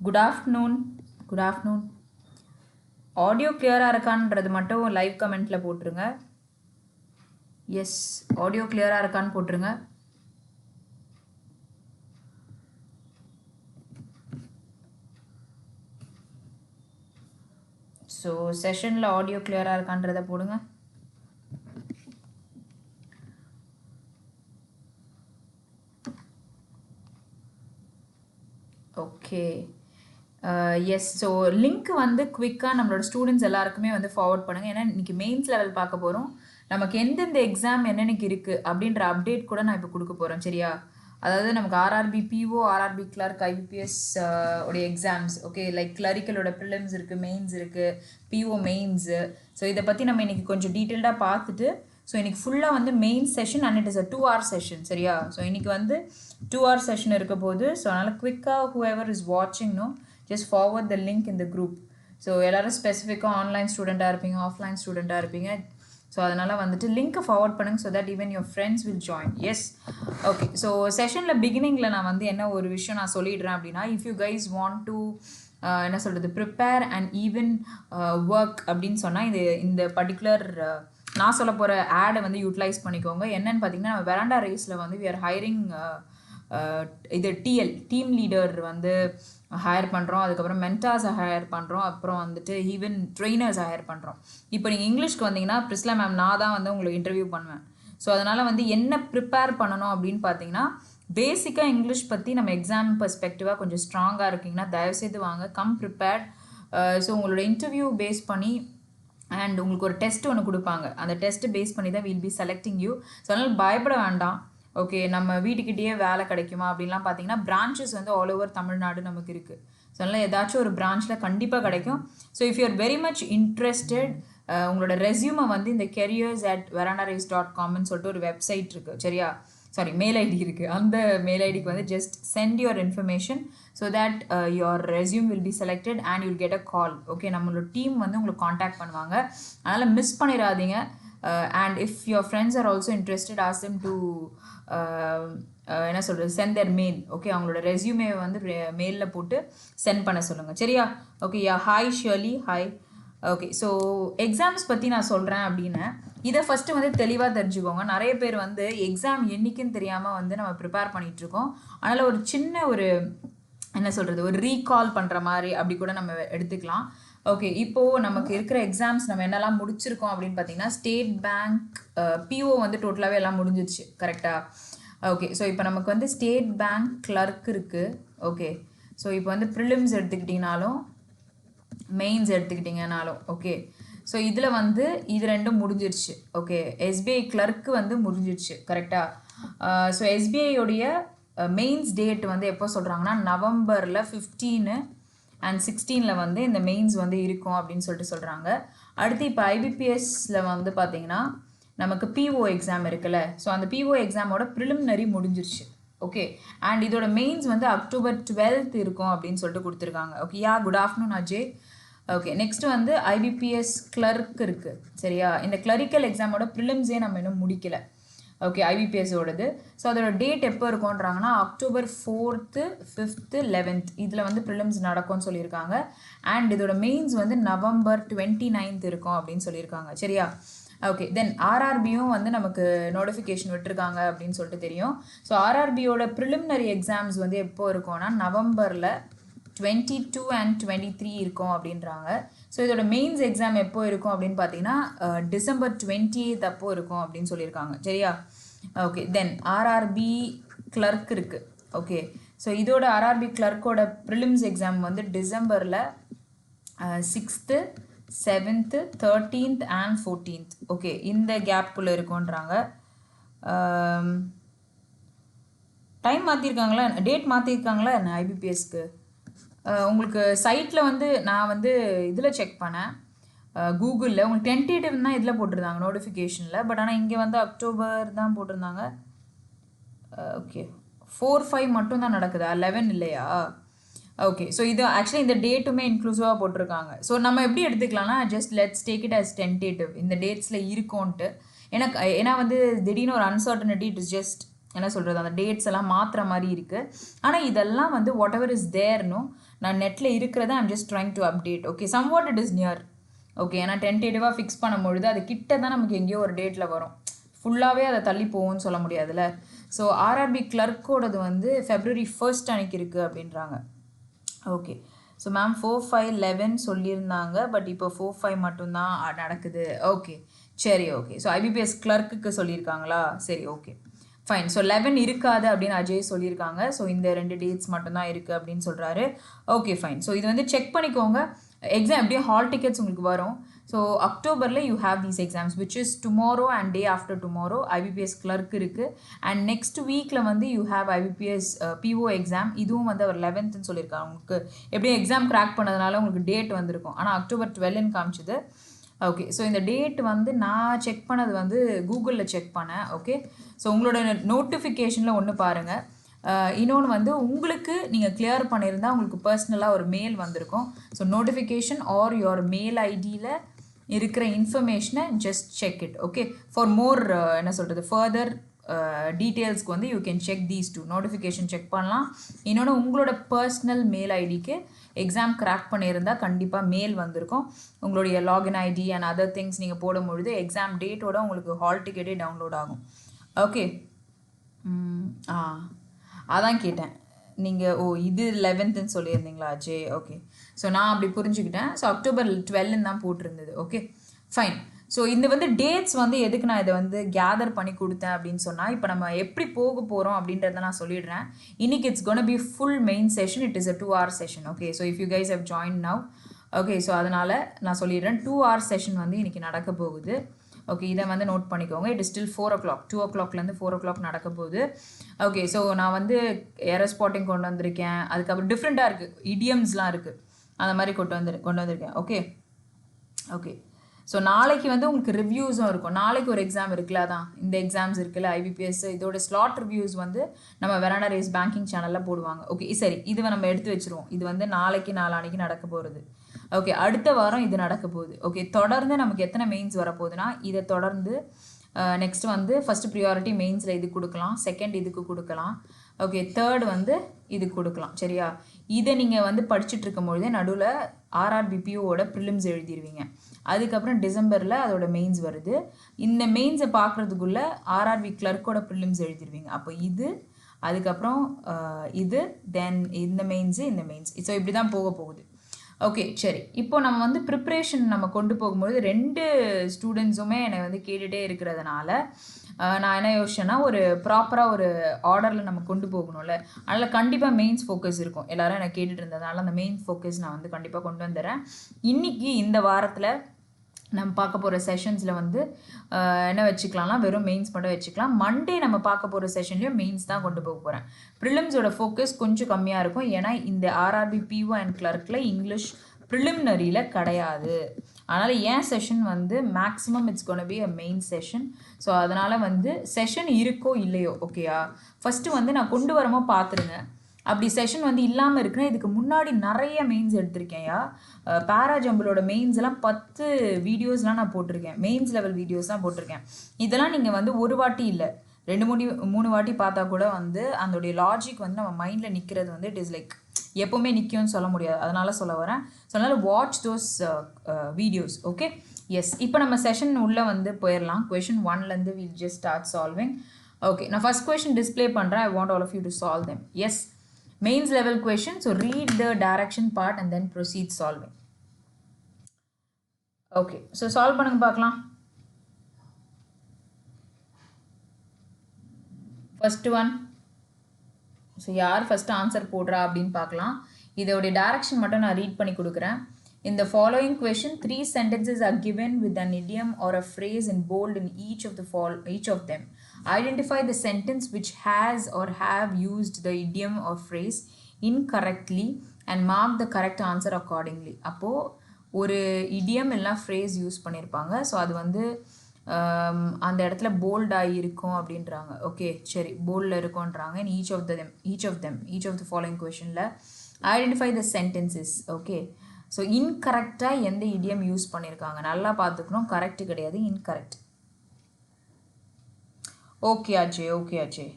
Good afternoon. Good afternoon. Audio clear இருக்கான்றது மட்டும் live கமெண்ட்ல போட்டுருங்க. எஸ், ஆடியோ கிளியரா இருக்கான்னு போட்டுருங்க. ஸோ செஷனில் ஆடியோ கிளியராக இருக்கான்றதை போடுங்க. Okay, yes. ஸோ லிங்க் வந்து குவிக்காக நம்மளோட ஸ்டூடெண்ட்ஸ் எல்லாருக்குமே வந்து ஃபார்வர்ட் பண்ணுங்கள். ஏன்னா இன்றைக்கி மெயின்ஸ் லெவல் பார்க்க போகிறோம். நமக்கு எந்தெந்த எக்ஸாம் என்னென்னக்கு இருக்குது அப்படின்ற அப்டேட் கூட நான் இப்போ கொடுக்க போகிறேன். சரியா? அதாவது நமக்கு RRB PO, RRB clerk, IBPS உடைய எக்ஸாம்ஸ். ஓகே, லைக் கிளரிக்கலோட ப்ரிலிம்ஸ் இருக்குது, மெயின்ஸ் இருக்குது, பிஓ மெயின்ஸு. ஸோ இதை பற்றி நம்ம இன்றைக்கி கொஞ்சம் டீட்டெயில்டாக பார்த்துட்டு, ஸோ இன்றைக்கி ஃபுல்லாக வந்து main session and it is a 2 hour session. சரியா? ஸோ இன்றைக்கி வந்து 2 hour செஷன் இருக்க போது. ஸோ அதனால் குவிக்காக whoever is watching just forward the link in the group. So எல்லோரும் ஸ்பெசிஃபிக்காக ஆன்லைன் ஸ்டூடெண்ட்டாக இருப்பீங்க, ஆஃப்லைன் ஸ்டூடெண்ட்டாக இருப்பீங்க. ஸோ அதனால் வந்துட்டு லிங்க்கை ஃபார்வர்ட் பண்ணுங்க so that even your friends will join. Yes, okay. So செஷனில் பிகினிங்கில் நான் வந்து என்ன ஒரு விஷயம் நான் சொல்லிடுறேன் அப்படின்னா, if you guys want to என்ன சொல்கிறது, ப்ரிப்பேர் அண்ட் ஈவன் ஒர்க் அப்படின்னு சொன்னால் இந்த பர்டிகுலர் நான் சொல்ல போகிற ஆடை வந்து யூட்டிலைஸ் பண்ணிக்கோங்க. என்னென்னு பார்த்தீங்கன்னா, நம்ம வெராண்டா ரேஸில் வந்து வி ஆர் ஹைரிங் இது டீம் லீடர் வந்து ஹையர் பண்ணுறோம். அதுக்கப்புறம் மென்டார்ஸை ஹையர் பண்ணுறோம். அப்புறம் வந்துட்டு ஈவன் ட்ரெயினர்ஸை ஹையர் பண்ணுறோம். இப்போ நீங்கள் இங்கிலீஷ்க்கு வந்தீங்கன்னா பிரிஸ்லா மேம் நான் தான் வந்து உங்களுக்கு இன்டர்வியூ பண்ணுவேன். ஸோ அதனால் வந்து என்ன ப்ரிப்பேர் பண்ணணும் அப்படின்னு பார்த்தீங்கன்னா, பேசிக்காக இங்கிலீஷ் பற்றி நம்ம எக்ஸாம் பெர்ஸ்பெக்டிவாக கொஞ்சம் ஸ்ட்ராங்காக இருக்கீங்கன்னா தயவுசெய்து வாங்க, கம் ப்ரிப்பேர்ட். ஸோ உங்களோட இன்டர்வியூ பேஸ் பண்ணி அண்ட் உங்களுக்கு ஒரு டெஸ்ட் ஒன்று கொடுப்பாங்க. அந்த டெஸ்ட்டு பேஸ் பண்ணி தான் will be selecting you. So அதனால் பயப்பட வேண்டாம். ஓகே, நம்ம வீட்டுக்கிட்டேயே வேலை கிடைக்குமா அப்படின்லாம் பார்த்தீங்கன்னா பிரான்ச்சஸ் வந்து ஆல் ஓவர் தமிழ்நாடு நமக்கு இருக்குது. ஸோ அதனால் ஏதாச்சும் ஒரு பிரான்ச்சில் கண்டிப்பாக கிடைக்கும். So if you are very much interested, உங்களோட ரெஸ்யூமை வந்து இந்த careers@verandarace.comன்னு சொல்லிட்டு ஒரு வெப்சைட் இருக்குது. சரியா? சாரி, மெயில் ஐடி இருக்குது. அந்த மெயில் ஐடிக்கு வந்து just sent your information so that your resume will be selected and you'll get a call. Okay, நம்மளோட டீம் வந்து உங்களுக்கு காண்டாக்ட் பண்ணுவாங்க. அதனால் மிஸ் பண்ணிடாதீங்க. And if your friends are also interested, ask them to என்ன சொல்கிறது, send their mail. ஓகே, அவங்களோட resume வந்து மெயிலில் போட்டு சென்ட் பண்ண சொல்லுங்கள். சரியா? Okay, yeah, hi Shirley, hi. Okay, so exams பற்றி நான் சொல்கிறேன் அப்படின்னு இதை ஃபஸ்ட்டு வந்து தெளிவாக தெரிஞ்சுக்கோங்க. நிறைய பேர் வந்து எக்ஸாம் என்றைக்குன்னு தெரியாமல் வந்து நம்ம ப்ரிப்பேர் பண்ணிகிட்ருக்கோம். அதனால் ஒரு சின்ன ஒரு என்ன சொல்கிறது, ஒரு ரீகால் பண்ணுற மாதிரி அப்படி கூட நம்ம எடுத்துக்கலாம். ஓகே, இப்போது நமக்கு இருக்கிற எக்ஸாம்ஸ் நம்ம என்னெல்லாம் முடிச்சிருக்கோம் அப்படின்னு பார்த்தீங்கன்னா, ஸ்டேட் பேங்க் பிஓ வந்து டோட்டலாகவே எல்லாம் முடிஞ்சிருச்சு. கரெக்டாக? ஓகே, ஸோ இப்போ நமக்கு வந்து ஸ்டேட் பேங்க் கிளர்க் இருக்குது. ஓகே, ஸோ இப்போ வந்து ப்ரிலிம்ஸ் எடுத்துக்கிட்டிங்கனாலும் மெயின்ஸ் எடுத்துக்கிட்டிங்கனாலும் ஓகே, ஸோ இதில் வந்து இது ரெண்டும் முடிஞ்சிருச்சு. ஓகே, எஸ்பிஐ கிளர்க்கு வந்து முடிஞ்சிருச்சு. கரெக்டாக? ஸோ எஸ்பிஐயோடைய மெயின்ஸ் டேட் வந்து எப்போ சொல்கிறாங்கன்னா, நவம்பரில் 15 and 16 வந்து இந்த மெயின்ஸ் வந்து இருக்கும் அப்படின்னு சொல்லிட்டு சொல்கிறாங்க. அடுத்து இப்போ ஐபிபிஎஸ்ல வந்து பார்த்தீங்கன்னா நமக்கு பிஓ எக்ஸாம் இருக்குல்ல. ஸோ அந்த பிஓ எக்ஸாமோட ப்ரிலிமினரி முடிஞ்சிருச்சு. ஓகே, அண்ட் இதோட மெயின்ஸ் வந்து அக்டோபர் 12 இருக்கும் அப்படின்னு சொல்லிட்டு கொடுத்துருக்காங்க. Okay, yeah, good afternoon Ajay. Okay, next வந்து ஐபிபிஎஸ் கிளர்க் இருக்குது. சரியா? இந்த கிளரிக்கல் எக்ஸாமோட ப்ரிலிம்ஸே நம்ம இன்னும் முடிக்கல. ஓகே, ஐபிபிஎஸோடது. ஸோ அதோட டேட் எப்போ இருக்கும்ன்றாங்கன்னா அக்டோபர் 4th, 5th, 11th இதில் வந்து ப்ரிலிம்ஸ் நடக்கும்னு சொல்லியிருக்காங்க. அண்ட் இதோட மெயின்ஸ் வந்து நவம்பர் 29th இருக்கும் அப்படின்னு சொல்லியிருக்காங்க. சரியா? ஓகே, தென் ஆர்ஆர்பியும் வந்து நமக்கு நோட்டிஃபிகேஷன் விட்டுருக்காங்க அப்படின்னு சொல்லிட்டு தெரியும். ஸோ ஆர்ஆர்பியோட ப்ரிலிமினரி எக்ஸாம்ஸ் வந்து எப்போ இருக்கும்னா நவம்பரில் 22 and 23 இருக்கும் அப்படின்றாங்க. ஸோ இதோட மெயின்ஸ் எக்ஸாம் எப்போ இருக்கும் அப்படின்னு பார்த்தீங்கன்னா டிசம்பர் 28th அப்போ இருக்கும் அப்படின்னு சொல்லியிருக்காங்க. சரியா? ஓகே, தென் ஆர்ஆர்பி கிளர்க் இருக்குது. ஓகே, ஸோ இதோட ஆர்ஆர்பி கிளர்க்கோட ப்ரிலிம்ஸ் எக்ஸாம் வந்து டிசம்பரில் 6th, 7th, 13th and 14th. Okay, இந்த கேப்புக்குள்ளே இருக்குன்றாங்க. டைம் மாற்றிருக்காங்களா, டேட் மாற்றிருக்காங்களா என்ன ஐபிபிஎஸ்க்கு? உங்களுக்கு சைட்டில் வந்து நான் வந்து இதில் செக் பண்ணேன், கூகுளில் உங்களுக்கு டென்டேட்டிவ் தான் இதில் போட்டிருந்தாங்க நோட்டிஃபிகேஷனில். பட் ஆனால் இங்கே வந்து அக்டோபர் தான் போட்டிருந்தாங்க. ஓகே, 4-5 மட்டும் தான் நடக்குதா, 11 இல்லையா? ஓகே, ஸோ இது ஆக்சுவலி இந்த டேட்டுமே இன்க்ளூசிவாக போட்டிருக்காங்க. ஸோ நம்ம எப்படி எடுத்துக்கலாம்னா, just let's take it as tentative இந்த டேட்ஸில் இருக்கும்ன்ட்டு. ஏன்னா வந்து திடீர்னு ஒரு அன்சர்டனிட்டி, இட் இஸ் ஜஸ்ட் என்ன சொல்கிறது, அந்த டேட்ஸ் எல்லாம் மாற்றுற மாதிரி இருக்குது. ஆனால் இதெல்லாம் வந்து வாட் எவர் இஸ் தேர்னோ நான் நெட்டில் இருக்கிறத I'm just trying to update. Okay, some what it is near. Okay, ஏன்னா டென்டேட்டிவாக ஃபிக்ஸ் பண்ணும்பொழுது அது கிட்ட தான் நமக்கு எங்கேயோ ஒரு டேட்டில் வரும், ஃபுல்லாகவே அதை தள்ளி போகும்னு சொல்ல முடியாதுல்ல. ஸோ ஆர்ஆர்பி கிளர்க்கோடது வந்து February 1st அன்னைக்கு இருக்குது அப்படின்றாங்க. ஓகே, ஸோ மேம் 4/5/11 சொல்லியிருந்தாங்க, பட் இப்போ 4/5 மட்டும்தான் நடக்குது. ஓகே சரி, ஓகே. ஸோ ஐபிபிஎஸ் கிளர்க்குக்கு சொல்லியிருக்காங்களா? சரி, ஓகே ஃபைன். ஸோ 11 இருக்காது அப்படின்னு அஜய் சொல்லியிருக்காங்க. ஸோ இந்த 2 டேட்ஸ் மட்டும்தான் இருக்குது அப்படின்னு சொல்கிறாரு. Okay fine. ஸோ இது வந்து செக் பண்ணிக்கோங்க. எக்ஸாம் எப்படியே ஹால் டிக்கெட்ஸ் உங்களுக்கு வரும். ஸோ அக்டோபரில் you have these exams which is tomorrow and day after tomorrow IBPS clerk இருக்குது. அண்ட் நெக்ஸ்ட் வீக்கில் வந்து you have IBPS PO exam. இதுவும் வந்து அவர் 11th சொல்லியிருக்காங்க. உங்களுக்கு எப்படியும் எக்ஸாம் கிராக் பண்ணதுனால உங்களுக்கு டேட் வந்திருக்கும், ஆனால் October 12 காமிச்சுது. ஓகே, ஸோ இந்த டேட் வந்து நான் செக் பண்ணது வந்து கூகுளில் செக் பண்ணேன். ஓகே, ஸோ உங்களோட நோட்டிஃபிகேஷனில் ஒன்று பாருங்கள். இன்னொன்று வந்து உங்களுக்கு நீங்கள் கிளியர் பண்ணியிருந்தால் உங்களுக்கு பர்சனலாக ஒரு மெயில் வந்திருக்கும். So notification or your mail ஐடியில் இருக்கிற இன்ஃபர்மேஷனை just check it. Okay, for more என்ன சொல்கிறது ஃபர்தர் டீட்டெயில்ஸ்க்கு வந்து you can check these 2 notification check பண்ணலாம். இன்னொன்று உங்களோட பர்சனல் மெயில் ஐடிக்கு எக்ஸாம் கிராக் பண்ணியிருந்தால் கண்டிப்பாக மெயில் வந்திருக்கும். உங்களுடைய login ID and other things நீங்கள் போடும்பொழுது எக்ஸாம் டேட்டோட உங்களுக்கு ஹால் டிக்கெட்டே டவுன்லோட் ஆகும். ஓகே, அதான் கேட்டேன் நீங்கள். இது 11th சொல்லியிருந்தீங்களா ஜே? ஓகே, ஸோ நான் அப்படி புரிஞ்சுக்கிட்டேன். ஸோ October 12 தான் போட்டிருந்தது. Okay fine. ஸோ இந்த வந்து டேட்ஸ் வந்து எதுக்கு நான் இதை வந்து கேதர் பண்ணி கொடுத்தேன் அப்படின்னு சொன்னால், இப்போ நம்ம எப்படி போக போகிறோம் அப்படின்றத நான் சொல்லிடுறேன். இன்னைக்கு it's gonna be full main session. It is a 2-hour session. Okay, so if you guys have join now. Okay, so அதனால் நான் சொல்லிடுறேன் 2-hour செஷன் வந்து இன்றைக்கி நடக்க போகுது. ஓகே, இதை வந்து நோட் பண்ணிக்கோங்க. It is still 4 o'clock, 2 o'clockலேருந்து 4 o'clock நடக்க போகுது. ஓகே, ஸோ நான் வந்து எரர் ஸ்பாட்டிங் கொண்டு வந்திருக்கேன். அதுக்கப்புறம் டிஃப்ரெண்ட்டாக இருக்குது, இடியம்ஸ்லாம் இருக்குது, அந்த மாதிரி கொண்டு வந்திருக்கேன். Okay okay. ஸோ நாளைக்கு வந்து உங்களுக்கு ரிவ்யூஸும் இருக்கும். நாளைக்கு ஒரு எக்ஸாம் இருக்குல்ல, அதான் இந்த எக்ஸாம்ஸ் இருக்குல்ல IBPS, இதோட ஸ்லாட் ரிவ்யூஸ் வந்து நம்ம வெராண்டா ரேஸ் பேங்கிங் சேனலில் போடுவாங்க. ஓகே சரி, இதுவை நம்ம எடுத்து வச்சுருவோம். இது வந்து நாளைக்கு நாளான்னைக்கு நடக்க போகிறது. ஓகே, அடுத்த வாரம் இது நடக்க போகுது. ஓகே, தொடர்ந்து நமக்கு எத்தனை மெயின்ஸ் வரப்போகுதுன்னா, இதை தொடர்ந்து நெக்ஸ்ட் வந்து ஃபஸ்ட்டு ப்ரியாரிட்டி மெயின்ஸில் இது கொடுக்கலாம், செகண்ட் இதுக்கு கொடுக்கலாம். ஓகே, தேர்ட் வந்து இது கொடுக்கலாம். சரியா? இதை நீங்கள் வந்து படிச்சுட்டு இருக்கும்பொழுதே நடுவில் RRBPOவோட ப்ரிலிம்ஸ் எழுதிடுவீங்க. அதுக்கப்புறம் டிசம்பரில் அதோட மெயின்ஸ் வருது. இந்த மெயின்ஸை பார்க்குறதுக்குள்ளே RRB கிளர்க்கோட ப்ரிலிம்ஸ் எழுதிடுவீங்க. அப்போ இது, அதுக்கப்புறம் இது, தென் இந்த மெயின்ஸு, இந்த மெயின்ஸ். ஸோ இப்படி தான் போக போகுது. ஓகே சரி, இப்போ நம்ம வந்து ப்ரிப்ரேஷன் நம்ம கொண்டு போகும்போது 2 ஸ்டூடெண்ட்ஸுமே என்னை வந்து கேட்டுகிட்டே இருக்கிறதுனால நான் என்ன யோசிச்சேன்னா, ஒரு ப்ராப்பராக ஒரு ஆர்டரில் நம்ம கொண்டு போகணும்ல, அதனால் கண்டிப்பாக மெயின்ஸ் ஃபோக்கஸ் இருக்கும். எல்லோரும் என்னை கேட்டுட்டு இருந்ததுனால அந்த மெயின்ஸ் ஃபோக்கஸ் நான் வந்து கண்டிப்பாக கொண்டு வந்துடுறேன். இன்றைக்கி இந்த வாரத்தில் நம்ம பார்க்க போகிற செஷன்ஸில் வந்து என்ன வச்சுக்கலாம்னா, வெறும் மெயின்ஸ் மட்டும் வச்சுக்கலாம். மண்டே நம்ம பார்க்க போகிற செஷன்லேயும் மெயின்ஸ் தான் கொண்டு போக போகிறேன். ப்ரிலிம்ஸோட ஃபோக்கஸ் கொஞ்சம் கம்மியாக இருக்கும், ஏன்னா இந்த RRB PO அண்ட் கிளர்க்கில் இங்கிலீஷ் ப்ரிலிமினரியில் கிடையாது. அதனால் ஏன் செஷன் வந்து maximum it's gonna be a main session. So அதனால் வந்து செஷன் இருக்கோ இல்லையோ, ஓகேயா, ஃபஸ்ட்டு வந்து நான் கொண்டு வரமோ பார்த்துருங்க. அப்படி செஷன் வந்து இல்லாமல் இருக்குன்னா, இதுக்கு முன்னாடி நிறைய மெயின்ஸ் எடுத்திருக்கேன்யா. பேராஜம்பிளோட மெயின்ஸ் எல்லாம் 10 வீடியோஸ்லாம் நான் போட்டிருக்கேன். மெயின்ஸ் லெவல் வீடியோஸ்லாம் போட்டிருக்கேன். இதெல்லாம் நீங்கள் வந்து ஒரு வாட்டி இல்லை, 2-3 வாட்டி பார்த்தா கூட வந்து அதோடைய லாஜிக் வந்து நம்ம மைண்டில் நிற்கிறது வந்து இட் இஸ் லைக் எப்போவுமே நிற்கும்னு சொல்ல முடியாது. அதனால் சொல்ல வரேன். ஸோ அதனால் watch those videos. Okay yes, இப்போ நம்ம செஷன் உள்ளே வந்து போயிடலாம். Question 1லேருந்து will just start solving. Okay, நான் ஃபஸ்ட் கொஷின் டிஸ்பிளே பண்ணுறேன். I want all of you to solve them. Yes, mains level question. So read the direction part and then proceed solving. Okay, so solve பண்ணுங்க பார்க்கலாம். First one. So யார் first answer போடுறா அப்படின்னு பார்க்கலாம். இதோடைய direction மட்டும் நான் ரீட் பண்ணி கொடுக்குறேன். In the following question, 3 sentences are given with an idiom or a phrase in bold in each of them. Identify the sentence which has or have used the idiom or phrase incorrectly and mark the correct answer accordingly. அப்போது ஒரு idiom இல்லைனா phrase use பண்ணியிருப்பாங்க. So அது வந்து அந்த இடத்துல போல்டாகி இருக்கும் அப்படின்றாங்க. ஓகே சரி, போல்டில் இருக்கும்ன்றாங்க. in each of the following questionல identify the sentences. Okay, so இன்கரெக்டாக எந்த இடியம் யூஸ் பண்ணியிருக்காங்க நல்லா பார்த்துக்கணும். கரெக்டு கிடையாது, incorrect. Okay Ajay, okay Ajay.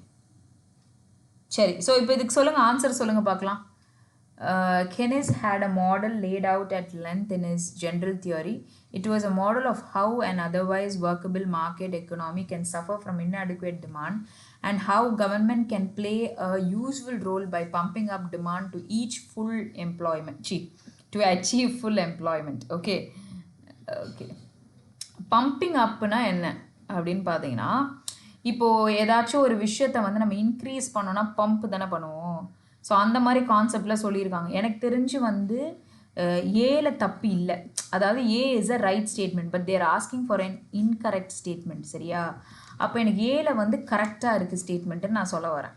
சரி, ஸோ இப்போ இதுக்கு சொல்லுங்கள், ஆன்சர் சொல்லுங்கள் பார்க்கலாம். Keynes had a model laid out at length in his general theory. It was a model of how an otherwise workable market economy can suffer from inadequate demand and how government can play a useful role by pumping up demand to achieve full employment. Okay. Pumping அப்னா என்ன அப்படின்னு பார்த்தீங்கன்னா, இப்போது ஏதாச்சும் ஒரு விஷயத்தை வந்து நம்ம இன்க்ரீஸ் பண்ணோன்னா பம்ப் தானே பண்ணுவோம். ஸோ அந்த மாதிரி கான்செப்டில் சொல்லியிருக்காங்க. எனக்கு தெரிஞ்சு வந்து ஏல தப்பு இல்லை. அதாவது A is a right statement, but they're asking for an incorrect statement. சரியா? அப்போ எனக்கு ஏல வந்து கரெக்டாக இருக்குது ஸ்டேட்மெண்ட்டுன்னு நான் சொல்ல வரேன்.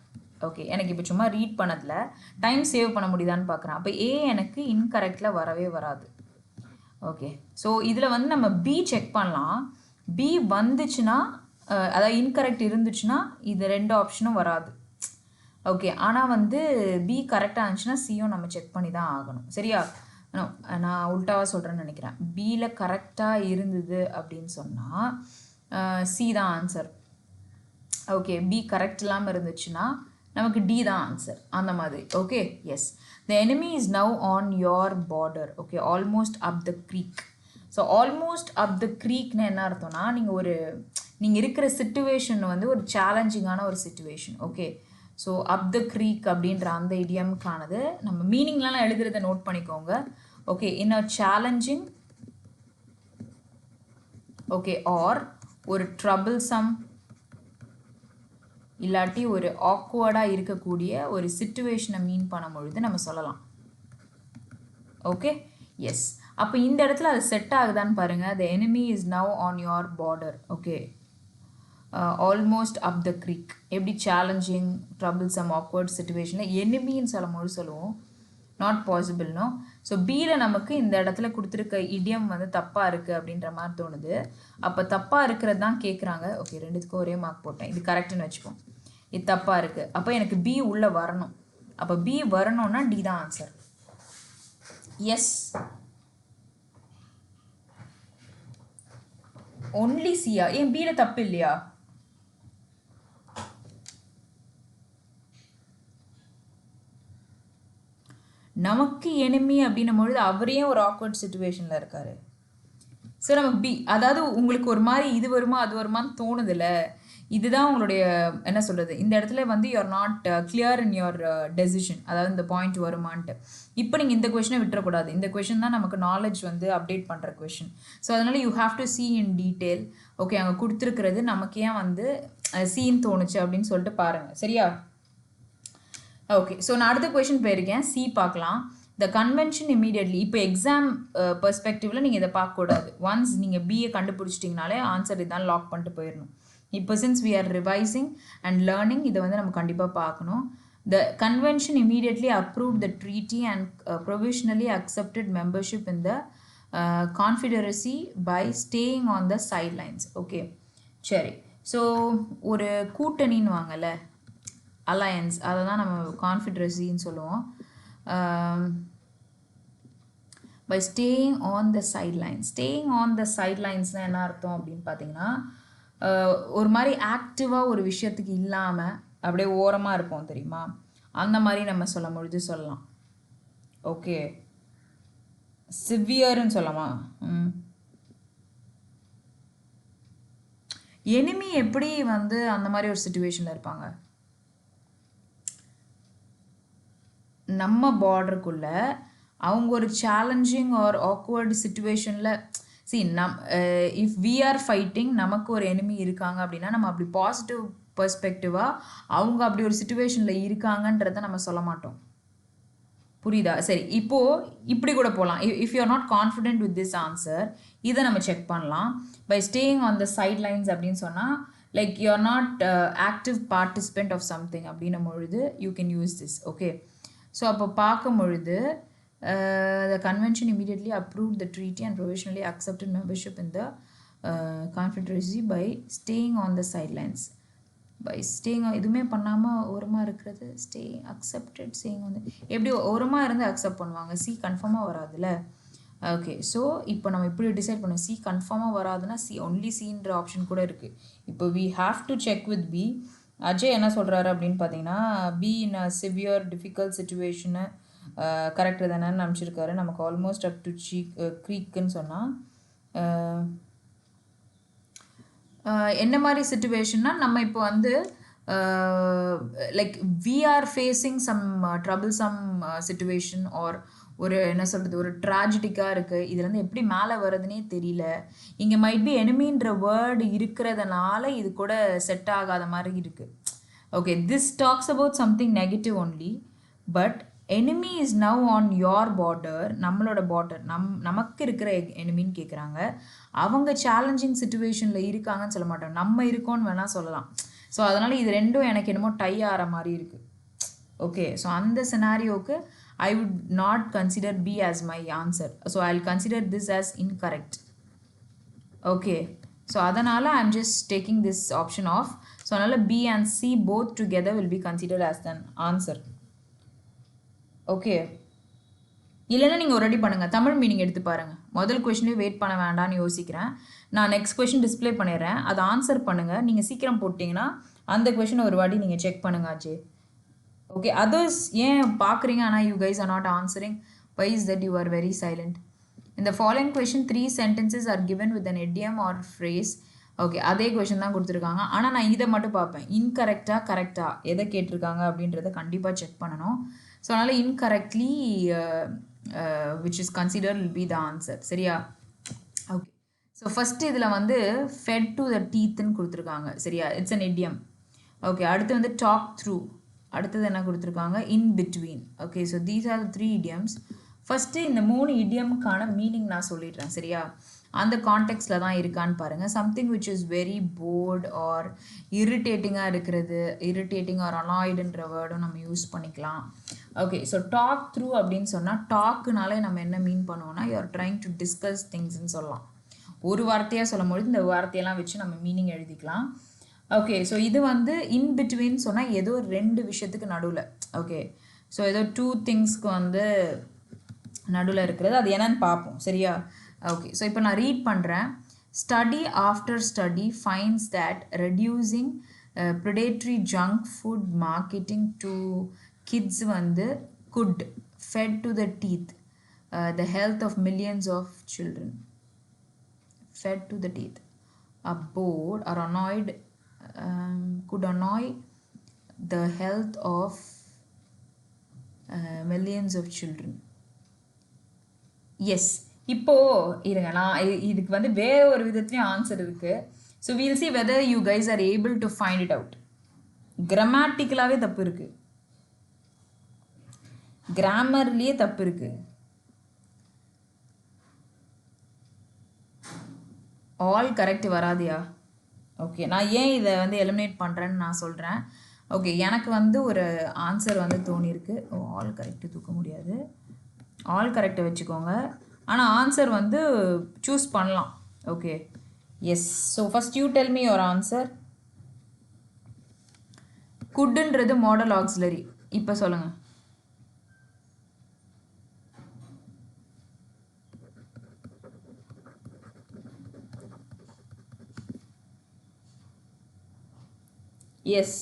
ஓகே, எனக்கு இப்போ சும்மா ரீட் பண்ணதில் டைம் சேவ் பண்ண முடியுதான்னு பார்க்குறேன். அப்போ ஏ எனக்கு இன்கரெக்டில் வரவே வராது. ஓகே, ஸோ இதில் வந்து நம்ம பி செக் பண்ணலாம். பி வந்துச்சுன்னா, அதாவது இன்கரெக்ட் இருந்துச்சுன்னா இது 2 ஆப்ஷனும் வராது. ஓகே, ஆனால் வந்து பி கரெக்டாக இருந்துச்சுன்னா சியும் நம்ம செக் பண்ணி தான் ஆகணும். சரியா? நான் உல்ட்டாவாக சொல்கிறேன்னு நினைக்கிறேன். பியில் கரெக்டாக இருந்தது அப்படின்னு சொன்னால் சி தான் ஆன்சர். ஓகே, பி கரெக்ட் இல்லாமல் இருந்துச்சுன்னா நமக்கு டி தான் ஆன்சர். அந்த மாதிரி. Okay, yes. The enemy is now on your border. Okay, almost up the creek. So almost up the creekனா என்ன அர்த்தம்னா, நீங்கள் இருக்கிற சிச்சுவேஷன் வந்து ஒரு சேலஞ்சிங்கான ஒரு situation. Okay, so up the creek அப்படின்ற அந்த இடியம்கானது நம்ம மீனிங்லாம் எழுதுறதை நோட் பண்ணிக்கோங்க. Okay, in a challenging, okay, or ஒரு ட்ரபிள்சம் இல்லாட்டி ஒரு ஆக்வர்டாக இருக்கக்கூடிய ஒரு சிச்சுவேஷனை மீன் பண்ணும் பொழுது நம்ம சொல்லலாம். Okay, yes. அப்போ இந்த இடத்துல அது செட் ஆகுதான்னு பாருங்கள். The enemy is now on your border. Okay, almost up the creek. எப்படி சேலஞ்சிங், ட்ரபிள்சம், ஆக்வர்ட் சிச்சுவேஷனில் எனிமின்னு சொல்லுவோம். நாட் பாசிபிள்னோ. ஸோ பியில் நமக்கு இந்த இடத்துல கொடுத்துருக்க இடியம் வந்து தப்பாக இருக்குது அப்படின்ற மாதிரி தோணுது. அப்போ தப்பாக இருக்கிறது தான் கேட்குறாங்க. ஓகே, 2த்துக்கும் ஒரே மார்க் போட்டேன். இது கரெக்டுன்னு வச்சுப்போம். இது தப்பாக இருக்குது. அப்போ எனக்கு பி உள்ளே வரணும். அப்போ பி வரணும்னா டி தான் ஆன்சர். எஸ், ஒன்லி சியா? ஏன் பியில் தப்பு இல்லையா? நமக்கு எனிமி அப்படின்னும் பொழுது அவரையும் ஒரு ஆக்வர்ட் சிச்சுவேஷனில் இருக்கார். ஸோ நமக்கு பி, அதாவது உங்களுக்கு ஒரு மாதிரி இது வருமா அது வருமானு தோணுதில்ல. இதுதான் உங்களுடைய என்ன சொல்கிறது, இந்த இடத்துல வந்து you're not clear in your decision. அதாவது இந்த பாயிண்ட் வருமான்ட்டு. இப்போ நீங்கள் இந்த கொஷனை விட்டுறக்கூடாது. இந்த கொஷின் தான் நமக்கு நாலேஜ் வந்து அப்டேட் பண்ணுற கொஷின். ஸோ அதனால் you have to C in detail. Okay, அங்கே கொடுத்துருக்கிறது நமக்கு ஏன் வந்து சீன் தோணுச்சு அப்படின்னு சொல்லிட்டு பாருங்கள். சரியா? ஓகே, ஸோ நான் அடுத்த கொஷின் போயிருக்கேன். சி பார்க்கலாம். The convention immediately. இப்போ எக்ஸாம் பெர்ஸ்பெக்டிவில் நீங்கள் இதை பார்க்கக்கூடாது. ஒன்ஸ் நீங்கள் பிஏ கண்டுபிடிச்சிட்டிங்கனாலே ஆன்சர் இதான் லாக் பண்ணிட்டு போயிடணும். இப்போ since we are revising and learning, இதை வந்து நம்ம கண்டிப்பாக பார்க்கணும். The convention immediately approved the treaty and provisionally accepted membership in the confederacy by staying on the sidelines. Okay, சரி. ஸோ ஒரு கூட்டணின்னு வாங்கல, அலையன்ஸ், அதை தான் நம்ம கான்ஃபெடரசின்னு சொல்லுவோம். By staying on the sidelines. Staying on த சைட்லைன்ஸ்னால் என்ன அர்த்தம் அப்படின்னு பார்த்தீங்கன்னா, ஒரு மாதிரி ஆக்டிவாக ஒரு விஷயத்துக்கு இல்லாமல் அப்படியே ஓரமாக இருப்போம் தெரியுமா, அந்த மாதிரி நம்ம சொல்லும் பொழுது சொல்லலாம். ஓகே, சிவியர்னு சொல்லலாமா? எனிமி எப்படி வந்து அந்த மாதிரி ஒரு சிச்சுவேஷனில் இருப்பாங்க? நம்ம பார்டருக்குள்ளே அவங்க ஒரு சேலஞ்சிங் ஆர் ஆக்வர்டு சிச்சுவேஷனில் இஃப் வி ஆர் ஃபைட்டிங், நமக்கு ஒரு எனிமி இருக்காங்க அப்படின்னா நம்ம அப்படி பாசிட்டிவ் பெர்ஸ்பெக்டிவாக அவங்க அப்படி ஒரு சிச்சுவேஷனில் இருக்காங்கன்றதை நம்ம சொல்ல மாட்டோம். புரியுதா? சரி, இப்போது இப்படி கூட போகலாம். If you are not confident with this answer, இதை நம்ம செக் பண்ணலாம். By staying on the sidelines அப்படின்னு சொன்னால் like you are not active participant of something அப்படின்னும் பொழுது you can use this. Okay, so அப்போ பார்க்கும் பொழுது the convention immediately approved the treaty and provisionally accepted membership in the confederacy by staying on the sidelines. By staying, எதுவுமே பண்ணாமல் ஓரமாக இருக்கிறது staying, accepted, staying on the, எப்படி ஓரமாக இருந்து அக்செப்ட் பண்ணுவாங்க? சி கன்ஃபார்மாக வராதுல்ல. ஓகே, ஸோ இப்போ நம்ம இப்படி டிசைட் பண்ணோம். சி கன்ஃபார்மாக வராதுன்னா சி ஒன்லி சின்ற ஆப்ஷன் கூட இருக்குது. இப்போ we have to check with B. Ajay என்ன சொல்கிறாரு அப்படின்னு பார்த்தீங்கன்னா B in a severe difficult situation correct தானேன்னு அனுப்பிச்சிருக்காரு. நமக்கு ஆல்மோஸ்ட் அப் டு க்ரீக்குன்னு சொன்னால் என்ன மாதிரி சுச்சுவேஷன்னா நம்ம இப்போ வந்து like we are facing some troublesome situation or ஒரு என்ன சொல்கிறது ஒரு ட்ராஜடிக்காக இருக்குது. இதுலேருந்து எப்படி மேலே வருதுன்னே தெரியல. இங்கே மைட் பி எனிமின்ற வேர்டு இருக்கிறதுனால இது கூட செட் ஆகாத மாதிரி இருக்குது. Okay, this tax about something negative only. But enemy is now on your border. நம்மளோட பார்டர் நமக்கு இருக்கிற எனிமின்னு கேட்குறாங்க. அவங்க சேலஞ்சிங் சுச்சுவேஷனில் இருக்காங்கன்னு சொல்ல மாட்டோம், நம்ம இருக்கோன்னு வேணால் சொல்லலாம். ஸோ அதனால் இது ரெண்டும் எனக்கு என்னமோ டை ஆகிற மாதிரி இருக்குது. ஓகே, ஸோ அந்த சினாரியோவுக்கு I would not consider B as my answer. So I'll consider this as incorrect. Okay, so அதனால் I'm just taking this option off. So அதனால் B and C both together will be considered as an answer. Okay, இல்லைன்னா நீங்கள் ஒரு ready பண்ணுங்கள், Tamil meaning எடுத்து பாருங்கள். முதல் கொஷினே wait பண்ண வேண்டாம்னு யோசிக்கிறேன். நான் நெக்ஸ்ட் கொஷின் டிஸ்பிளே பண்ணிடுறேன், அதை ஆன்சர் பண்ணுங்கள். நீங்கள் சீக்கிரம் போட்டிங்கன்னா அந்த கொஷினை ஒரு வாட்டி நீங்கள் செக் பண்ணுங்க ஆச்சு. ஓகே, அதர்ஸ் ஏன் பார்க்குறீங்க ஆனால் you guys R not answering? why is that you are very silent? In the following question 3 sentences are given with an idiom or phrase. Okay, அதே கொஷின் தான் கொடுத்துருக்காங்க. ஆனால் நான் இதை மட்டும் பார்ப்பேன், இன்கரெக்டாக கரெக்டாக எதை கேட்டிருக்காங்க அப்படின்றத கண்டிப்பாக செக் பண்ணணும். ஸோ அதனால் incorrectly which is consider will be the answer. சரியா? ஓகே, ஸோ ஃபஸ்ட்டு இதில் வந்து ஃபெட் டு த டீத்துன்னு கொடுத்துருக்காங்க. சரியா? It's an இடியம். ஓகே, அடுத்து வந்து டாக் த்ரூ, அடுத்தது என்ன கொடுத்துருக்காங்க? In between. Okay, so these are 3 idioms. First இந்த 3 இடியமுக்கான மீனிங் நான் சொல்லிடுறேன். சரியா? அந்த கான்டெக்ஸ்டில் தான் இருக்கான்னு பாருங்கள். Something which is very bored or இரிட்டேட்டிங்காக இருக்கிறது, இரிட்டேட்டிங் ஆர் அனாய்டுன்ற வேர்டும் நம்ம யூஸ் பண்ணிக்கலாம். ஓகே, ஸோ டாக் த்ரூ அப்படின்னு சொன்னால் டாக்குனாலே நம்ம என்ன மீன் பண்ணுவோம்னா you are trying to discuss திங்ஸ்ன்னு சொல்லலாம். ஒரு வார்த்தையாக சொல்லும் பொழுது இந்த வார்த்தையெல்லாம் வச்சு நம்ம மீனிங் எழுதிக்கலாம். ஓகே, ஸோ இது வந்து இன் பிட்வீன் சொன்னால் ஏதோ 2 விஷயத்துக்கு நடுவில். ஓகே, ஸோ ஏதோ 2 திங்ஸ்க்கு வந்து நடுவில் இருக்கிறது, அது என்னன்னு பார்ப்போம். சரியா? ஓகே, ஸோ இப்போ நான் ரீட் பண்ணுறேன். Study after study finds that reducing predatory junk food marketing to kids வந்து could fed to the teeth the health of millions of children. Fed to the teeth a bored or annoyed could annoy the health of millions of children. Yes, இப்போது இருங்க, நான் இதுக்கு வந்து வேறு ஒரு விதத்துலேயும் answer இருக்குது. So we'll see whether you guys are able to find it out. கிராமட்டிக்கலாகவே தப்பு இருக்குது, கிராமர்லேயே தப்பு இருக்குது. All correct வராதியா? ஓகே, நான் ஏன் இதை வந்து எலிமினேட் பண்ணுறேன்னு நான் சொல்கிறேன். ஓகே, எனக்கு வந்து ஒரு ஆன்சர் வந்து தோணியிருக்கு. ஆல் கரெக்டு தூக்க முடியாது, ஆல் கரெக்டை வச்சுக்கோங்க. ஆனால் ஆன்சர் வந்து சூஸ் பண்ணலாம். Okay, yes. So first you tell me your answer. குட்ன்றது மாடல் ஆக்ஸிலரி. இப்போ சொல்லுங்கள். எஸ்,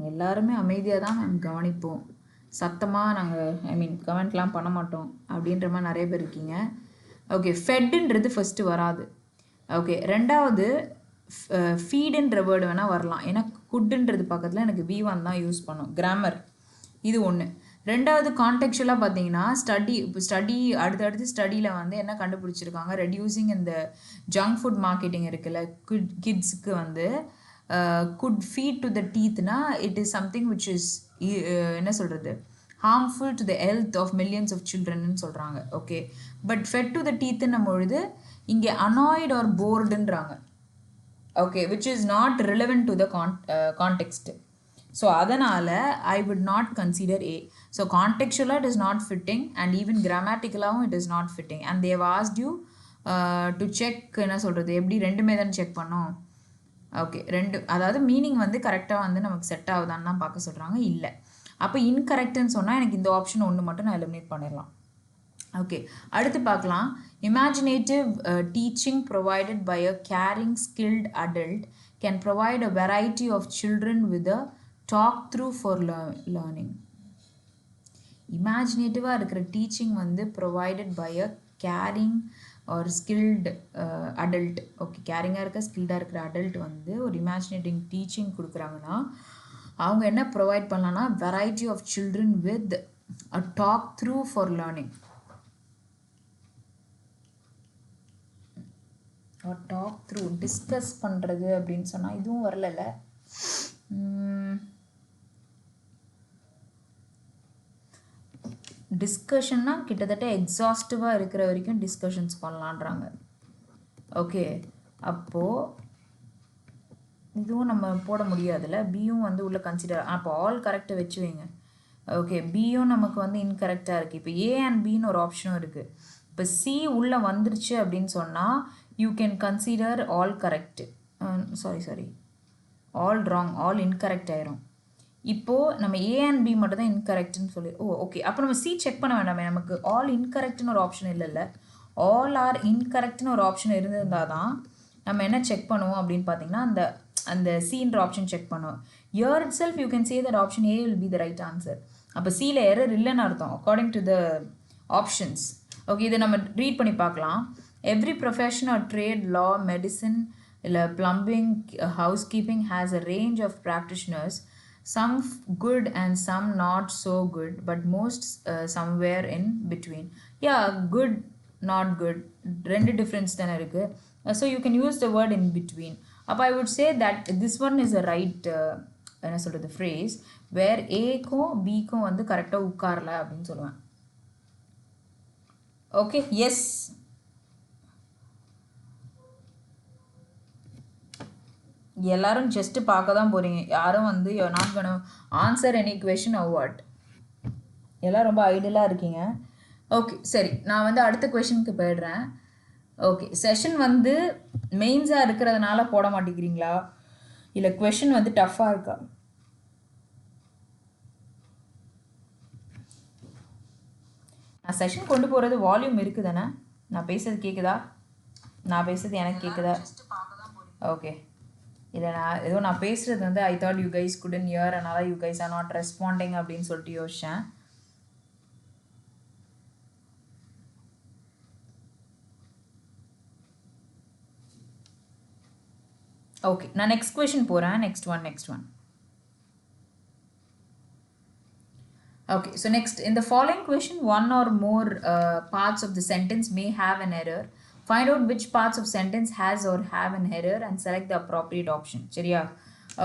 எல்லாருமே அமைதியாக தான் நாங்கள் கவனிப்போம், சத்தமாக நாங்கள் கமெண்ட்லாம் பண்ண மாட்டோம் அப்படின்ற மாதிரி நிறைய பேர் இருக்கீங்க. ஓகே, ஃபெட்டுன்றது ஃபஸ்ட்டு வராது. ஓகே, ரெண்டாவது ஃபீடுன்ற வேர்டு வேணால் வரலாம், ஏன்னா குட்டுன்றது பக்கத்தில் எனக்கு V1 தான் யூஸ் பண்ணோம். கிராமர் இது ஒன்று. ரெண்டாவது கான்டெக்சுவலாக பார்த்தீங்கன்னா ஸ்டடி அடுத்தடுத்து ஸ்டடியில் வந்து என்ன கண்டுபிடிச்சிருக்காங்க, ரெடியூசிங் இந்த ஜங்க் ஃபுட் மார்க்கெட்டிங் இருக்குல்ல கிட்ஸுக்கு வந்து could feed to the teethனா it is something which is என்ன சொல்கிறது harmful to the health of millions of childrenன்னு சொல்கிறாங்க. Okay, but fed to the teethன்னும் பொழுது இங்கே annoyed or boredன்றாங்க. Okay, which is not relevant to the context. So அதனால் I would not consider A. So contextually it is not fitting and even grammatically it is not fitting and they have asked you to check என்ன சொல்கிறது எப்படி ரெண்டுமே தான் check பண்ணோம். Okay, அதாவது meaning வந்து கரெக்டாக வந்து நமக்கு செட் ஆகுதான்னு தான் பார்க்க சொல்கிறாங்க. இல்லை, அப்போ இன்கரெக்டுன்னு சொன்னால் எனக்கு இந்த ஆப்ஷன் ஒன்று மட்டும் நான் எலிமினேட் பண்ணிடலாம். ஓகே, அடுத்து பார்க்கலாம். Imaginative teaching provided by a caring, skilled adult can provide a variety of children with a talk through for learning. Imaginative-ஆ இருக்கிற டீச்சிங் வந்து provided by a caring or skilled adult. Okay, கேரிங்காக இருக்க ஸ்கில்டாக இருக்கிற adult வந்து ஒரு இமேஜினேட்டிங் டீச்சிங் கொடுக்குறாங்கன்னா அவங்க என்ன ப்ரொவைட் பண்ணலான்னா variety of children with a talk through for learning. Talk through discuss பண்ணுறது அப்படின்னு சொன்னால் இதுவும் வரல. டிஸ்கஷன்னா கிட்டத்தட்ட எக்ஸாஸ்டிவாக இருக்கிற வரைக்கும் டிஸ்கஷன்ஸ் பண்ணலான்றாங்க. ஓகே, அப்போது இதுவும் நம்ம போட முடியாதுல்ல, பியும் வந்து உள்ளே கன்சிடர். அப்போ ஆல் கரெக்டை வச்சு வைங்க. ஓகே, பியும் நமக்கு வந்து இன்கரெக்டாக இருக்குது. இப்போ ஏ அண்ட் பின்னு ஒரு ஆப்ஷனும் இருக்குது. இப்போ சி உள்ளே வந்துருச்சு அப்படின்னு சொன்னால் you can consider all correct. Sorry all wrong, all incorrect ஆயிரும். இப்போது நம்ம ஏ அண்ட் பி மட்டும் தான் இன்கரெக்ட்னு சொல்லி ஓகே, அப்போ நம்ம சி செக் பண்ண வேண்டாமே, நமக்கு ஆல் இன்கரெக்ட்னு ஒரு ஆப்ஷன் இல்லைல்ல. ஆல் ஆர் இன்கரெக்ட்னு ஒரு ஆப்ஷன் இருந்திருந்தால் தான் நம்ம என்ன செக் பண்ணுவோம் அப்படின்னு பார்த்தீங்கன்னா அந்த சின்ற ஆப்ஷன் செக் பண்ணுவோம். Here itself you can say that option A will be the right answer. அப்போ சியில் எரர் இல்லைன்னு அர்த்தம் according to the options. Okay, இதை நம்ம ரீட் பண்ணி பார்க்கலாம். Every profession or trade, law, medicine இல்லை plumbing, housekeeping has a range of practitioners. Some good and some not so good, but most somewhere in between. Yeah, good, not good. ரெண்டு difference தானே இருக்கு. So you can use the word in between. அப்போ I would say that this one is a right என்ன சொல்கிறது phrase where A-க்கும் B-க்கும் வந்து கரெக்டாக உட்காரல அப்படின்னு சொல்லுவேன். Okay, S. எல்லாரும் ஜஸ்ட்டு பார்க்க தான் போகிறீங்க. யாரும் வந்து you're not gonna answer any question or what. எல்லாம் ரொம்ப ஐடியலாக இருக்கீங்க. ஓகே, சரி, நான் வந்து அடுத்த கொஷினுக்கு போயிடுறேன். ஓகே, செஷன் வந்து மெயின்ஸாக இருக்கிறதுனால போட மாட்டேங்கிறீங்களா இல்லை கொஷின் வந்து டஃப்பாக இருக்கா? நான் செஷன் கொண்டு போகிறது வால்யூம் இருக்குது தானே? நான் பேசுறது கேட்குதா? நான் பேசுறது எனக்கு கேட்குதா? ஓகே, இல்லை நான் பேசுகிறது வந்து I thought you guys couldn't hear, அதனால் you guys R not responding அப்படின்னு சொல்லிட்டு யோசித்தேன். ஓகே, நான் நெக்ஸ்ட் கொஷின் போகிறேன். Next one. Okay, so next, in the following question, one or more parts of the sentence may have an error. Find out which parts of sentence has or have an error and select the appropriate option. சரியா?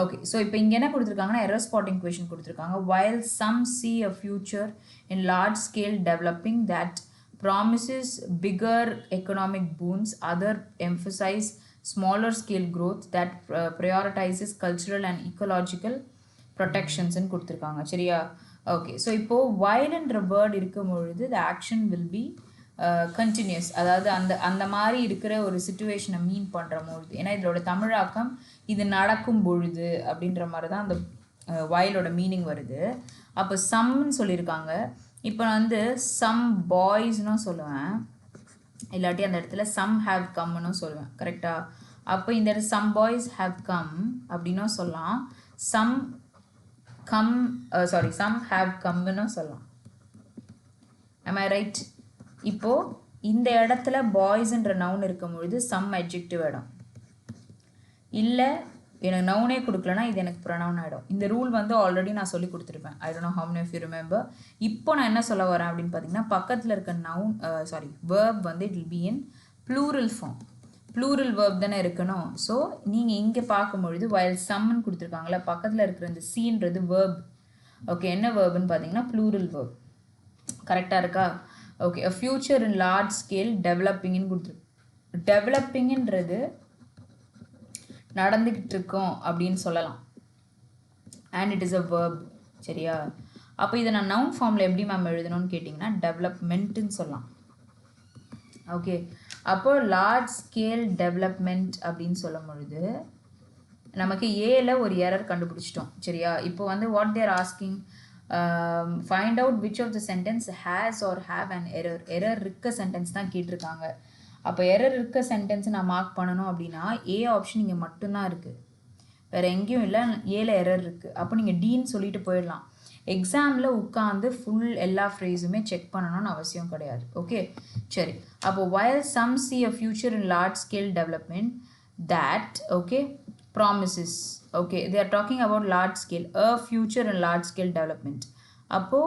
Okay, so இப்போ இங்கே என்ன கொடுத்துருக்காங்கன்னா error spotting question கொடுத்துருக்காங்க. While some see a future in large scale developing that promises bigger economic boons, other emphasize smaller scale growth that prioritizes cultural and ecological protections ன்னு கொடுத்துருக்காங்க. சரியா? Okay, so இப்போது whileன்ற word இருக்கும் பொழுது the action will be continues. அதாவது அந்த மாதிரி இருக்கிற ஒரு சிச்சுவேஷனை மீன் பண்ணுற பொழுது, ஏன்னா இதோட தமிழாக்கம் இது நடக்கும் பொழுது அப்படின்ற மாதிரி தான் அந்த whileோட மீனிங் வருது. அப்போ சம்னு சொல்லியிருக்காங்க. இப்போ வந்து சம் பாய்ஸ்னு சொல்லுவேன், இல்லாட்டி அந்த இடத்துல சம் ஹாவ் கம்னு சொல்லுவேன். கரெக்டாக? அப்போ இந்த இடத்துல சம் பாய்ஸ் ஹாவ் கம் அப்படின்னும் சொல்லலாம், சம் ஹாவ் கம்னு சொல்லலாம். am I right? இப்போது இந்த இடத்துல பாய்ஸ்ன்ற நவுன் இருக்கும் பொழுது சம் அட்ஜெக்டிவ் இடம் இல்லை, எனக்கு நவுனே கொடுக்கலனா இது எனக்கு ப்ரொனவுன் ஆகிடும். இந்த ரூல் வந்து ஆல்ரெடி நான் சொல்லி கொடுத்துருப்பேன். I don't know how many of you remember. இப்போ நான் என்ன சொல்ல வரேன் அப்படின்னு பார்த்தீங்கன்னா, பக்கத்தில் இருக்க நவுன் வேர்ப் வந்து it will be in plural form. Plural verb தானே இருக்கணும். ஸோ நீங்கள் இங்கே பார்க்கும்பொழுது while சம்னு கொடுத்துருக்காங்களே, பக்கத்தில் இருக்கிற இந்த சீன்றது வேர்ப். ஓகே, என்ன வேர்புன்னு பார்த்தீங்கன்னா ப்ளூரல் வேர்ப். கரெக்டாக இருக்கா? Okay, a future in large scale developingன்னு கொடுத்துருக்கு. டெவலப்பிங்ன்றது நடந்துக்கிட்டு இருக்கோம் அப்படின்னு சொல்லலாம். And it is a verb. சரியா? அப்போ இதை நான் நவுன் ஃபார்மில் எப்படி மேம் எழுதணும்னு கேட்டிங்கன்னா டெவலப்மெண்ட்டுன்னு சொல்லலாம். ஓகே, அப்போது லார்ஜ் ஸ்கேல் டெவலப்மெண்ட் அப்படின்னு சொல்லும் பொழுது நமக்கு ஏல ஒரு எரர் கண்டுபிடிச்சிட்டோம். சரியா? இப்போ வந்து what they're asking, find out which of the sentence has or have an error. error இருக்க sentence தான் கேட்டிருக்காங்க. அப்போ error இருக்க sentence நான் மார்க் பண்ணணும் அப்படின்னா A ஆப்ஷன் இங்கே மட்டும்தான் இருக்குது, வேறு எங்கேயும் இல்லை. ஏல எரர் இருக்குது. அப்போ நீங்கள் டீன்னு சொல்லிட்டு போயிடலாம். எக்ஸாமில் உட்காந்து ஃபுல் எல்லா ஃப்ரேஸுமே செக் பண்ணணும்னு அவசியம் கிடையாது. ஓகே, சரி. அப்போ while some see a future in large scale development that promises, they are talking about large scale, a future in large scale development. அப்போ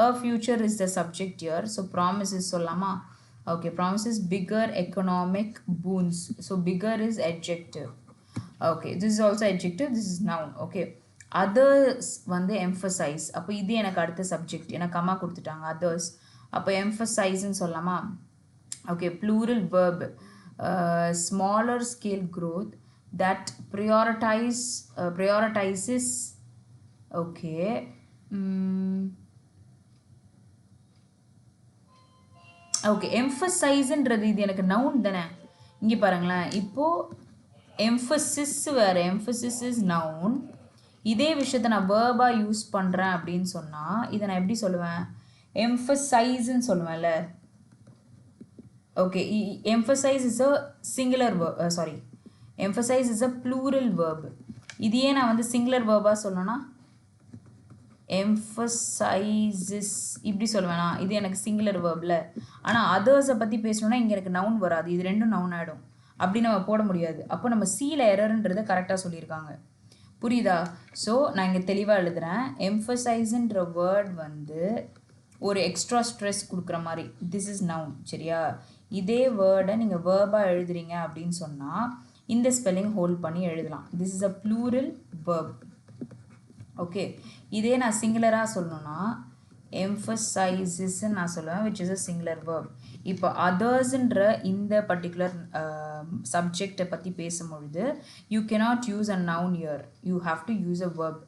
a future is the subject here, so promises சொல்லலாமா? Promises bigger economic boons, so bigger is adjective. This is also adjective, this is noun. Others வந்து emphasize, அப்போ இது எனக்கு அடுத்த subject, எனக்கு கம்மா கொடுத்துட்டாங்க others. அப்போ emphasizeன்னு சொல்லலாமா? Plural verb, smaller scale growth that prioritizes emphasizeன்றது இது எனக்கு நவுன் தானே. இங்கே பாருங்களேன், இப்போது emphasis வேறு, emphasis is noun. இதே விஷயத்தை நான் வேர்பாக யூஸ் பண்ணுறேன் அப்படின்னு சொன்னால் இதை நான் எப்படி சொல்லுவேன்? emphasizeன்னு சொல்லுவேன்ல. emphasize is a singular verb, emphasize is a plural verb. இதையே நான் வந்து singular verb-ஆ சொல்லணும்னா emphasizes இப்படி சொல்லுவேனா? இது எனக்கு singular verb-ல. ஆனால் others-அ பற்றி பேசணும்னா இங்கே எனக்கு நவுன் வராது, இது ரெண்டும் நவுன் ஆகிடும். அப்படி நம்ம போட முடியாது. அப்போ நம்ம சீல எரர்ன்றதை கரெக்டாக சொல்லியிருக்காங்க. புரியுதா? ஸோ நான் இங்கே தெளிவாக எழுதுகிறேன். எம்ஃபசைஸ்ன்ற வேர்ட் வந்து ஒரு எக்ஸ்ட்ரா ஸ்ட்ரெஸ் கொடுக்குற மாதிரி, திஸ் இஸ் நவுன். சரியா? இதே வேர்டை நீங்கள் வேர்பாக எழுதுறீங்க அப்படின்னு சொன்னால் இந்த ஸ்பெல்லிங் ஹோல்ட் பண்ணி எழுதலாம். This is a plural verb. இதே நான் சிங்குலராக சொல்லணும்னா emphasizes நான் சொல்லுவேன், which is a singular verb. இப்போ othersன்ற இந்த பர்டிகுலர் சப்ஜெக்டை பற்றி பேசும்பொழுது you cannot use a noun here, you have to use a verb,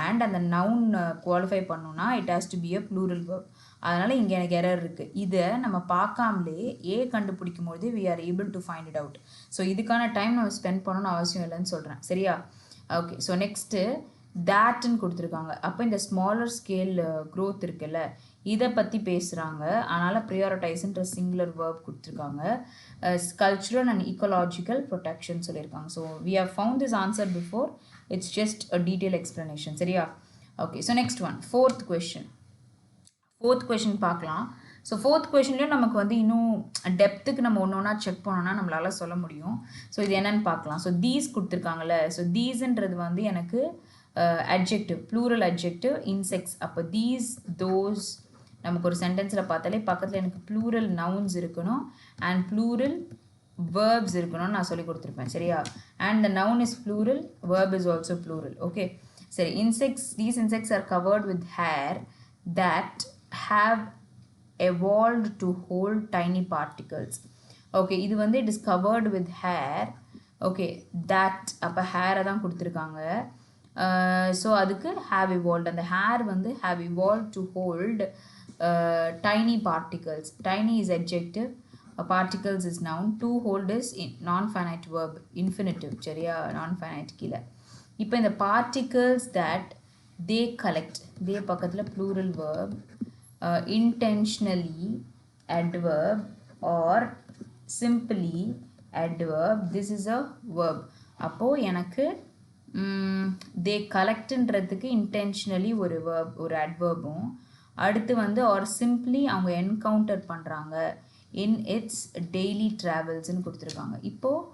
and அந்த noun குவாலிஃபை பண்ணணும்னா it has to be a plural verb. அதனால் இங்கே எனக்கு எரர் இருக்குது. இதை நம்ம பார்க்காமலே ஏ கண்டுபிடிக்கும் பொழுது we are able to find it out. So இதுக்கான டைம் நம்ம ஸ்பெண்ட் பண்ணணும்னு அவசியம் இல்லைன்னு சொல்கிறேன். சரியா? ஸோ நெக்ஸ்ட்டு தேட்ன்னு கொடுத்துருக்காங்க. அப்போ இந்த ஸ்மாலர் ஸ்கேல் க்ரோத் இருக்குல்ல, இதை பற்றி பேசுகிறாங்க. அதனால் ப்ரியாரிட்டைஸ்ன்ற சிங்குலர் வேர்ப் கொடுத்துருக்காங்க. கல்ச்சுரல் அண்ட் ஈக்கோலாஜிக்கல் ப்ரொடெக்ஷன் சொல்லியிருக்காங்க. So we have found this answer before, it's just a detail explanation. சரியா? So next one, fourth question பார்க்கலாம். ஸோ ஃபோர்த் கொஷின்லேயும் நமக்கு வந்து இன்னும் டெப்த்துக்கு நம்ம ஒன்று ஒன்றா செக் பண்ணோன்னா நம்மளால் சொல்ல முடியும். ஸோ இது என்னென்னு பார்க்கலாம். ஸோ தீஸ் கொடுத்துருக்காங்கல்ல, ஸோ தீஸ்ன்றது வந்து எனக்கு adjective, plural adjective, insects. அப்போ these, those நமக்கு ஒரு சென்டென்ஸில் பார்த்தாலே பக்கத்தில் எனக்கு plural nouns இருக்கணும் and plural verbs இருக்கணும்னு நான் சொல்லி கொடுத்துருப்பேன். சரியா? and the noun is plural, verb is also plural. சரி, insects, these insects are covered with hair that have evolved to hold tiny particles. இது வந்து it is covered with hair. that அப்போ hair தான் கொடுத்துருக்காங்க. ஸோ அதுக்கு have evolved, அந்த hair வந்து have evolved to hold tiny particles. Tiny is adjective, particles is noun, to hold is non-finite verb, infinitive. சரியா? non-finite கீழே. இப்போ இந்த particles that they collect, they பக்கத்தில் plural verb, intentionally adverb or simply adverb, this is a verb. அப்போது எனக்கு they collectன்றதுக்கு intentionally ஒரு verb, ஒரு adverbும், அடுத்து வந்து or simply அவங்க encounter பண்ணுறாங்க in its daily travelsன்னு கொடுத்துருக்காங்க. இப்போது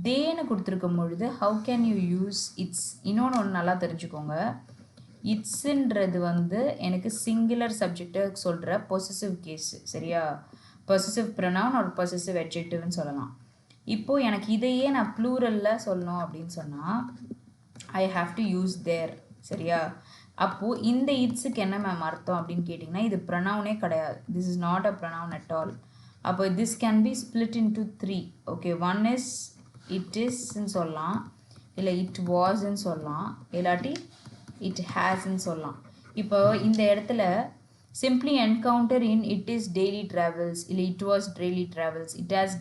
தேன்னு கொடுத்துருக்கும் பொழுது how can you use its? இன்னொன்று நல்லா தெரிஞ்சுக்கோங்க, இட்ஸுன்றது வந்து எனக்கு சிங்குலர் சப்ஜெக்டை சொல்கிற பொசசிவ் கேஸு. சரியா? பொசசிவ் ப்ரொனவுன் ஒரு பொசசிவ் அட்ஜெக்டிவ்னு சொல்லலாம். இப்போது எனக்கு இதையே நான் ப்ளூரலில் சொல்லணும் அப்படின்னு சொன்னால் I have to use there. சரியா? அப்போது இந்த இட்ஸுக்கு என்ன மேம் அர்த்தம் அப்படின்னு கேட்டிங்கன்னா இது ப்ரொனவுனே கிடையாது. This is not a pronoun at all. அப்போ this can be split into 3. One is it இஸ்ன்னு சொல்லலாம், இல்லை இட் வாஸ்ன்னு சொல்லலாம், இல்லாட்டி இட் ஹேஸ்ன்னு சொல்லலாம். இப்போ இந்த இடத்துல simply encounter in it is daily travels, இல்லை it was daily travels, it has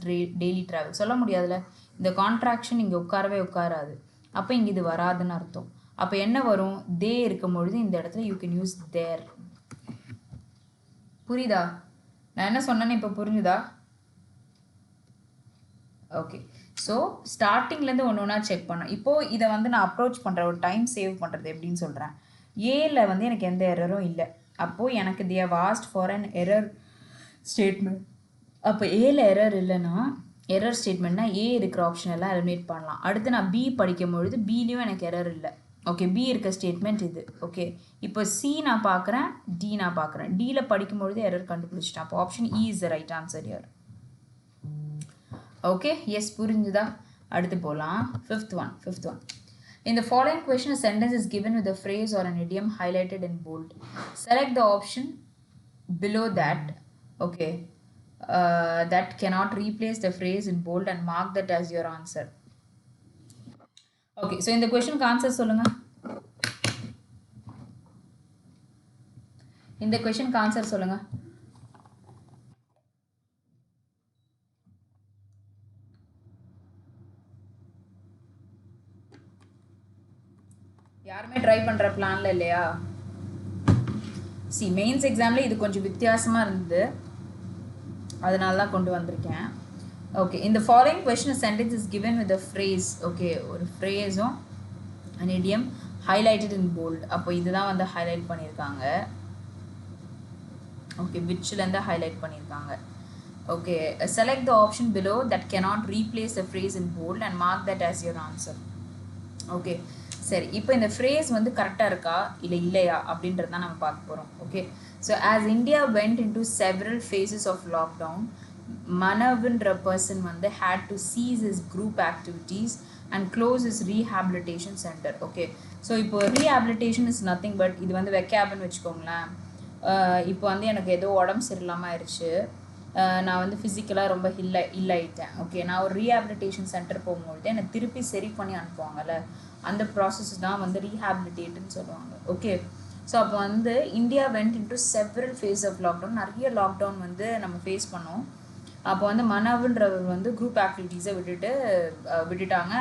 daily travels சொல்ல முடியாதுல்ல. இந்த கான்ட்ராக்ஷன் இங்கே உட்காரவே உட்காராது. அப்போ இங்கே இது வராதுன்னு அர்த்தம். அப்போ என்ன வரும்? they இருக்கும் பொழுது இந்த இடத்துல you can use their. புரியுதா? நான் என்ன சொன்னேன்னு இப்போ புரிஞ்சுதா? ஓகே. ஸோ ஸ்டார்டிங்லேருந்து ஒன்று ஒன்றா செக் பண்ணோம். இப்போது இதை வந்து நான் அப்ரோச் பண்ணுறேன், ஒரு டைம் சேவ் பண்ணுறது எப்படின்னு சொல்கிறேன். ஏல வந்து எனக்கு எந்த எரரும் இல்லை. அப்போது எனக்கு they have asked for an error statement. அப்போ ஏல எரர் இல்லைன்னா எரர் ஸ்டேட்மெண்ட்னா ஏ இருக்கிற ஆப்ஷன் எல்லாம் எலிமினேட் பண்ணலாம். அடுத்து நான் பி படிக்கும் பொழுது பிலையும் எனக்கு எரர் இல்லை. ஓகே, பி இருக்க ஸ்டேட்மெண்ட் இது. ஓகே, இப்போ சி நான் பார்க்குறேன், டி நான் பார்க்குறேன். டியில் படிக்கும்பொழுது எரர் கண்டுபிடிச்சிட்டேன். அப்போ option E is the right answer here. Okay, yes புரிஞ்சுதா? அடுத்து போகலாம். Fifth one. In the following question, a sentence is given with a phrase or an idiom highlighted in bold. Select the option below that. Okay, that cannot replace the phrase in bold and mark that as your answer. Okay, so in the question answer சொல்லுங்க. இந்த question answer சொல்லுங்க. யாருமே try பண்ணுற பிளானில் இல்லையா? Mains எக்ஸாமில் இது கொஞ்சம் வித்தியாசமாக இருந்தது, அதனால தான் கொண்டு வந்திருக்கேன். ஓகே, இந்த following question sentence is given with a phrase. Okay, ஒரு ஃப்ரேஸும் an idiom highlighted in bold. அப்போ இதுதான் வந்து ஹைலைட் பண்ணியிருக்காங்க. ஓகே, விச்லேருந்து ஹைலைட் பண்ணியிருக்காங்க. Okay, select the option below that cannot replace the phrase in bold and mark that as your answer. Okay, சரி, இப்போ இந்த ஃப்ரேஸ் வந்து கரெக்டாக இருக்கா இல்லை இல்லையா அப்படின்றது தான் நம்ம பார்க்க போகிறோம். Okay, so as India went into several phases of lockdown, மனவ்ன்ற பர்சன் வந்து had to cease his group activities and close his rehabilitation centre. Okay, so இப்போ ரீஹாபிலிட்டேஷன் இஸ் நத்திங் பட் இது வந்து வெக்கேப்னு வச்சுக்கோங்களேன். இப்போ வந்து எனக்கு ஏதோ உடம்பு சரியில்லாமல் ஆயிடுச்சு, நான் வந்து ஃபிசிக்கலாக ரொம்ப இல்லைட்டேன். ஓகே, நான் ஒரு ரீஹாபிலிட்டேஷன் சென்டர் போகும்பொழுது என்னை திருப்பி சரி பண்ணி அனுப்புவாங்கல்ல, அந்த ப்ராசஸ் தான் வந்து ரீஹாபிலிட்டேட்டுன்னு சொல்லுவாங்க. ஓகே, ஸோ அப்போ வந்து India went into several phase of lockdown, நிறைய லாக்டவுன் வந்து நம்ம ஃபேஸ் பண்ணோம். அப்போ வந்து மனவுன்றவர் வந்து குரூப் ஆக்டிவிட்டீஸை விட்டுட்டாங்க,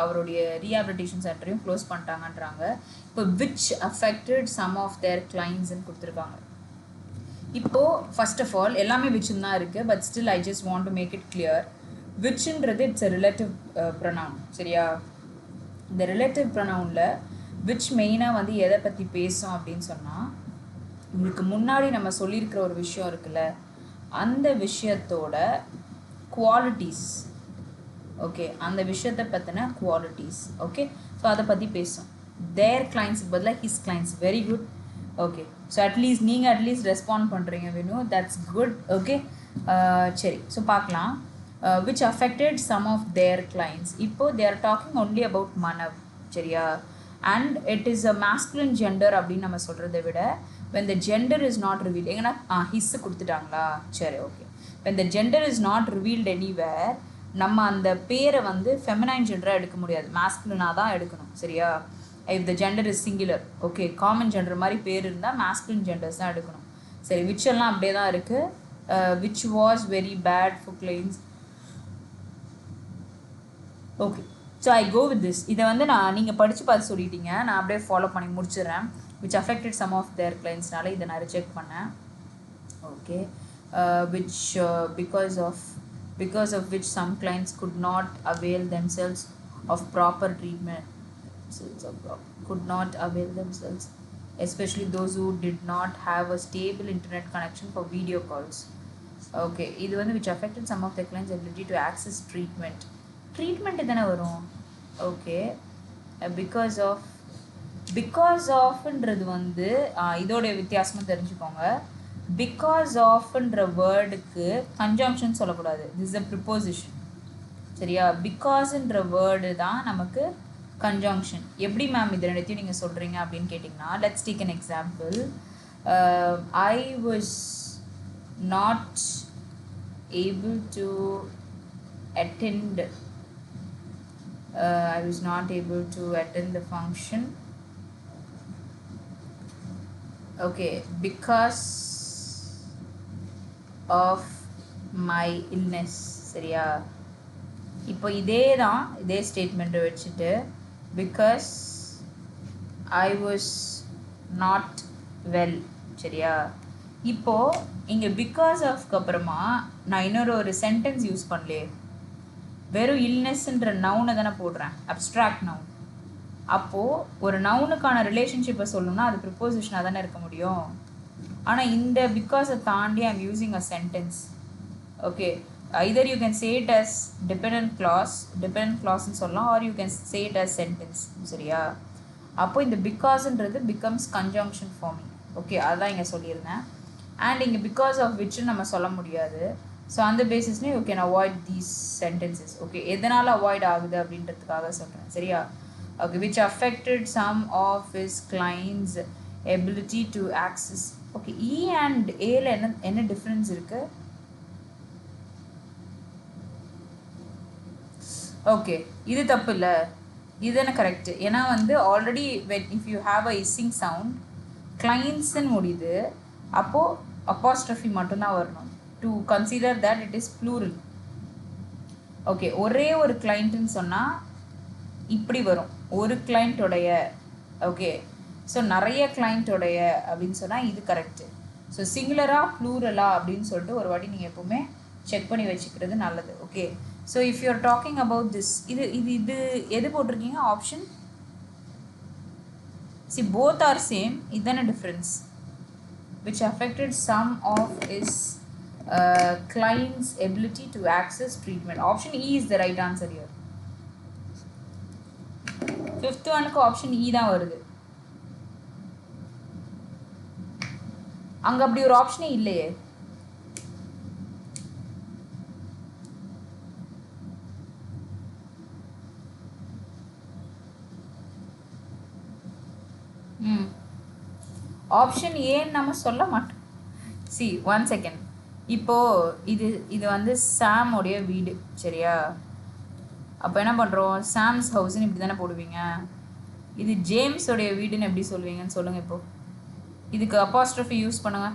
அவருடைய ரீஹாபிலிட்டேஷன் சென்டரையும் க்ளோஸ் பண்ணிட்டாங்கன்றாங்க. இப்போ which affected some of their கிளைண்ட்ஸ்ன்னு கொடுத்துருக்காங்க. இப்போது ஃபர்ஸ்ட் ஆஃப் ஆல் எல்லாமே விச்சுன்னு தான் இருக்குது, but still I just want to make it clear. விச்சுன்றது இட்ஸ் அ ரிலேட்டிவ் ப்ரொனவுன். சரியா? இந்த ரிலேட்டிவ் ப்ரொனவுனில் விச் மெயினாக வந்து எதை பற்றி பேசும் அப்படின்னு சொன்னால், இதுக்கு முன்னாடி நம்ம சொல்லியிருக்கிற ஒரு விஷயம் இருக்குல்ல, அந்த விஷயத்தோட குவாலிட்டிஸ். ஓகே, அந்த விஷயத்தை பற்றின குவாலிட்டிஸ். ஓகே, ஸோ அதை பற்றி பேசும். தேர் கிளைண்ட்ஸுக்கு பதிலாக his clients. Very good. Okay, so at least நீங்கள் அட்லீஸ்ட் ரெஸ்பாண்ட் பண்ணுறீங்க வேணும், தட்ஸ் குட். ஓகே, சரி, ஸோ பார்க்கலாம். Which affected some of their clients. இப்போ they are talking only about manav. சரியா? and it is a masculine gender அப்படின்னு நம்ம சொல்கிறத விட when the gender is not revealed, எங்கன்னா his கொடுத்துட்டாங்களா? சரி, okay. when the gender is not revealed anywhere, நம்ம அந்த பேரை வந்து ஃபெமினைன் ஜெண்டராக எடுக்க முடியாது, மாஸ்குலினாக தான் எடுக்கணும். சரியா? if the gender is singular, okay, common gender மாதிரி பேர் இருந்தால் மாஸ்குலின் ஜெண்டர்ஸ் தான் எடுக்கணும். சரி, which எல்லாம் அப்படியே தான் இருக்குது. which was very bad for clients. Okay, so I go with this. இதை வந்து நீங்கள் படித்து பார்த்து சொல்லிட்டீங்க, நான் அப்படியே ஃபாலோ பண்ணி முடிச்சிடுறேன். Which affected some of their கிளைண்ட்ஸ்னால இதை நான் ரிஜெக்ட் பண்ணேன். Okay, which because of which some clients could not avail themselves of proper treatment, could not avail themselves, especially those who did not have a stable internet connection for video calls. Okay, இது வந்து which affected some of the clients' ability to access treatment. Treatment தானே வரும். Okay, because ஆஃப்ன்றது வந்து இதோடைய வித்தியாசமாக தெரிஞ்சுக்கோங்க. Because ஆஃப்ன்ற வேர்டுக்கு conjunction சொல்லக்கூடாது, திஸ் இஸ் அ ப்ரிப்போசிஷன். சரியா? பிகாஸ்ன்ற வேர்டு தான் நமக்கு கன்ஜங்ஷன். எப்படி மேம் இது ரெண்டுத்தையும் நீங்கள் சொல்கிறீங்க அப்படின்னு கேட்டிங்கன்னா, let's take an example. I was not able to attend I was not able to attend the function. Okay, because of my illness. சரியா? இப்போ இதே ஸ்டேட்மெண்ட்டை வச்சுட்டு because I was not well. சரியா? இப்போ இங்க because of அப்புறமா நான் இன்னொரு sentence யூஸ் பண்ணலையே. வெறும் illnessன்ற noun தான போடுறேன். abstract noun. அப்போ ஒரு நவுனுக்கான ரிலேஷன்ஷிப்பை சொல்லணும்னா அது ப்ரிப்போசிஷனாக தானே இருக்க முடியும். ஆனால் இந்த பிகாஸை தாண்டி I'm using a sentence. Okay, either you can say it as dependent கிளாஸ்ன்னு சொல்லலாம், or you can say it as sentence. சரியா? அப்போ இந்த பிகாஸ்ன்றது பிகம்ஸ் கன்ஜங்ஷன் ஃபார்மிங். ஓகே, அதுதான் இங்கே சொல்லியிருந்தேன். அண்ட் இங்கே பிகாஸ் ஆஃப் விட்ச்னு நம்ம சொல்ல முடியாது. ஸோ அந்த பேசிஸ்லேயும் you can avoid these sentences. Okay, எதனால் அவாய்ட் ஆகுது அப்படின்றதுக்காக சொல்கிறேன். சரியா? Okay, which affected some of his clients' ability to access. Okay, E and A ல என்ன difference இருக்கு? Okay, இது தப்பு இல்லை, இதுதானே கரெக்ட். ஏன்னா வந்து already if you have a hissing sound clients-ன்னு முடியுது, அப்போது apostrophe மட்டும்தான் வரணும் to consider that it is plural. Okay, ஒரே ஒரு கிளைண்ட்டுன்னு சொன்னால் இப்படி வரும், ஒரு கிளைண்ட்டோடைய. ஓகே, ஸோ நிறைய கிளைண்ட்டோடைய அப்படின்னு சொன்னால் இது கரெக்டு. ஸோ சிங்குலராக ப்ளூரலா அப்படின்னு சொல்லிட்டு ஒரு வாட்டி நீங்கள் எப்போவுமே செக் பண்ணி வச்சுக்கிறது நல்லது. Okay, so if you are talking about this, இது எது போட்டிருக்கீங்க option? C both are same, இதுதானே difference. which affected some of his clients' ability to access treatment. Option E is the right answer here. Fifth ஒனுக்கு option E தான் வருது. அங்கே அப்படி ஒரு ஆப்ஷனே இல்லையே. ஆப்ஷன் ஏன்னு நம்ம சொல்ல மாட்டோம். C 1 second. இப்போது இது வந்து சாமோடைய வீடு. சரியா? அப்போ என்ன பண்ணுறோம், சாம்ஸ் ஹவுஸ்ன்னு இப்படி தானே போடுவீங்க. இது ஜேம்ஸோடைய வீடுன்னு எப்படி சொல்லுவீங்கன்னு சொல்லுங்கள். இப்போது இதுக்கு அப்பாஸ்ட்ரஃபி யூஸ் பண்ணுங்க.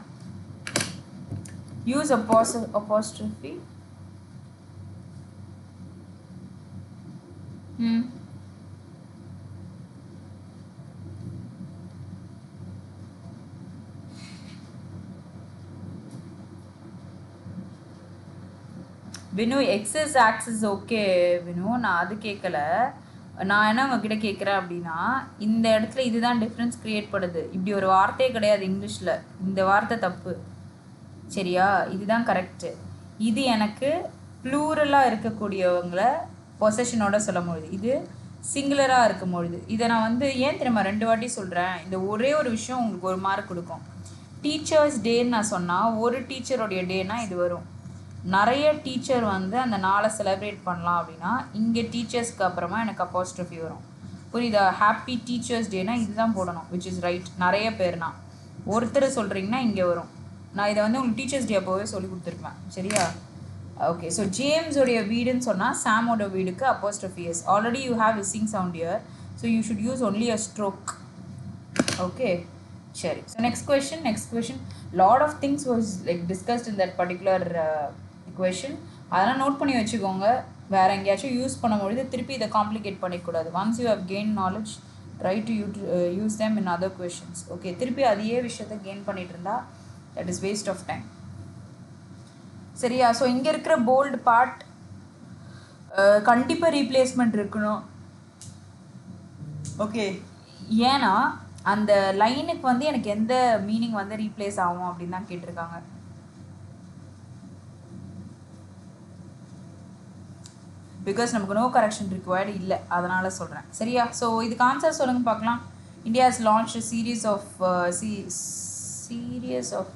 Use apostrophe. Vinu, excess access. Okay Vinu, நான் அது கேட்கல. நான் என்ன உங்ககிட்ட கேட்குறேன் அப்படின்னா, இந்த இடத்துல இதுதான் டிஃப்ரென்ஸ் க்ரியேட் பண்ணுது. இப்படி ஒரு வார்த்தையே கிடையாது இங்கிலீஷில். இந்த வார்த்தை தப்பு. சரியா? இதுதான் கரெக்டு. இது எனக்கு ப்ளூரலாக இருக்கக்கூடியவங்களை பொசஷனோட சொல்ல முடியுது. இது சிங்குலராக இருக்கும் பொழுது இதை நான் வந்து ஏன் தெரியுமா 2 வாட்டி சொல்கிறேன். இந்த ஒரே ஒரு விஷயம் உங்களுக்கு 1 மார்க் கொடுக்கும். டீச்சர்ஸ் டேன்னு நான் சொன்னால் ஒரு டீச்சருடைய டேனா இது வரும். நிறைய டீச்சர் வந்து அந்த நாளை செலிப்ரேட் பண்ணலாம் அப்படின்னா இங்கே டீச்சர்ஸ்க்கு அப்புறமா எனக்கு அப்பாஸ்ட்ரஃபி வரும். புரியுதா? ஹாப்பி டீச்சர்ஸ் டேனா இதுதான் போடணும், விச் இஸ் ரைட். நிறைய பேர்னா ஒருத்தர் சொல்கிறீங்கன்னா இங்கே வரும். நான் இதை வந்து உங்களுக்கு டீச்சர்ஸ் டே அப்போவே சொல்லி கொடுத்துருப்பேன். சரியா? ஓகே, ஸோ ஜேம்ஸோடைய வீடுன்னு சொன்னால் சாமோட வீடுக்கு apostrophe S. Already you have hissing sound here, so you should use only a stroke. Okay, சரி. So next question. Lot of things was like discussed in that particular question. அதெல்லாம் note பண்ணி வச்சுக்கோங்க. வேறு எங்கேயாச்சும் யூஸ் பண்ணும்பொழுது திருப்பி இதை complicate பண்ணிக்கூடாது. Once you have gain knowledge, try to use them in other questions. Okay, திருப்பி அதையே விஷயத்தை கெயின் பண்ணிட்டு இருந்தா that is waste of time. சரியா? ஸோ இங்கே இருக்கிற போல்டு பார்ட் கண்டிப்பாக ரீப்ளேஸ்மெண்ட் இருக்கணும். ஓகே, ஏன்னா அந்த லைனுக்கு வந்து எனக்கு எந்த மீனிங் வந்து ரீப்ளேஸ் ஆகும் அப்படின்னு தான் கேட்டிருக்காங்க. பிகாஸ் நமக்கு நோ கரெக்ஷன் ரிக்வயர்டு இல்லை, அதனால் சொல்கிறேன். சரியா? ஸோ இதுக்கு ஆன்சர் சொல்லுங்கள் பார்க்கலாம். India has launched a series of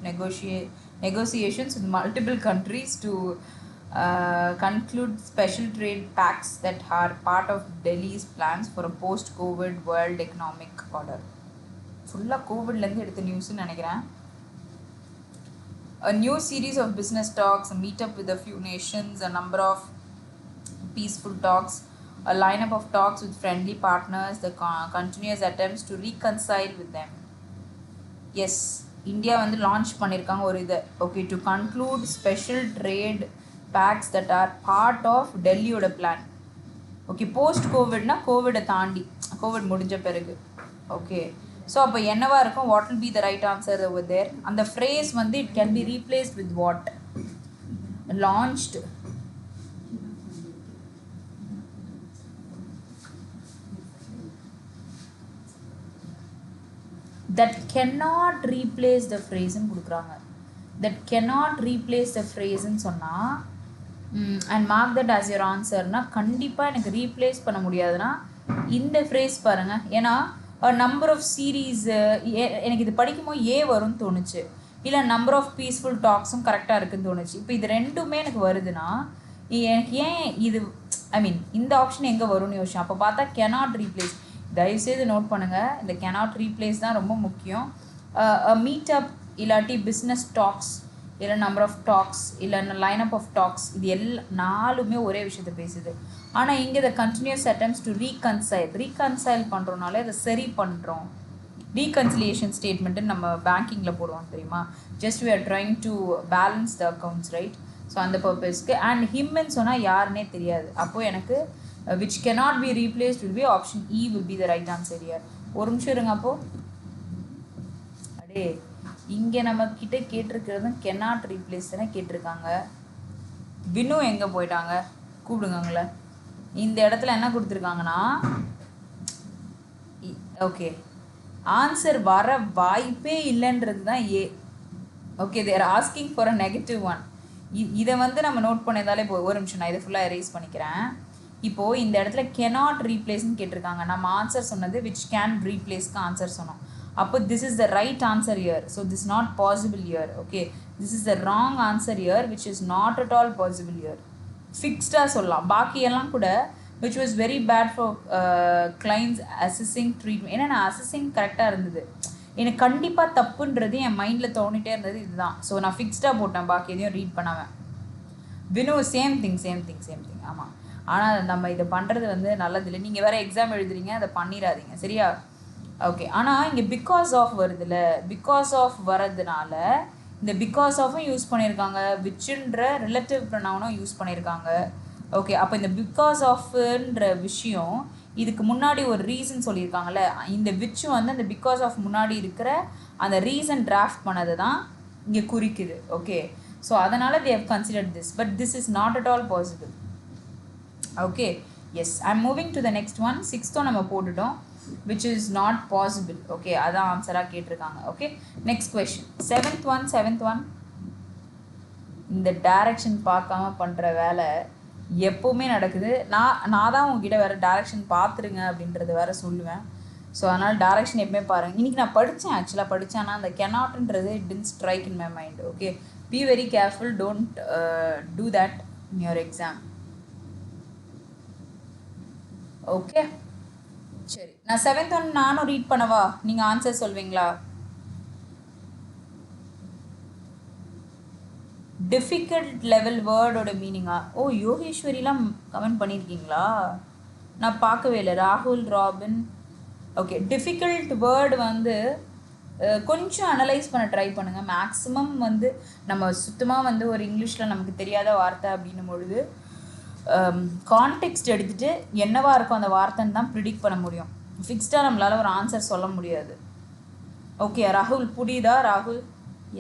negotiations with multiple countries to conclude special trade pacts that are part of Delhi's plans for a post-COVID world economic order. ஃபுல்லாக கோவிட்லேருந்து எடுத்த நியூஸ்ன்னு நினைக்கிறேன். A new series of business talks, a meetup with a few nations, a number of peaceful talks, a lineup of talks with friendly partners, the continuous attempts to reconcile with them. Yes, India வந்து launch பண்ணியிருக்காங்க ஒரு இதை. Okay, to conclude special trade pacts that are part of டெல்லியோட plan. Okay, post கோவிட்னா கோவிடை தாண்டி, Covid முடிஞ்ச பிறகு. Okay. So அப்போ என்னவா இருக்கும்? What will be the right answer over there? And the phrase வந்து it can be replaced with what? Launched. That cannot replace the phrase ன்னு கொடுக்குறாங்க. That cannot replace the phrase ன்னு சொன்னா and mark that as your answer னா கண்டிப்பாக எனக்கு replace பண்ண முடியாதுன்னா இந்த phrase பாருங்க. ஏன்னா நம்பர் ஆஃப் சீரீஸ் எனக்கு இது படிக்கும்போது ஏ வரும்னு தோணுச்சு, இல்லை நம்பர் ஆஃப் பீஸ்ஃபுல் டாக்ஸும் கரெக்டாக இருக்குன்னு தோணுச்சு. இப்போ இது ரெண்டுமே எனக்கு வருதுன்னா எனக்கு ஏன் இது இந்த ஆப்ஷன் எங்கே வரும்னு யோசிச்சேன். அப்போ பார்த்தா cannot replace. தயவுசெய்து நோட் பண்ணுங்கள், இந்த cannot replace தான் ரொம்ப முக்கியம். மீட்டப் இல்லாட்டி பிஸ்னஸ் டாக்ஸ் இல்லை நம்பர் ஆஃப் டாக்ஸ் இல்லை லைனப் ஆஃப் டாக்ஸ், இது நாலுமே ஒரே விஷயத்தை பேசுது. ஆனால் இங்கே the continuous attempts to reconcile பண்ணுறோனாலே அதை சரி பண்ணுறோம். ரீகன்சிலியேஷன் ஸ்டேட்மெண்ட்டுன்னு நம்ம பேங்கிங்கில் போடுவோம் தெரியுமா. Just we are trying to balance the accounts, right. So அந்த பர்பஸ்க்கு. அண்ட் ஹிம்ன்னு சொன்னால் யாருன்னே தெரியாது. அப்போது எனக்கு which cannot be replaced will be option E will be the right answer here. ஒரு நிமிஷம் இருங்க. அப்போது அடே இங்கே நம்ம கிட்ட கேட்டிருக்கிறதும் cannot replace தானே கேட்டிருக்காங்க. வினு எங்கே போயிட்டாங்க? கூப்பிடுங்கள. இந்த இடத்துல என்ன கொடுத்துருக்காங்கன்னா ஓகே ஆன்சர் வர வாய்ப்பே இல்லைன்றது தான் A. Okay, they're asking for a negative one. இதை வந்து நம்ம நோட் பண்ணியிருந்தாலே போய் ஒரு நிமிஷம் நான் இதை ஃபுல்லாக எரேஸ் பண்ணிக்கிறேன். இப்போது இந்த இடத்துல cannot replaceன்னு கேட்டிருக்காங்க. நம்ம ஆன்சர் சொன்னது which can replaceக்கு ஆன்சர் சொன்னோம். அப்போ this is the right answer here. So this is not possible here. Okay, this is the wrong answer here which is not at all possible here. ஃபிக்ஸ்டாக சொல்லலாம். பாக்கியெல்லாம் கூட which was very bad for clients assessing treatment. ஏன்னா நான் assessing கரெக்டாக இருந்தது, எனக்கு கண்டிப்பாக தப்புன்றது என் மைண்டில் தோணிட்டே இருந்தது இதுதான். ஸோ நான் ஃபிக்ஸ்டாக போட்டேன், பாக்கி எதையும் ரீட் பண்ணாமல். Vino same thing. ஆமாம், ஆனால் நம்ம இதை பண்ணுறது வந்து நல்லதில்லை. நீங்கள் வேறு எக்ஸாம் எழுதுறீங்க, அதை பண்ணிடாதீங்க சரியா. ஓகே, ஆனால் இங்கே பிகாஸ் ஆஃப் வருதுல்ல, பிகாஸ் ஆஃப் வரதுனால இந்த பிகாஸ் ஆஃபும் யூஸ் பண்ணியிருக்காங்க, விச்ன்ற ரிலேட்டிவ் ப்ரொனவுனும் யூஸ் பண்ணியிருக்காங்க. ஓகே, அப்போ இந்த பிகாஸ் ஆஃப்ன்ற விஷயம் இதுக்கு முன்னாடி ஒரு ரீசன் சொல்லியிருக்காங்கல்ல, இந்த விச் வந்து அந்த பிகாஸ் ஆஃப் முன்னாடி இருக்கிற அந்த ரீசன் டிராஃப்ட் பண்ணது தான் இங்கே குறிக்குது. ஓகே, ஸோ அதனால் they have considered this, but this is not at all possible. Okay, yes, I'm moving to the next one. 6th நம்ம போட்டுட்டோம், which is not possible. Okay, அதான் ஆன்சராக கேட்டிருக்காங்க. Okay, next question. 7th one. இந்த direction பார்க்காம பண்ணுற வேலை எப்போவுமே நடக்குது. நான் தான் உங்ககிட்ட வேறு டைரக்ஷன் பார்த்துருங்க அப்படின்றது வேறு சொல்லுவேன். ஸோ அதனால் டைரக்ஷன் எப்பவுமே பாருங்கள். இன்றைக்கி நான் ஆக்சுவலாக படித்தேன், ஆனால் அந்த cannotன்றது it didn't strike in my mind. Okay, be very careful, don't do that in your exam. Okay, சரி, நான் 7th one நானும் ரீட் பண்ணவா, நீங்கள் ஆன்சர் சொல்வீங்களா? டிஃபிகல்ட் லெவல் வேர்டோட மீனிங்கா? ஓ, யோகேஸ்வரிலாம் கமெண்ட் பண்ணியிருக்கீங்களா? நான் பார்க்கவே இல்லை. ராகுல், ராபின். ஓகே, டிஃபிகல்ட் வேர்டு வந்து கொஞ்சம் அனலைஸ் பண்ண ட்ரை பண்ணுங்கள். மேக்ஸிமம் வந்து நம்ம சுத்தமாக வந்து ஒரு இங்கிலீஷில் நமக்கு தெரியாத வார்த்தை அப்படின்னும் பொழுது கான்டெக்ஸ்ட் எடுத்துகிட்டு என்னவா இருக்கும் அந்த வார்த்தைன்னு தான் ப்ரிடிக்ட் பண்ண முடியும். ஃபிக்ஸ்டாக நம்மளால் ஒரு ஆன்சர் சொல்ல முடியாது. ஓகே, ராகுல் புரியுதா? ராகுல்,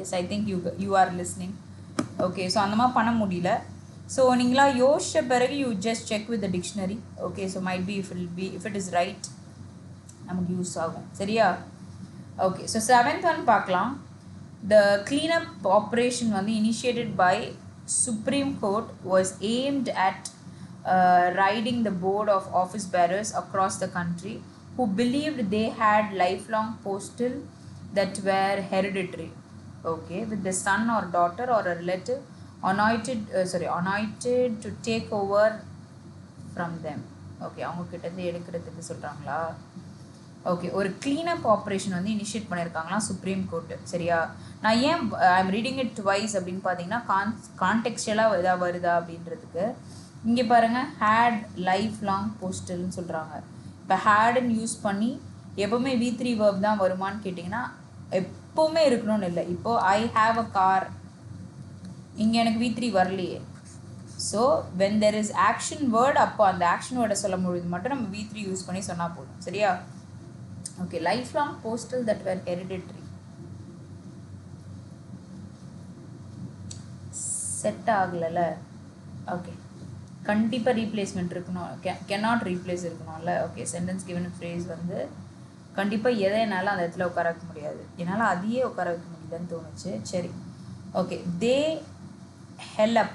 yes, I think you are listening. Okay, so அந்த மாதிரி பண்ண முடியல. ஸோ நீங்களா யோசிச்ச பிறகு you just check with the dictionary. Okay, so might be if it is right நமக்கு யூஸ் ஆகும் சரியா. ஓகே, ஸோ 7th one பார்க்கலாம். த cleanup operation வந்து initiated by Supreme Court was aimed at riding the board of office bearers across the country who believed they had lifelong postal that were hereditary. Okay, with the son or daughter or a relative anointed to take over from them. Okay, அவங்க கிட்டேருந்து எடுக்கிறதுக்கு சொல்கிறாங்களா? Okay, ஒரு cleanup operation வந்து initiate பண்ணியிருக்காங்களாம் supreme court சரியா. நான் ஏன் I'm reading it twice அப்படின்னு பார்த்தீங்கன்னா கான்டெக்ஸ்டுவலாக எதாவது வருதா அப்படின்றதுக்கு. இங்கே பாருங்கள், ஹேட் லைஃப் லாங் போஸ்டல்னு சொல்கிறாங்க. இப்போ ஹேடுன்னு யூஸ் பண்ணி எப்போவுமே V3 verb தான் வருமானு கேட்டிங்கன்னா எப்போவுமே இருக்கணும்னு இல்லை. இப்போது ஐ ஹாவ் அ கார், இங்கே எனக்கு V3 வரலையே. So when there is action word, அப்போ அந்த ஆக்ஷன் வேர்டை சொல்ல முடியுது மட்டும் நம்ம V3 யூஸ் பண்ணி சொன்னால் போதும் சரியா. Okay, lifelong postal that were hereditary. Set ஆகலல. Okay. கண்டிப்பா replacement இருக்கணும். Cannot replace இருக்கணும்ல. Okay, sentence given phrase வந்து கண்டிப்பா எதை என்னால அந்த இடத்துல உட்கார வைக்க முடியாது. என்னால அதையே உட்கார வைக்க முடியலன்னு தோணுச்சு. சரி. Okay, they held up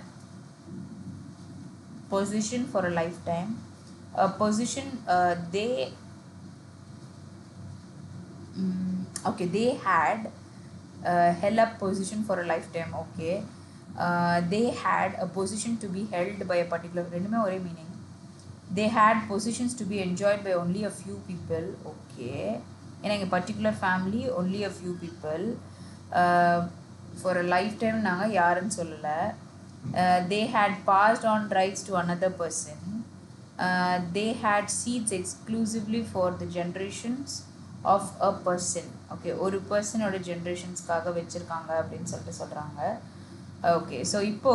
position for a lifetime. A position okay, they had held up position for a lifetime. Okay, they had a position to be held by a particular meaning. They had positions to be enjoyed by only a few people. Okay, in a particular family only a few people. For a lifetime naanga yaarnu sollala. They had passed on rights to another person. They had seats exclusively for the generations of a person. Okay, ஒரு பர்சனோட ஜென்ரேஷன்ஸ்க்காக வச்சிருக்காங்க அப்படின்னு சொல்லிட்டு சொல்றாங்க. Okay, so இப்போ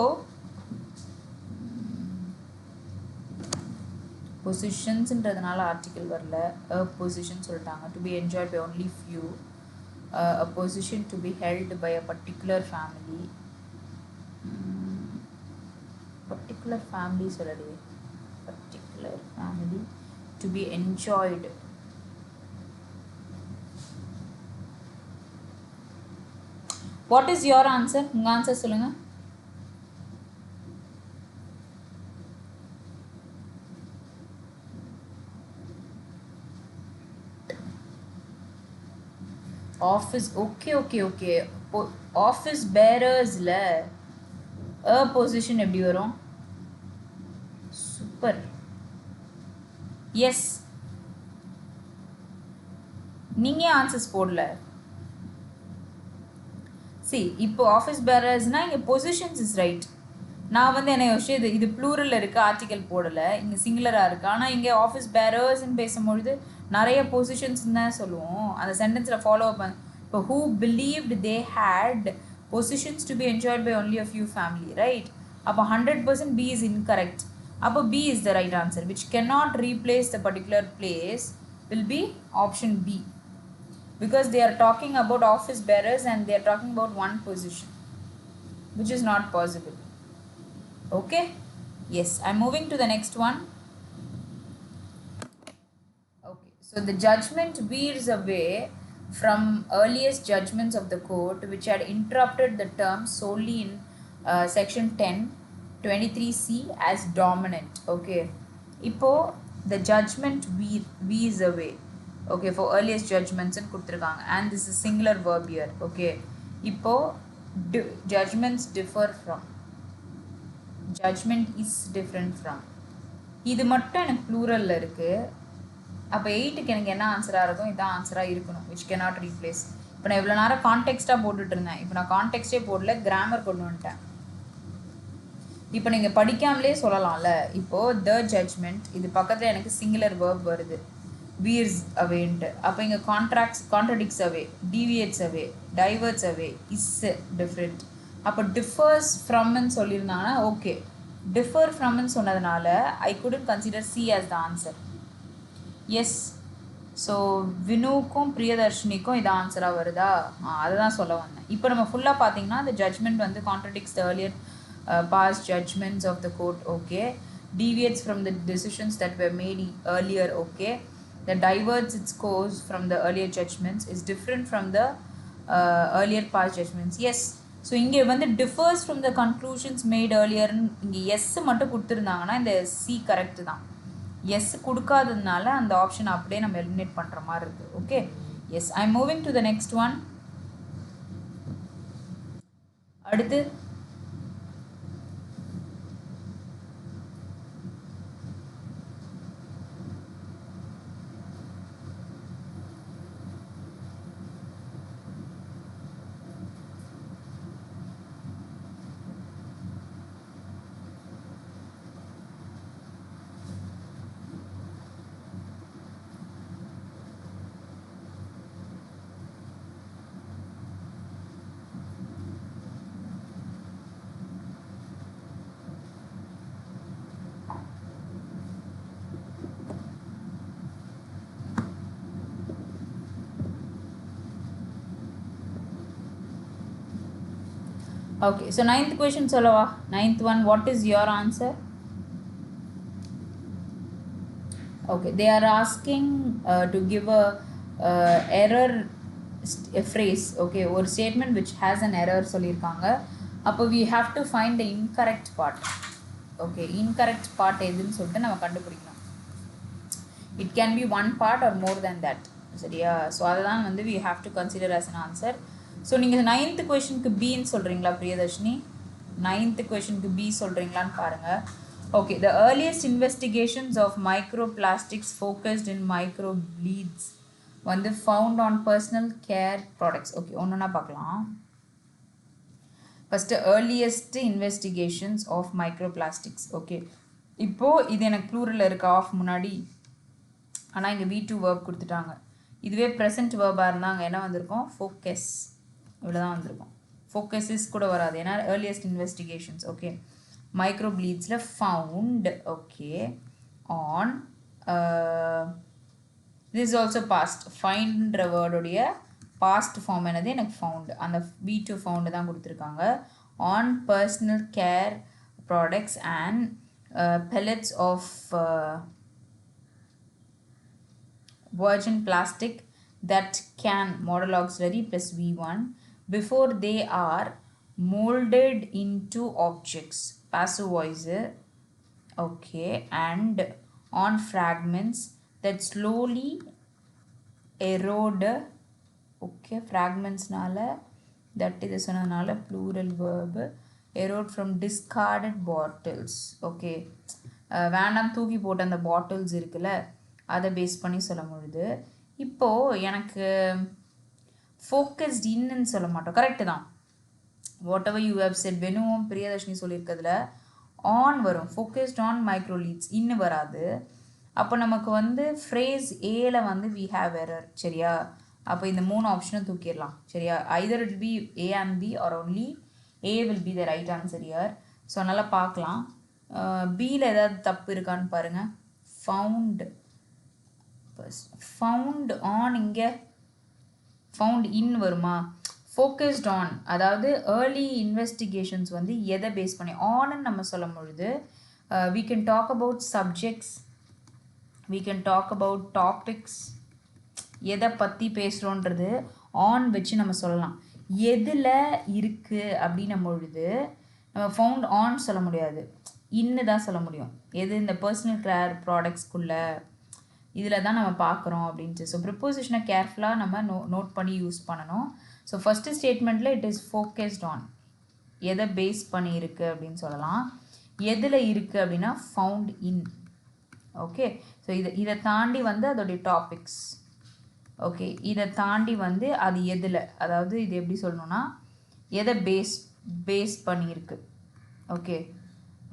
பொசிஷன்ஸ்ன்றதுனால article வரல. a position சொல்லிட்டாங்க. to be enjoyed by only few. A position to be held by a particular family. particular family சொல்லலையே. particular family to be enjoyed. What is your answer? உங்க answer சொல்லுங்க. office. Okay. office bearersல a position எப்படி வரும்? Super. S, நீங்க answers போடல. இப்போ office பேரர்ஸ்னா இங்கே positions is right. நான் வந்து என்ன யோசிச்சு இது ப்ளூரல் இருக்குது, ஆர்டிக்கல் போடலை, இங்கே சிங்குலராக இருக்குது. ஆனால் இங்கே ஆஃபீஸ் பேரர்ஸ்ன்னு பேசும்பொழுது நிறைய பொசிஷன்ஸ் தான் சொல்லுவோம். அந்த சென்டென்ஸில் ஃபாலோ அப் இப்போ who believed they had positions to be enjoyed by only a few family, right? அப்போ 100% B is incorrect. அப்போ B is the right answer, which cannot replace the particular place will be option B. Because they are talking about office bearers and they are talking about one position, which is not possible. Okay, yes, I'm moving to the next one. Okay, so the judgment veers away from earliest judgments of the court which had interrupted the term solely in section 10(23)(c) as dominant. Okay, ipo the judgment veers away. Okay, for earliest judgments and kuduthirukanga, and this is singular verb here. Okay, ipo judgments differ from, judgment is different from, இது மட்டும் எனக்கு ப்ளூரல்ல இருக்கு. அப்போ 8க்கு எனக்கு என்ன ஆன்சராக இருக்கும்? இதான் ஆன்சராக இருக்கணும், which cannot replace. இப்போ நான் இவ்வளோ நேரம் கான்டெக்ஸ்டாக போட்டுட்டு இருந்தேன். இப்போ நான் கான்டெக்ஸ்டே போடல, கிராமர் கொண்டு வந்துட்டேன். இப்போ நீங்கள் படிக்காமலே சொல்லலாம்ல. இப்போது த ஜட்ஜ்மெண்ட், இது பக்கத்தில் எனக்கு சிங்குலர் வேர்ப் வருது, veers awayன்ட்டு. அப்போ இங்கே கான்ட்ராடிக்ட்ஸ் அவே, deviates away, diverts away, is different. அப்போ differs fromன்னு சொல்லியிருந்தாங்கன்னா ஓகே. differ fromன்னு சொன்னதுனால I couldn't consider C as the answer. Yes, so வினுக்கும் பிரியதர்ஷினிக்கும் இது ஆன்சராக வருதா? அதை தான் சொல்ல வந்தேன். இப்போ நம்ம ஃபுல்லாக பார்த்தீங்கன்னா the judgment வந்து contradicts the earlier past judgments of the court. Okay, deviates from the decisions that were made earlier. Okay, that diverts its course from the earlier judgments, is different from the earlier past judgments. Yes, so இங்கே வந்து differs from the conclusions made earlier. இங்கே S மட்டும் கொடுத்துருந்தாங்கன்னா இந்த C correct தான். S கொடுக்காததுனால அந்த option அப்படியே நம்ம எலிமினேட் பண்ணுற மாதிரி இருக்குது. Okay, yes, I am moving to the next one. அடுத்து Okay, so ninth question solava. Ninth one, what is your answer? Okay, they are asking to give a error phrase. Okay, or statement which has an error சொல்லிருக்காங்க. அப்போ we have to find the incorrect part. Okay, incorrect part எதுன்னு சொல்லிட்டு நம்ம கண்டுபிடிக்கணும். It can be one part or more than that. சரியா? So அதுதான் வந்து we have to consider as an answer. So நீங்கள் ninth questionக்கு Bன்னு சொல்கிறீங்களா பிரியதர்ஷினி? ninth questionக்கு B சொல்கிறீங்களான்னு பாருங்கள். Okay, the earliest investigations of microplastics focused in microbleeds வந்து found on personal care products. Okay, ஒன்றுனா பார்க்கலாம். First, earliest investigations of microplastics. Okay, இப்போது இது எனக்கு plural இருக்கா ஆஃப் முன்னாடி, ஆனால் இங்கே V2 verb கொடுத்துட்டாங்க. இதுவே ப்ரெசன்ட் வேர்பாக இருந்தாங்க என்ன வந்திருக்கும்? ஃபோக்கஸ். இவ்வளோ தான் வந்திருக்கும். ஃபோக்கஸஸ் கூட வராது, ஏன்னா ஏர்லியஸ்ட் இன்வெஸ்டிகேஷன்ஸ். ஓகே, மைக்ரோப்ளீட்ஸில் found. Okay, on this also past. ஃபைண்ட்ன்ற வேர்டுடைய பாஸ்ட் ஃபார்ம் என்னது? எனக்கு ஃபவுண்ட். அந்த V2 ஃபவுண்டு தான் கொடுத்துருக்காங்க. On personal care products and pellets of virgin plastic that can, model auxiliary plus V1, before they are molded into objects, passive voice. Okay, and on fragments that slowly erode. Okay, fragments nala, that is another plural verb, erode from discarded bottles. Okay, வேண்டாம் தூக்கி போட்ட அந்த bottles இருக்குல்ல, அதை base பண்ணி சொல்ல முடியுது. இப்போது எனக்கு ஃபோக்கஸ்ட் இன்னு சொல்ல மாட்டோம், கரெக்டு தான். Whatever you have said, வெனுவும் பிரியதர்ஷினி சொல்லியிருக்கிறதுல ஆன் வரும், ஃபோக்கஸ்ட் ஆன் மைக்ரோலீட்ஸ், இன்னு வராது. அப்போ நமக்கு வந்து ஃப்ரேஸ் ஏல வந்து வி ஹாவ் எரர். சரியா? அப்போ இந்த 3 ஆப்ஷனும் தூக்கிடலாம். சரியா? either it will be A and B or only A will be the right answer here. So அதனால் பார்க்கலாம். பியில் ஏதாவது தப்பு இருக்கான்னு பாருங்கள். ஃபவுண்ட் ஆன், இங்கே ஃபவுண்ட் இன் வருமா? ஃபோக்கஸ்ட் ஆன், அதாவது ஏர்லி இன்வெஸ்டிகேஷன்ஸ் வந்து எதை பேஸ் பண்ணி ஆன்னு நம்ம சொல்லும் பொழுது we can talk about subjects, we can talk about topics. எதை பற்றி பேசுகிறோன்றது ஆன் வச்சு நம்ம சொல்லலாம். எதில் இருக்குது அப்படின்னும் பொழுது நம்ம ஃபவுண்ட் ஆன் சொல்ல முடியாது, இன்னு தான் சொல்ல முடியும். எது? இந்த பர்சனல் கேர் ப்ராடக்ட்ஸ்குள்ளே இதில் தான் நம்ம பார்க்குறோம் அப்படின்ட்டு. ஸோ ப்ரிப்போசிஷனை கேர்ஃபுல்லாக நம்ம நோட் பண்ணி யூஸ் பண்ணணும். ஸோ ஃபஸ்ட்டு ஸ்டேட்மெண்ட்டில் இட் இஸ் ஃபோக்கஸ்ட் ஆன், எதை பேஸ் பண்ணி இருக்குது அப்படின்னு சொல்லலாம். எதில் இருக்குது அப்படின்னா ஃபவுண்ட் இன். ஓகே, ஸோ இதை தாண்டி வந்து அதோடைய டாபிக்ஸ். ஓகே, இதை தாண்டி வந்து அது எதில், அதாவது இது எப்படி சொல்லணும்னா எதை பேஸ் பண்ணியிருக்கு. ஓகே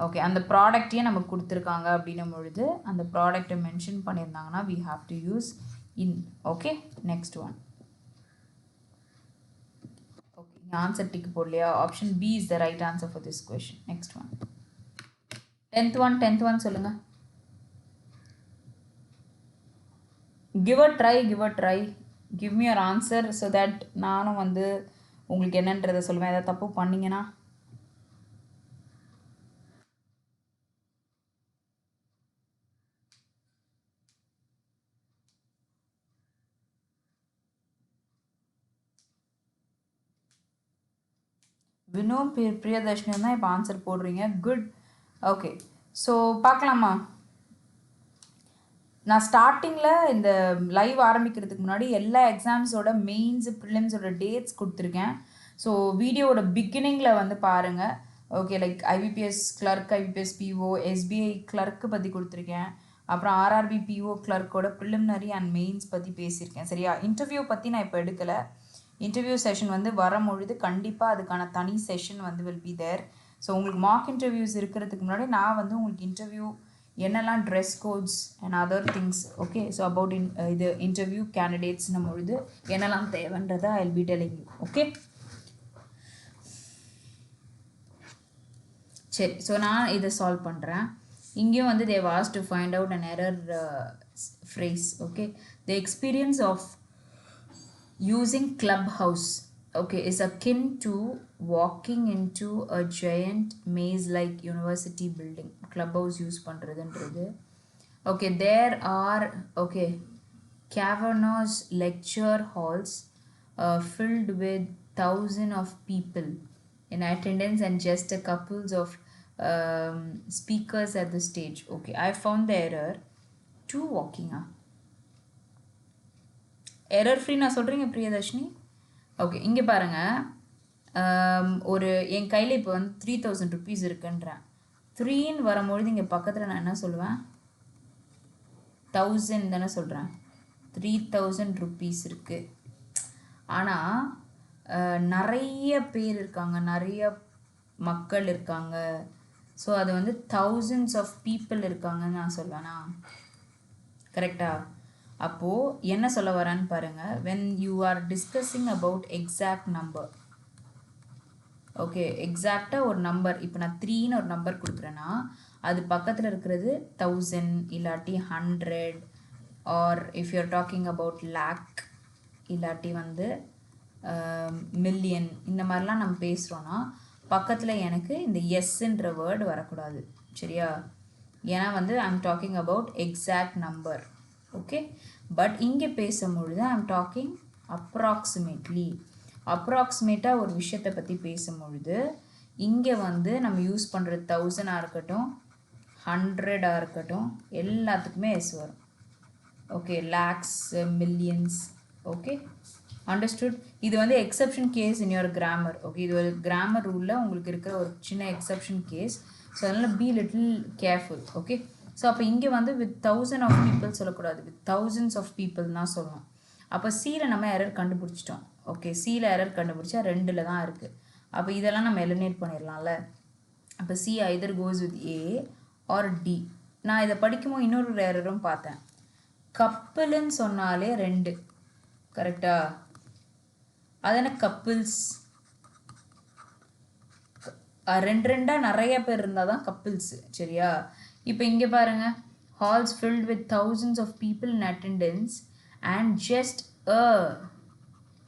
ஓகே, அந்த ப்ராடக்டையே நமக்கு கொடுத்துருக்காங்க அப்படின்னும் பொழுது அந்த ப்ராடக்டை மென்ஷன் பண்ணியிருந்தாங்கன்னா we have to use in. Okay, next one. Okay, இங்கே ஆன்சர் டிக் போடலையா? Option B is the right answer for this question. Next one, 10th one சொல்லுங்கள். give a try, give me your answer so that நானும் வந்து உங்களுக்கு என்னன்றதை சொல்லுவேன். ஏதாவது தப்பு பண்ணிங்கன்னா. வினோம் பிரியதர்ஷினி தான் இப்போ ஆன்சர் போடுறீங்க. குட். ஓகே, ஸோ பார்க்கலாமா? நான் ஸ்டார்டிங்கில் இந்த லைவ் ஆரம்பிக்கிறதுக்கு முன்னாடி எல்லா எக்ஸாம்ஸோட மெயின்ஸ் ப்ரிலிம்ஸோட டேட்ஸ் கொடுத்துருக்கேன். ஸோ வீடியோவோட பிகினிங்கில் வந்து பாருங்கள். Okay, like IBPS clerk, IBPS PO, SBI கிளர்க்கு பற்றி கொடுத்துருக்கேன். அப்புறம் ஆர்ஆர்பி பிஓ கிளர்க்கோட ப்ரிலிமினரி அண்ட் மெயின்ஸ் பற்றி பேசியிருக்கேன். சரியா? இன்டர்வியூ பற்றி நான் இப்போ எடுக்கலை. இன்டர்வியூ செஷன் வந்து வரும்பொழுது கண்டிப்பாக அதுக்கான தனி செஷன் வந்து வில் பி தேர். ஸோ உங்களுக்கு மார்க் இன்டர்வியூஸ் இருக்கிறதுக்கு முன்னாடி நான் வந்து உங்களுக்கு இன்டர்வியூ என்னெல்லாம் dress codes and other things. Okay, so about இது இன்டர்வியூ கேண்டிடேட்ஸ்னும் பொழுது என்னெல்லாம் தேவைன்றதை I will be telling you. Okay, சரி. ஸோ நான் இதை சால்வ் பண்ணுறேன். இங்கேயும் வந்து they ask to find out an error phrase. Okay, the experience of using Clubhouse okay, is akin to walking into a giant maze-like university building. Clubhouse use பண்றதுன்றது. Okay, there are, okay, cavernous lecture halls filled with thousands of people in attendance and just a couples of speakers at the stage. Okay, I found the error. Two walking. Error free நான் சொல்கிறீங்க Priyadarshini. Okay, இங்கே பாருங்கள், ஒரு என் கையில் இப்போ வந்து 3000 rupees இருக்குன்றேன். 3ன்னு வரும்பொழுது இங்கே பக்கத்தில் நான் என்ன சொல்லுவேன்? 1000 தானே சொல்கிறேன். 3000 rupees இருக்குது. ஆனால் நிறைய பேர் இருக்காங்க, நிறைய மக்கள் இருக்காங்க. ஸோ அது வந்து thousands of people இருக்காங்கன்னு நான் சொல்வேனா? கரெக்டா? அப்போது என்ன சொல்ல வரேன்னு பாருங்கள். when you are discussing about exact number, okay, எக்ஸாக்டாக ஒரு நம்பர், இப்போ நான் 3ன்னு ஒரு நம்பர் கொடுக்குறேன்னா அது பக்கத்தில் இருக்கிறது 1000 இல்லாட்டி 100 or if you're talking about lakh இல்லாட்டி வந்து மில்லியன், இந்த மாதிரிலாம் நம்ம பேசுகிறோன்னா பக்கத்தில் எனக்கு இந்த எஸ்ன்ற வேர்டு வரக்கூடாது. சரியா? ஏன்னா வந்து I am talking about exact number. Okay, but இங்கே பேசும்பொழுது ஐ எம் டாக்கிங் அப்ராக்சிமேட்டாக ஒரு விஷயத்தை பற்றி பேசும்பொழுது இங்கே வந்து நம்ம யூஸ் பண்ணுறது 1000 இருக்கட்டும், 100 இருக்கட்டும், எல்லாத்துக்குமே எஸ் வரும். Okay, lakhs, millions. Okay, understood? இது வந்து exception case in your grammar. Okay, இது ஒரு கிராமர் ரூலில் உங்களுக்கு இருக்கிற ஒரு சின்ன எக்ஸப்ஷன் கேஸ். ஸோ அதனால் be little careful. Okay, so அப்போ இங்கே வந்து வித் 1000 of people சொல்லக்கூடாது, வித் thousands of people தான் சொல்லணும். அப்போ சியில் நம்ம எரர் கண்டுபிடிச்சிட்டோம். ஓகே, சியில் எரர் கண்டுபிடிச்சா 2ல் தான் இருக்குது. அப்போ இதெல்லாம் நம்ம எலிமினேட் பண்ணிடலாம்ல. அப்போ C either goes with A or D. நான் இதை படிக்கும்போது இன்னொரு எரரும் பார்த்தேன். கப்பலுன்னு சொன்னாலே 2, கரெக்டா? அதென்ன கப்பிள்ஸ்? 2 நிறைய பேர் இருந்தால் தான் கப்பிள்ஸு. சரியா? இப்போ இங்கே பாருங்கள், halls filled with thousands of people in attendance and just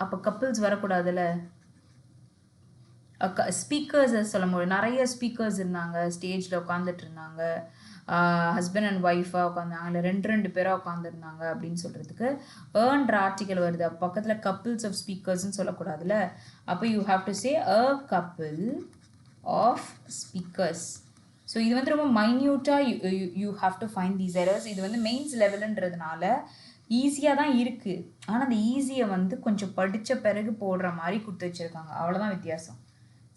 அப்போ கப்பிள்ஸ் வரக்கூடாதுல்ல. ஸ்பீக்கர்ஸை சொல்ல முடியும், நிறைய ஸ்பீக்கர்ஸ் இருந்தாங்க, ஸ்டேஜில் உட்காந்துட்டு இருந்தாங்க, ஹஸ்பண்ட் அண்ட் ஒய்ஃபாக உட்காந்தாங்க, இல்லை 2 பேராக உட்காந்துருந்தாங்க அப்படின்னு சொல்கிறதுக்கு ஏர்ன்ற ஆர்டிக்கல் வருது. அப்போ பக்கத்தில் கப்பிள்ஸ் ஆஃப் ஸ்பீக்கர்ஸ்ன்னு சொல்லக்கூடாதுல்ல. அப்போ you have to say a couple of speakers. So இது வந்து ரொம்ப மைன்யூட்டாக you have to find these errors. இது வந்து மெயின்ஸ் லெவலுன்றதுனால ஈஸியாக தான் இருக்குது. ஆனால் அந்த ஈஸியை வந்து கொஞ்சம் படித்த பிறகு போடுற மாதிரி கொடுத்து வச்சுருக்காங்க, அவ்வளோதான் வித்தியாசம்.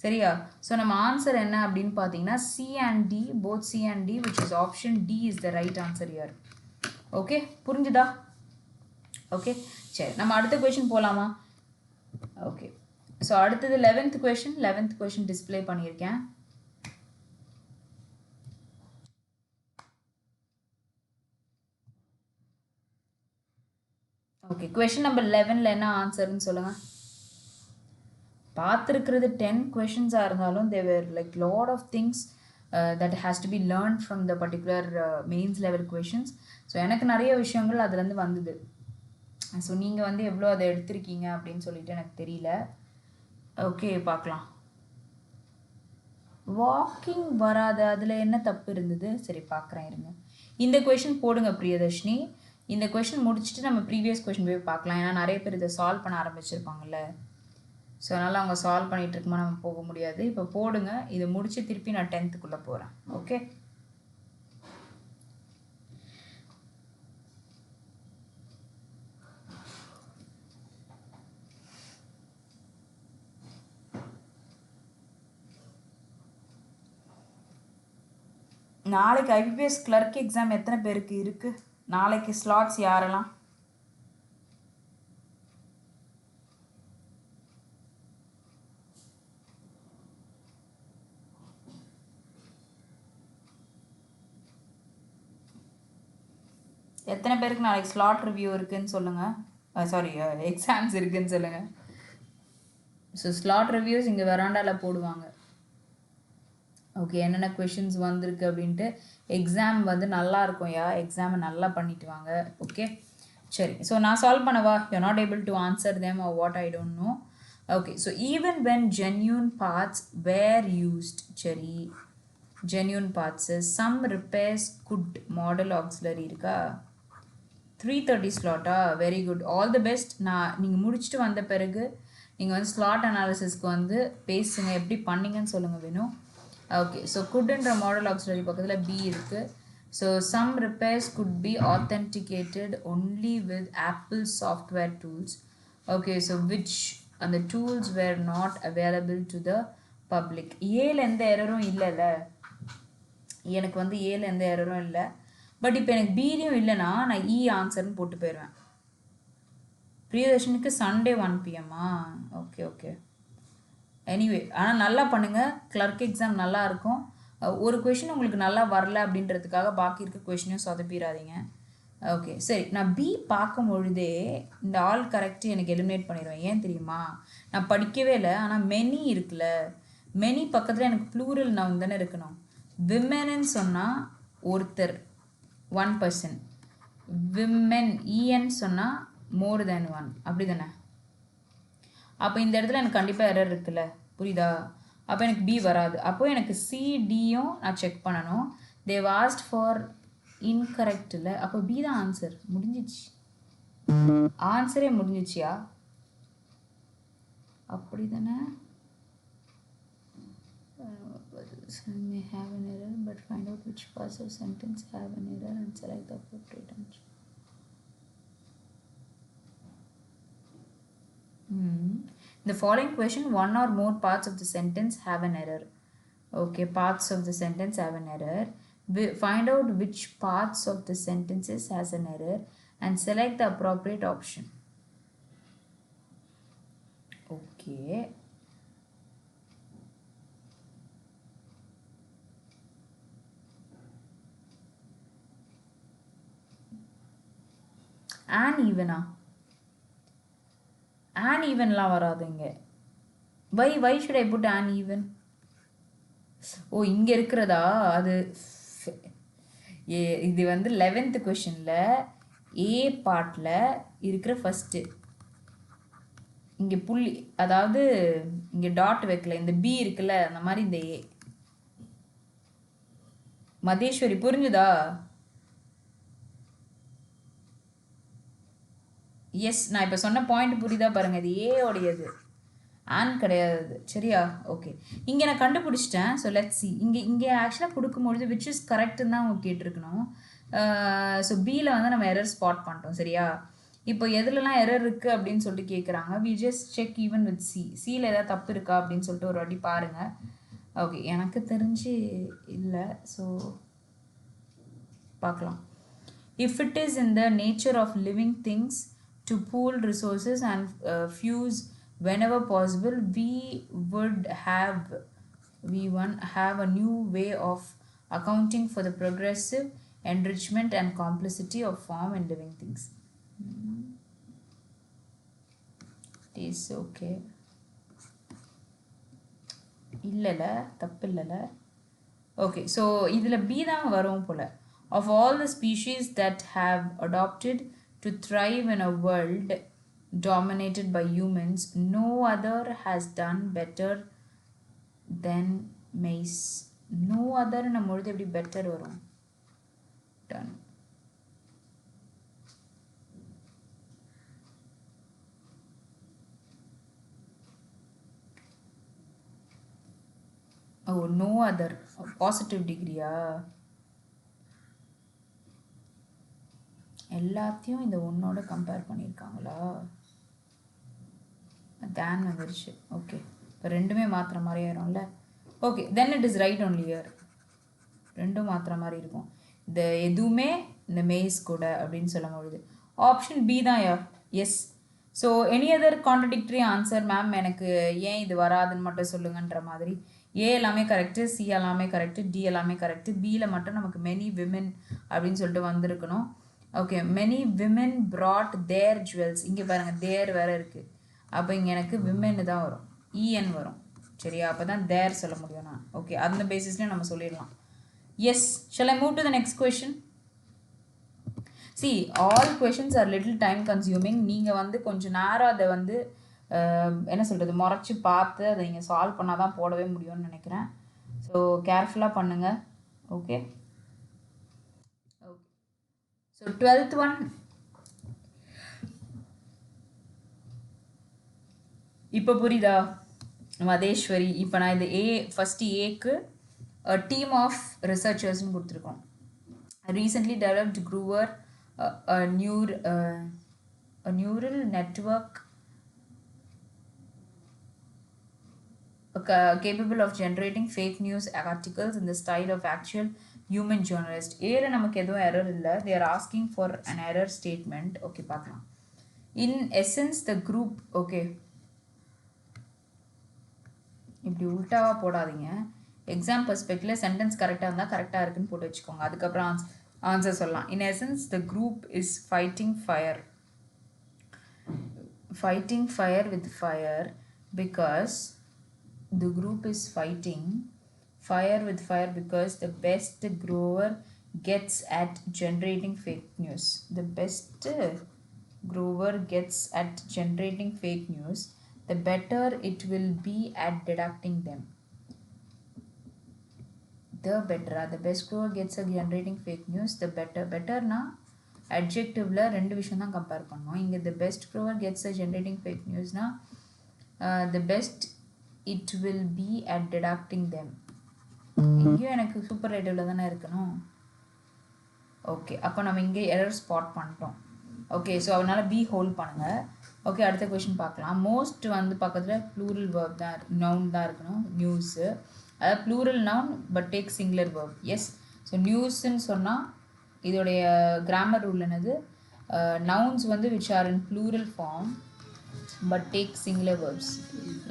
சரியா? ஸோ நம்ம ஆன்சர் என்ன அப்படின்னு பார்த்தீங்கன்னா C and D, both C and D, which is option D is the right answer here. Okay, புரிஞ்சுதா? ஓகே, சரி, நம்ம அடுத்த கொஷின் போகலாமா? ஓகே, ஸோ அடுத்தது 11th கொஷின் டிஸ்பிளே பண்ணியிருக்கேன். ஓகே, கொஷின் நம்பர் 11ல் என்ன ஆன்சர்னு சொல்லுங்கள். பார்த்துருக்கிறது 10 கொஷின்ஸாக இருந்தாலும் there like lot of things that has to be learn from the particular mains level questions. So எனக்கு நிறைய விஷயங்கள் அதுலேருந்து வந்தது. ஸோ நீங்கள் வந்து எவ்வளோ அதை எடுத்திருக்கீங்க அப்படின்னு சொல்லிட்டு எனக்கு தெரியல. ஓகே, பார்க்கலாம். வாக்கிங் வராது, அதில் என்ன தப்பு இருந்தது? சரி, பார்க்குறேன், இருங்க. இந்த கொஷின் போடுங்க பிரியதர்ஷினி. இந்த கொஷின் முடிச்சுட்டு நம்ம ப்ரீவியஸ் கொஷின் போய் பார்க்கலாம். ஏன்னா நிறைய பேர் இதை சால்வ் பண்ண ஆரம்பிச்சிருப்பாங்கல்ல. ஸோ அதனால் அவங்க சால்வ் பண்ணிகிட்டு இருக்கும்போது நம்ம போக முடியாது. இப்போ போடுங்க, இதை முடித்து திருப்பி நான் 10th போகிறேன். ஓகே, நாளைக்கு ஐபிபிஎஸ் கிளர்க் எக்ஸாம் எத்தனை பேருக்கு இருக்குது? நாளைக்கு ஸ்லாட்ஸ் யாரெல்லாம்? எத்தனை பேருக்கு நாளைக்கு ஸ்லாட் ரிவ்யூ இருக்குதுன்னு சொல்லுங்கள். சாரி, எக்ஸாம்ஸ் இருக்குதுன்னு சொல்லுங்கள். ஸோ ஸ்லாட் ரிவ்யூஸ் இங்கே வெராண்டாவில் போடுவாங்க. ஓகே, என்னென்ன கொஷின்ஸ் வந்திருக்கு அப்படின்ட்டு. எக்ஸாம் வந்து நல்லா இருக்கும், எக்ஸாமை நல்லா பண்ணிட்டு வாங்க. ஓகே, சரி. ஸோ நான் சால்வ் பண்ணவா? You not able to answer them are what, I don't no. Okay, so even when genuine parts were used, Cherry, genuine parts, some repairs could model auxiliary இருக்கா 3:30 slot very good, all the best. நான் நீங்கள் முடிச்சுட்டு வந்த பிறகு நீங்கள் வந்து slot அனாலிசிஸ்க்கு வந்து பேசுங்க, எப்படி பண்ணீங்கன்னு சொல்லுங்கள் வேணும். ஓகே, ஸோ குட்ன்ற மாடல் ஆக்சிலரி பக்கத்தில் பி இருக்குது. So some repairs could be authenticated only with Apple software tools. Okay, so which அந்த tools were not available to the public. ஏல எந்த எரரும் இல்லைல்ல, எனக்கு வந்து ஏல எந்த எரரும் இல்லை. பட் இப்போ எனக்கு பிலையும் இல்லைன்னா நான் இ ஆன்சர்னு போட்டு போயிடுவேன். பிரியதர்ஷனுக்கு Sunday 1 PM okay okay. Anyway ஆனால் நல்லா பண்ணுங்கள், கிளர்க் எக்ஸாம் நல்லா இருக்கும். ஒரு கொஷின் உங்களுக்கு நல்லா வரல அப்படின்றதுக்காக பாக்கி இருக்க கொஷினையும் சொதப்பிடாதீங்க. ஓகே சரி, நான் பி பார்க்கும் பொழுதே இந்த ஆல் கரெக்ட் எனக்கு எலிமினேட் பண்ணிடுவேன். ஏன் தெரியுமா, நான் படிக்கவே இல்லை. ஆனால் மெனி இருக்குல்ல, மெனி பக்கத்தில் எனக்கு ப்ளூரல் நவுன் தானே இருக்கணும். விமென்னு சொன்னால் ஒருத்தர் 1 person, விமென் இஎன் சொன்னால் மோர் தேன் 1, அப்படி தானே. அப்போ இந்த இடத்துல எனக்கு கண்டிப்பாக எரர் இருக்குல்ல, புரியுதா. அப்போ எனக்கு பி வராது. அப்போது எனக்கு சிடியும் நான் செக் பண்ணணும். தேவ் ஆஸ்ட் ஃபார் இன்கரெக்ட் இல்லை, அப்போ பி தான் ஆன்சர். முடிஞ்சிச்சு, ஆன்சரே முடிஞ்சிச்சியா, அப்படி தானே. may have an error but find out which parts of sentence have an error and select the appropriate answer. The following question, one or more parts of the sentence have an error. Okay, parts of the sentence have an error. Find out which parts of the sentences has an error and select the appropriate option. Okay. and even an evenலாம் வராதுங்க. why should I put an even? ஓ இங்கே இருக்கிறதா, அது இது வந்து 11th கொஷனில் ஏ பார்ட்டில் இருக்கிற first இங்கே புள்ளி, அதாவது இங்கே டாட் வைக்கல, இந்த பி இருக்குல்ல, அந்த மாதிரி இந்த ஏ. மதேஸ்வரி புரிஞ்சுதா? எஸ், நான் இப்போ சொன்ன பாயிண்ட் புரியுதா பாருங்கள், இது ஏயோடையது, ஆன் கிடையாது, சரியா. ஓகே, இங்கே நான் கண்டுபிடிச்சிட்டேன். ஸோ லெட்ஸ் சி, இங்கே ஆக்சுவலாக கொடுக்கும்பொழுது விச் இஸ் கரெக்டுன்னு தான் அவங்க கேட்டிருக்கணும். ஸோ பியில் வந்து நம்ம எரர் ஸ்பாட் பண்ணிட்டோம், சரியா. இப்போ எதுலலாம் எரர் இருக்குது அப்படின்னு சொல்லிட்டு கேட்குறாங்க. We just check even with சியில் ஏதாவது தப்பு இருக்கா அப்படின்னு சொல்லிட்டு ஒரு வாட்டி பாருங்கள். ஓகே, எனக்கு தெரிஞ்சு இல்லை, ஸோ பார்க்கலாம். If it is in the nature of living things to pool resources and fuse whenever possible, we would have a new way of accounting for the progressive enrichment and complicity of form in living things. It is okay. இல்லல, தப்பு இல்லல. Okay, so இதில் B தான் வரும் போல. of all the species that have adopted to thrive in a world dominated by humans, no other has done better than maize. No other நம்ம எழுதி எப்படி better வரும்? Done. Oh, no other. Positive degree-ஆ? எல்லாத்தையும் இந்த ஒன்னோட கம்பேர் பண்ணியிருக்காங்களா? தேன் வந்துருச்சு. Okay, இப்போ ரெண்டுமே மாத்திர மாதிரி ஆயிரும்ல. Okay, then it is right only here. ரெண்டும் மாத்திர மாதிரி இருக்கும். இந்த எதுவுமே இந்த மெய்ஸ் கூட அப்படின்னு சொல்ல முடியுது. ஆப்ஷன் பி தான் யா. Yes. So any other contradictory answer ma'am, எனக்கு ஏன் இது வராதுன்னு மட்டும் சொல்லுங்கன்ற மாதிரி. ஏ எல்லாமே கரெக்டு, சி எல்லாமே கரெக்டு, டி எல்லாமே கரெக்டு. பியில் மட்டும் நமக்கு மெனி விமென் அப்படின்னு சொல்லிட்டு வந்திருக்கணும். Okay, many women brought their jewels. இங்கே பாருங்கள், தேர் வேறு இருக்குது. அப்போ இங்கே எனக்கு விமென்னு தான் வரும், இஎன் வரும், சரியா. அப்போ தான் தேர் சொல்ல முடியும் நான். ஓகே, அந்த பேசிஸ்லேயும் நம்ம சொல்லிடலாம். Yes, shall I move to the next question? See, all questions are little time consuming. நீங்கள் வந்து கொஞ்சம் நேரம் அதை வந்து என்ன சொல்கிறது முறைச்சி பார்த்து அதை நீங்கள் சால்வ் பண்ணால் தான் போடவே முடியும்னு நினைக்கிறேன். ஸோ கேர்ஃபுல்லாக பண்ணுங்கள். Okay okay. So 12th one இப்போ புரியுதா மதேஸ்வரி? இப்போ நான் இந்த ஃபஸ்ட்டு ஏக்கு டீம் ஆஃப் ரிசர்ச்சர்ஸ்னு கொடுத்துருக்கோம். Recently developed Groover, a neural network capable of generating fake news articles in the style of actual human journalist. ஏல நமக்கு எதுவும் எரர் இல்லை. They are asking for an error statement. Okay பார்க்கலாம். In essence the group, okay இப்படி உல்ட்டாவாக போடாதீங்க. Exam பர்ஸ்பெக்டிவில் sentence கரெக்டாக இருந்தால் கரெக்டாக இருக்குன்னு போட்டு வச்சுக்கோங்க. அதுக்கப்புறம் ஆன்சர் சொல்லலாம். In essence the group is fighting fire with fire because the group is fighting fire with fire because the best grower gets at generating fake news. The best grower gets at generating fake news, the better it will be at deducting them. The better, the best grower gets at generating fake news, the better. Better na adjectiveல ரெண்டு விஷயம் தான் compare பண்ணோம். இங்கே the best grower gets at generating fake news na the best it will be at deducting them. இங்கேயும் எனக்கு சூப்பர்லேட்டிவ்ல தானே இருக்கணும். Okay அப்போ நம்ம இங்கே எரர் ஸ்பாட் பண்ணிட்டோம். ஓகே ஸோ அதனால் பி ஹோல்ட் பண்ணுங்கள். ஓகே அடுத்த கொஷின் பார்க்கலாம். மோஸ்ட் வந்து பக்கத்தில் ப்ளூரல் வேர்ப் தான் நவுன் தான் இருக்கணும். நியூஸு அதாவது plural noun but take singular verb. Yes so நியூஸ்ன்னு சொன்னால் இதோடைய கிராமர் ரூல் என்னது? நவுன்ஸ் வந்து which are in plural form but take singular verbs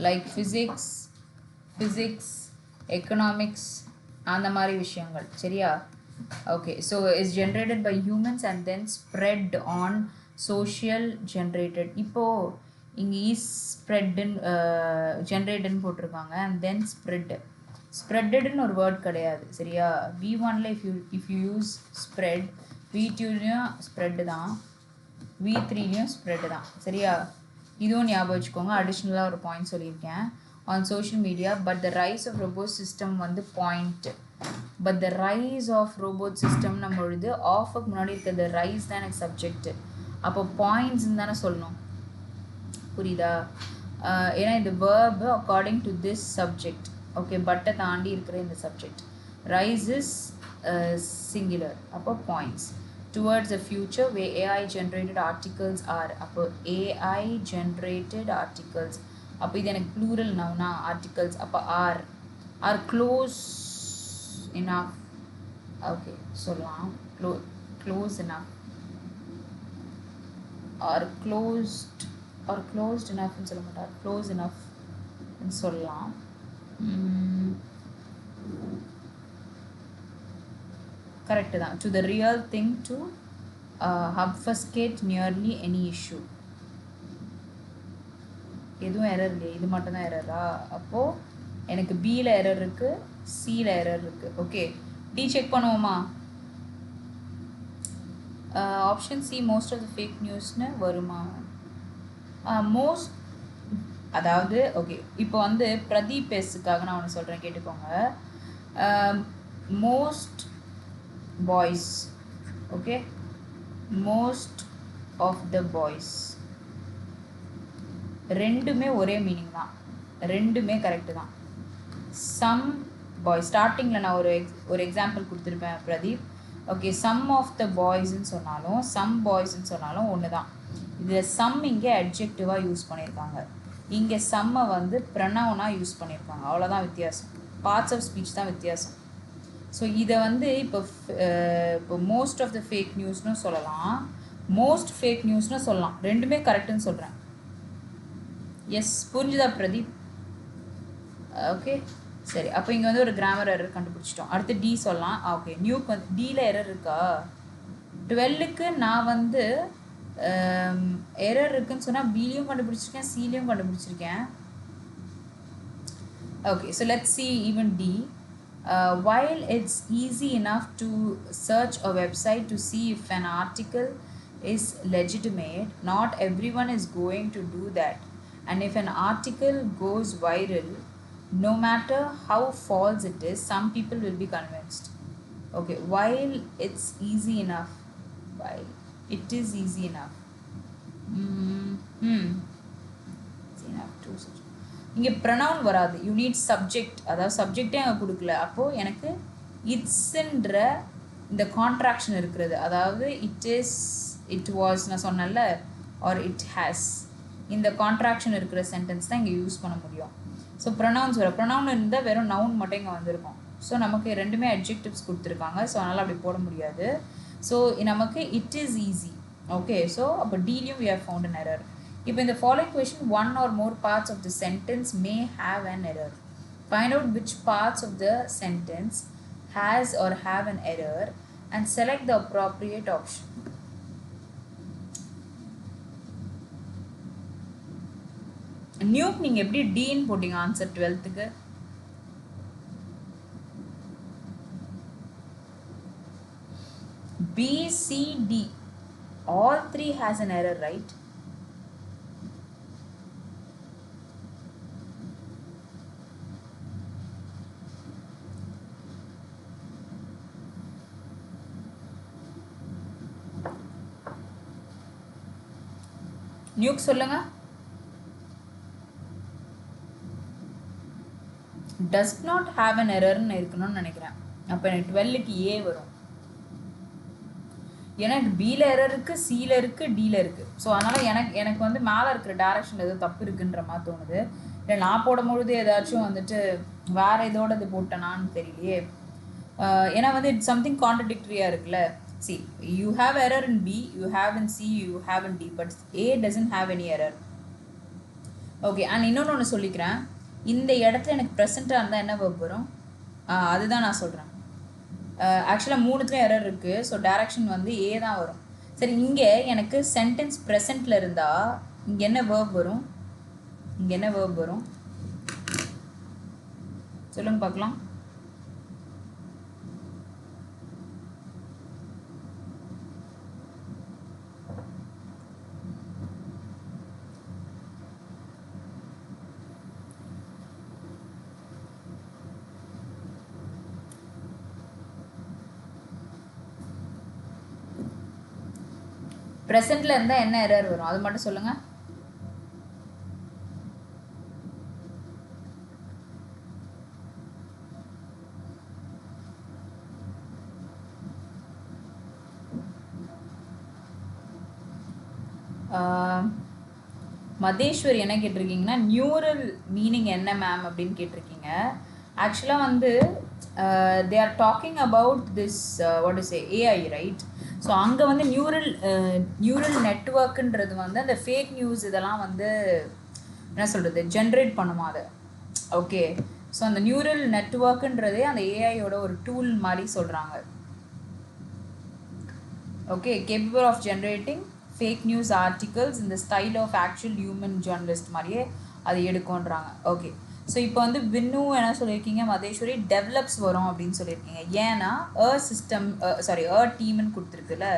like physics economics அந்த மாதிரி விஷயங்கள் சரியா? Okay so is generated by humans and then spread on social generated. இப்போது இங்கே இஸ் ஸ்ப்ரெட்டுன்னு ஜென்ரேட்டட்னு போட்டிருக்காங்க and then ஸ்ப்ரெட்டட்னு ஒரு வேர்ட் கிடையாது சரியா? V1ல if you use spread, V2லையும் ஸ்ப்ரெட்டு தான், V3லையும் ஸ்ப்ரெட்டு தான் சரியா? இதுவும் ஞாபகம் வச்சுக்கோங்க. அடிஷ்னலாக ஒரு பாயிண்ட் சொல்லியிருக்கேன். On social media but the rise of robot system வந்து point. But the rise of robot சிஸ்டம்னும் பொழுது ஆஃபுக்கு முன்னாடி இருக்கிறது ரைஸ் தான் எனக்கு சப்ஜெக்ட். அப்போ பாயிண்ட்ஸ்ன்னு தானே சொல்லணும். புரியுதா? ஏன்னா இந்த verb according to this subject. Okay பட்டை தாண்டி இருக்கிற இந்த சப்ஜெக்ட். ரைஸ் இஸ் சிங்குலர் அப்போ points. Towards the future where AI generated articles are. அப்போ AI generated articles அப்போ இது எனக்கு plural noun articles அப்போ are close enough. ஓகே சொல்லலாம் close enough or closed enough சொல்ல மாட்டார். close enough சொல்லலாம். கரெக்டு தான். To the real thing to obfuscate nearly any issue. எதுவும் எரர் இல்லையே, இது மட்டும் தான் எரரா? அப்போது எனக்கு பியில் எரர் இருக்குது, சியில் எரர் இருக்குது. ஓகே டி செக் பண்ணுவோமா? Option C most of the fake நியூஸ்னு வருமா? மோஸ்ட் அதாவது ஓகே இப்போ வந்து பிரதீப் பேஸுக்காக நான் ஒன்று சொல்கிறேன் கேட்டுக்கோங்க. Most boys okay most of the boys ரெண்டுமே ஒரே மீனிங் தான், ரெண்டுமே கரெக்டு தான். சம் பாய்ஸ் ஸ்டார்டிங்கில் நான் ஒரு எக்ஸாம்பிள் கொடுத்துருப்பேன் Pradeep. Okay some of the பாய்ஸ்ன்னு சொன்னாலும் சம் பாய்ஸ்ன்னு சொன்னாலும் ஒன்று தான். இதில் சம் இங்கே அட்ஜெக்டிவாக யூஸ் பண்ணியிருக்காங்க, இங்கே சம்மை வந்து ப்ரனவுனாக யூஸ் பண்ணியிருக்காங்க. அவ்வளோதான் வித்தியாசம். பார்ட்ஸ் ஆஃப் ஸ்பீச் தான் வித்தியாசம். ஸோ இதை வந்து இப்போ மோஸ்ட் ஆஃப் த ஃபேக் நியூஸ்னு சொல்லலாம், மோஸ்ட் ஃபேக் நியூஸ்னு சொல்லலாம். ரெண்டுமே கரெக்டுன்னு சொல்கிறேன். எஸ் புரிஞ்சுதா பிரதீப்? ஓகே சரி அப்போ இங்கே வந்து ஒரு கிராமர் எரர் கண்டுபிடிச்சிட்டோம். அடுத்து டி சொல்லலாம். ஓகே நியூக்கு வந்து டியில் எரர் இருக்கா? 12க்கு நான் வந்து எரர் இருக்குன்னு சொன்னால் பிலையும் கண்டுபிடிச்சிருக்கேன், சிலையும் கண்டுபிடிச்சிருக்கேன். Okay so let's see even D. While it's easy enough to search a website to see if an article is legitimate, not everyone is going to do that. and if an article goes viral, no matter how false it is, some people will be convinced. Okay, while it's easy enough, while it is easy enough, easy enough to இங்கே pronoun வராது, you need subject, அதாவது சப்ஜெக்டே அங்கே கொடுக்கல. அப்போது எனக்கு இட்ஸ்ன்ற இந்த contraction இருக்கிறது, அதாவது இட் இஸ், இட் வாஸ் நான் சொன்னேன்ல, ஆர் இட் ஹேஸ், இந்த கான்ட்ராக்ஷன் இருக்கிற சென்டென்ஸ் தான் இங்கே யூஸ் பண்ண முடியும். ஸோ ப்ரொனவுன்ஸ் வரும். ப்ரொனவுன் இருந்தால் வெறும் நவுன் மட்டும் இங்கே வந்திருக்கும். ஸோ நமக்கு ரெண்டுமே அட்ஜெக்டிவ்ஸ் கொடுத்துருக்காங்க, ஸோ அதனால் அப்படி போட முடியாது. ஸோ நமக்கு it is easy. Okay, so அப்போ டீலியும் we have found an error. இப்போ இந்த following question, one or more parts of the sentence may have an error. Find out which parts of the sentence has or have an error and select the appropriate option. Nook நீங்கள் எப்படி டீன்னு போட்டிங்க answer 12th? B, C, D, all three has an error, right? Nook சொல்லுங்க. does not have an error ன்னு இருக்கணும்னு நினைக்கிறேன். அப்போ எனக்கு 12க்கு A வரும். ஏன்னா எனக்கு Bல எரர் இருக்குது, Cல இருக்குது, Dல இருக்குது. ஸோ அதனால் எனக்கு வந்து மேலே இருக்கிற டேரக்ஷன் ஏதோ தப்பு இருக்குன்ற மாதிரி தோணுது. இல்லை நான் போடும்பொழுது ஏதாச்சும் வந்துட்டு வேறு இதோட இது போட்டேனான்னு தெரியலையே. ஏன்னா வந்து இட்ஸ் சம்திங் கான்ட்ரடிக்டரியாக இருக்குல்ல. See, you have error in B, you have in C, you have in D, but A doesn't have any error. Okay, and இன்னொன்று சொல்லிக்கிறேன், இந்த இடத்துல எனக்கு ப்ரெசண்ட்டாக இருந்தால் என்ன verb வரும்? அதுதான் நான் சொல்கிறேன். ஆக்சுவலாக 3த்துலேயும் எரர் இருக்குது. ஸோ டேரக்ஷன் வந்து ஏ தான் வரும். சரி, இங்கே எனக்கு சென்டென்ஸ் ப்ரெசண்ட்டில் இருந்தால் இங்கே என்ன verb வரும்? இங்கே என்ன verb வரும் சொல்லுங்க பார்க்கலாம். ப்ரெசென்ட்டில் இருந்தால் என்ன எரர் வரும் அது மட்டும் சொல்லுங்கள். மதேஸ்வர் என்ன கேட்டிருக்கீங்கன்னா நியூரல் மீனிங் என்ன மேம் அப்படின்னு கேட்டிருக்கீங்க. ஆக்சுவலாக வந்து they are talking about this what is AI, right? So அங்கே வந்து நியூரல் நெட்வொர்க்குன்றது வந்து அந்த ஃபேக் நியூஸ் இதெல்லாம் வந்து என்ன சொல்கிறது ஜென்ரேட் பண்ணுமா அதை. ஓகே, ஸோ அந்த நியூரல் நெட்வொர்க்குன்றதே அந்த ஏஐயோட ஒரு டூல் மாதிரி சொல்கிறாங்க. Okay, capable of generating fake news articles இந்த style of actual human journalist மாதிரியே அது எடுக்கும்ன்றாங்க. ஓகே, ஸோ இப்போ வந்து வின்னு என்ன சொல்லியிருக்கீங்க, மதேஸ்வரி டெவலப்ஸ் வரும் அப்படின்னு சொல்லியிருக்கீங்க. ஏன்னா டீம்னு கொடுத்துருக்குல்ல,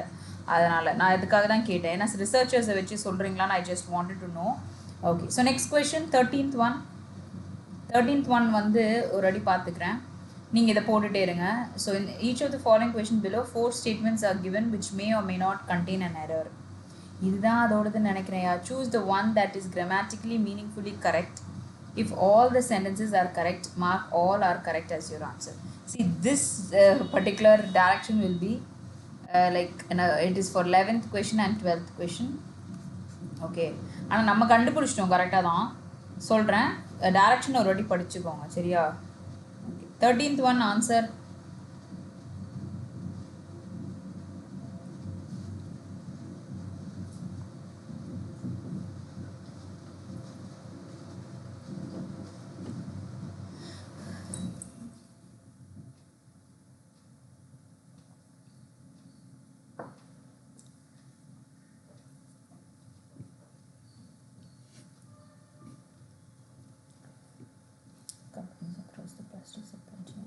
அதனால் நான் இதுக்காக தான் கேட்டேன். ஏன்னா ரிசர்ச்சர்ஸை வச்சு சொல்கிறீங்களான்னு I just wanted to know. Okay, so next question 13th one வந்து ஒரு அடி பார்த்துக்கிறேன், நீங்கள் இதை போட்டுகிட்டே இருங்க. So in each of the following question below 4 statements are given which may or may not contain an error. இதுதான் அதோடதுன்னு நினைக்கிறேன். choose the one that is grammatically meaningfully correct. If all the sentences are correct, mark all are correct as your answer. See, this particular direction will be it is for 11th question and 12th question. Okay, ஆனால் நம்ம கண்டுபிடிச்சிட்டோம், கரெக்டாக தான் சொல்கிறேன். Direction ஒரு வாட்டி படிச்சுக்கோங்க, சரியா? Okay, 13th one answer. Companies across the plastic supply chain.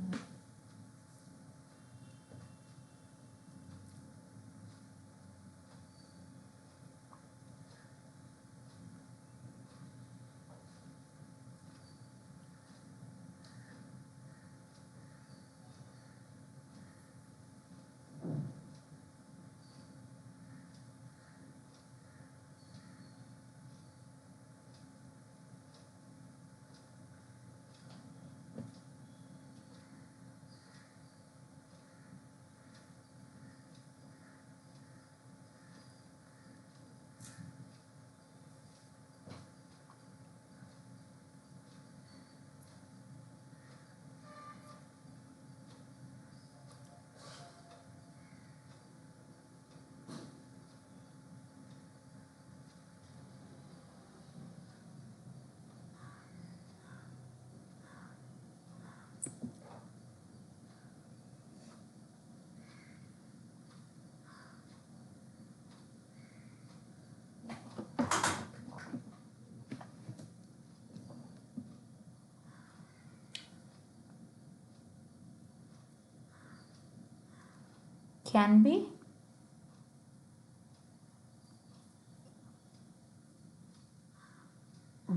can be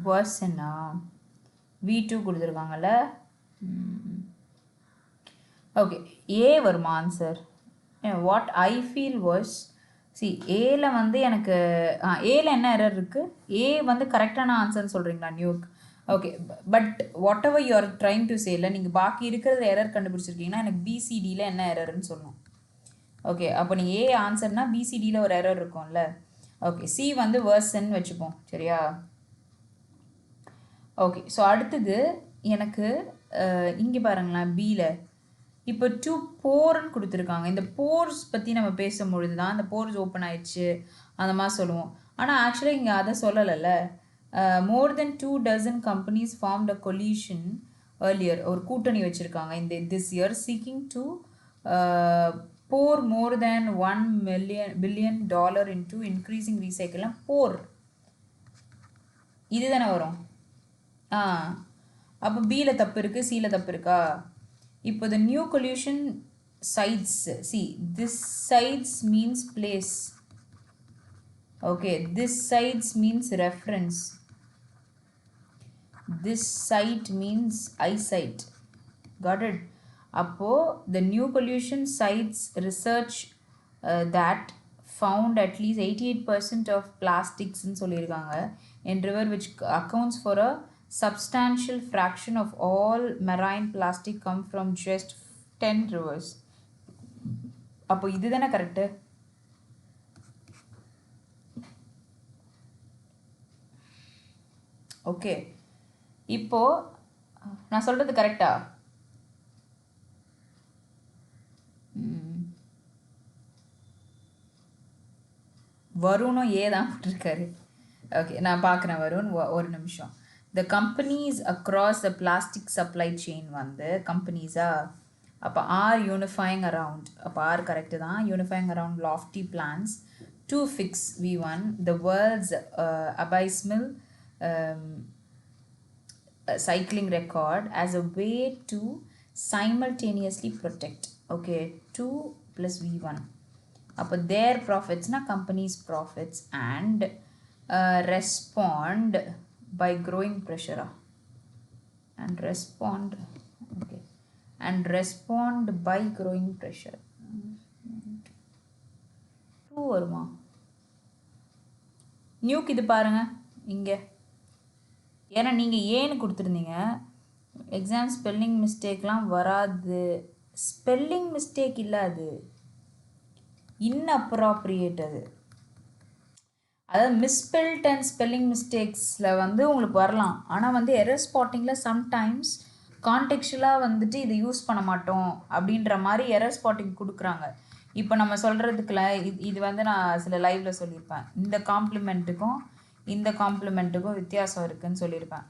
worsen V2 கொடுத்துருக்காங்கல்ல. ஓகே, ஏ வருமா answer? What I feel was, C ஏல வந்து எனக்கு ஏல என்ன எரர் இருக்குது? ஏ வந்து கரெக்டான ஆன்சர்னு சொல்கிறீங்களா nook? Okay, but what ever you are trying to சேல, நீங்கள் பாக்கி இருக்கிறது எரர் கண்டுபிடிச்சிருக்கீங்கன்னா எனக்கு பிசிடியில் என்ன எரர்னு சொல்லணும். ஓகே, அப்போ நீங்கள் ஏ ஆன்சர்னால் பிசிடியில் ஒரு எரர் இருக்கும்ல. ஓகே, சி வந்து வேர்ஸ்ன்னு வச்சுப்போம், சரியா? ஓகே, ஸோ அடுத்தது எனக்கு இங்கே பாருங்களேன், பியில் இப்போ டு போர்ன்னு கொடுத்துருக்காங்க. இந்த போர்ஸ் பற்றி நம்ம பேசும்பொழுது தான் அந்த போர்ஸ் ஓப்பன் ஆயிடுச்சு அந்த மாதிரி சொல்லுவோம். ஆனால் ஆக்சுவலாக இங்கே அதை சொல்லலைல்ல. மோர் தென் 2 dozen கம்பெனிஸ் ஃபார்ம்ட் அ கொலிஷன் ஏர்லியர், ஒரு கூட்டணி வச்சுருக்காங்க இந்த this year seeking to pour more than $1 billion into increasing recycle. போர் இது தானே வரும். அப்போ பியில் தப்பு இருக்குது, சியில் தப்பு இருக்கா? இப்போ the new collision sites, see this sites means place, okay, this sites means reference, this site means eyesight, got it? அப்போ the new collision sites research that found at least 88% of plastics ன்னு சொல்லியிருக்காங்க in river, which accounts for a substantial fraction of all marine plastic come from just 10 rivers. அப்போ இதுதானே correct? Okay, இப்போ நான் சொல்றது கரெக்டா? வருணும் ஏ தான் போட்டிருக்காரு. ஓகே, நான் பார்க்குறேன் வருண், ஒரு நிமிஷம். The companies across the plastic supply chain வந்து கம்பெனிஸா, அப்போ are unifying around, அப்போ are கரெக்டு தான், unifying around lofty plans to fix V1 the world's abysmal cycling record as a way to simultaneously protect, okay, 2 plus V1. அப்போ their profits na companies profits and respond by growing pressure and respond, okay, and respond by growing pressure. 2 வருமா? Nook இது பாருங்க இங்கே, ஏன்னா நீங்கள் ஏன்னு கொடுத்துருந்தீங்க. Exam spelling மிஸ்டேக்லாம் வராது, ஸ்பெல்லிங் மிஸ்டேக் இல்லை, அது inappropriate. அது அதாவது மிஸ்பெல்ட் அண்ட் ஸ்பெல்லிங் மிஸ்டேக்ஸில் வந்து உங்களுக்கு வரலாம். ஆனால் வந்து எரர் ஸ்பாட்டிங்கில் சம்டைம்ஸ் கான்டெக்சுவலாக வந்துட்டு இதை யூஸ் பண்ண மாட்டோம் அப்படின்ற மாதிரி எரர் ஸ்பாட்டிங் கொடுக்குறாங்க. இப்போ நம்ம சொல்கிறதுக்குல இது வந்து நான் சில லைவில் சொல்லியிருப்பேன், இந்த காம்ப்ளிமெண்ட்டுக்கும் இந்த காம்ப்ளிமெண்ட்டுக்கும் வித்தியாசம் இருக்குதுன்னு சொல்லியிருப்பேன்.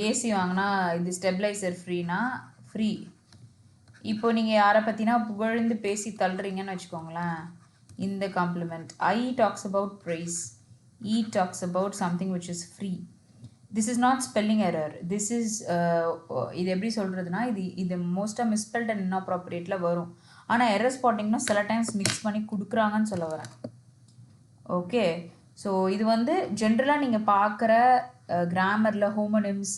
ஏசி வாங்கினா இது ஸ்டெபிளைசர் ஃப்ரீனா ஃப்ரீ. இப்போ நீங்கள் யாரை பற்றினா புகழ்ந்து பேசி தள்ளுறீங்கன்னு வச்சுக்கோங்களேன், இந்த compliment I talks about praise, E talks about something which is free. This is not spelling error, this is இது எப்படி சொல்கிறதுனா இது மோஸ்ட்டாக மிஸ்பெல்ட் அண்ட் இன்அப்ராப்ரியேட்டில் வரும். ஆனால் எரர் ஸ்பாட்டிங்னா சில டைம்ஸ் மிக்ஸ் பண்ணி கொடுக்குறாங்கன்னு சொல்ல வரேன். ஓகே, ஸோ இது வந்து ஜென்ரலாக நீங்கள் பார்க்குற கிராமரில் ஹோமோனிம்ஸ்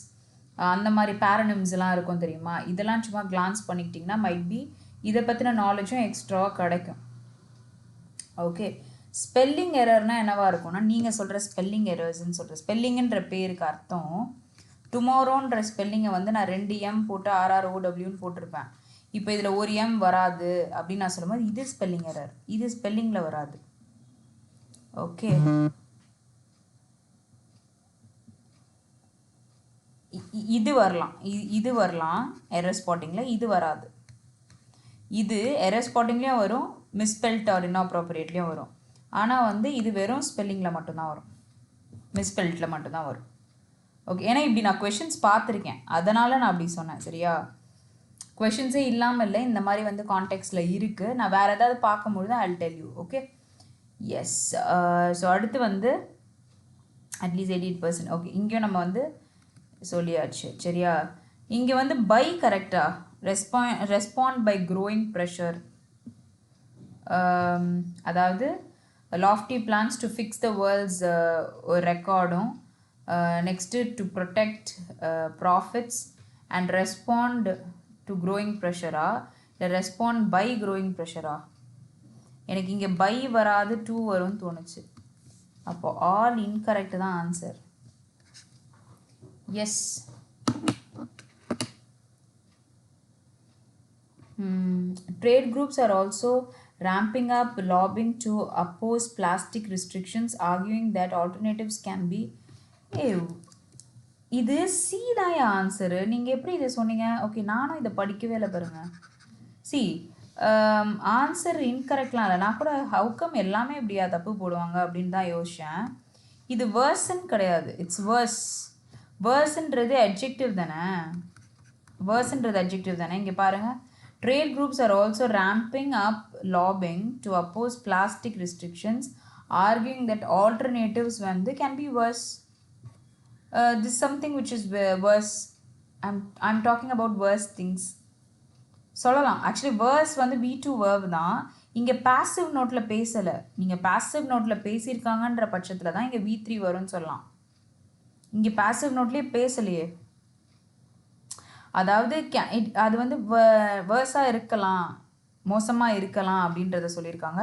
அந்த மாதிரி பேரனிம்ஸ்லாம் இருக்கும் தெரியுமா, இதெல்லாம் சும்மா கிளான்ஸ் பண்ணிக்கிட்டிங்கன்னா மைட் பி இதை பற்றின நாலேஜும் எக்ஸ்ட்ராவாக கிடைக்கும். ஓகே, ஸ்பெல்லிங் எரர்னால் என்னவாக இருக்கும்னா நீங்கள் சொல்கிற ஸ்பெல்லிங் எரர்ஸ்ன்னு சொல்கிற ஸ்பெல்லிங்குன்ற பேருக்கு அர்த்தம் டுமாரோன்ற ஸ்பெல்லிங்கை வந்து நான் 2 எம் போட்டு RROWன்னு போட்டிருப்பேன். இப்போ இதில் ஒரு எம் வராது அப்படின்னு நான் சொல்லும்போது இது ஸ்பெல்லிங் எரர், இது ஸ்பெல்லிங்கில் வராது. ஓகே, இது வரலாம், இது வரலாம் எரர் ஸ்பாட்டிங்கில், இது வராது. இது எரர் ஸ்பாட்டிங்லேயும் வரும், மிஸ்பெல்ட் ஆர் இன்அப்ராப்ரியேட்லேயும் வரும். ஆனால் வந்து இது வெறும் ஸ்பெல்லிங்கில் மட்டும்தான் வரும், மிஸ்பெல்ட்டில் மட்டும்தான் வரும். ஓகே, ஏன்னா இப்படி நான் கொஷின்ஸ் பார்த்துருக்கேன், அதனால் நான் அப்படி சொன்னேன். சரியா? கொஷின்ஸே இல்லாமல் இல்லை, இந்த மாதிரி வந்து கான்டெக்ஸ்டில் இருக்குது. நான் வேறு ஏதாவது பார்க்கும்பொழுது I'll tell you. Okay, yes. So அடுத்து வந்து அட்லீஸ்ட் 88%. ஓகே, இங்கேயும் நம்ம வந்து சொல்லியாச்சு சரியா. இங்கே வந்து பை கரெக்டா, ரெஸ்பாண்ட் பை க்ரோயிங் ப்ரெஷர், அதாவது lofty plans to fix the world's ரெக்கார்டும், next to protect profits and respond to growing ப்ரெஷரா இல்லை ரெஸ்பாண்ட் பை க்ரோயிங் ப்ரெஷரா? எனக்கு இங்கே பை வராது, 2 வரும்னு தோணுச்சு. அப்போது ஆல் இன்கரெக்ட் தான் answer. Yes. Trade groups are also ramping up lobbying to oppose plastic restrictions, arguing that alternatives can be. இது சி தான் ஆன்சரு. நீங்கள் எப்படி இதை சொன்னீங்க? ஓகே, நானும் இதை படிக்கவே இல்லை பாருங்க. சி ஆன்சர் இன்கரெக்ட்லாம் இல்லை. நான் கூட ஹவுக்கம் எல்லாமே இப்படியா தப்பு போடுவாங்க அப்படின்னு தான் யோசித்தேன். இது வேர்ஸ்ன்னு கிடையாது, இட்ஸ் வேர்ஸ். வேர்ஸ்ன்றது அட்ஜெக்டிவ் தானே, வேர்ஸ்ன்றது அட்ஜெக்டிவ் தானே. இங்கே பாருங்கள், trade groups are also ramping up lobbying to oppose plastic restrictions, arguing that alternatives can be worse. This is something which is worse. I'm talking about worse things. சொல்லலாம். Actually verse வந்து V2 verb தான். இங்கே passive நோட்டில் பேசலை. நீங்கள் passive நோட்டில் பேசியிருக்காங்கன்ற பட்சத்தில் தான் இங்கே V3 வரும்னு சொல்லலாம். இங்கே பாசிவ் நோட்லேயே பேசலையே. அதாவது அது வந்து வேர்ஸாக இருக்கலாம், மோசமாக இருக்கலாம் அப்படின்றத சொல்லியிருக்காங்க.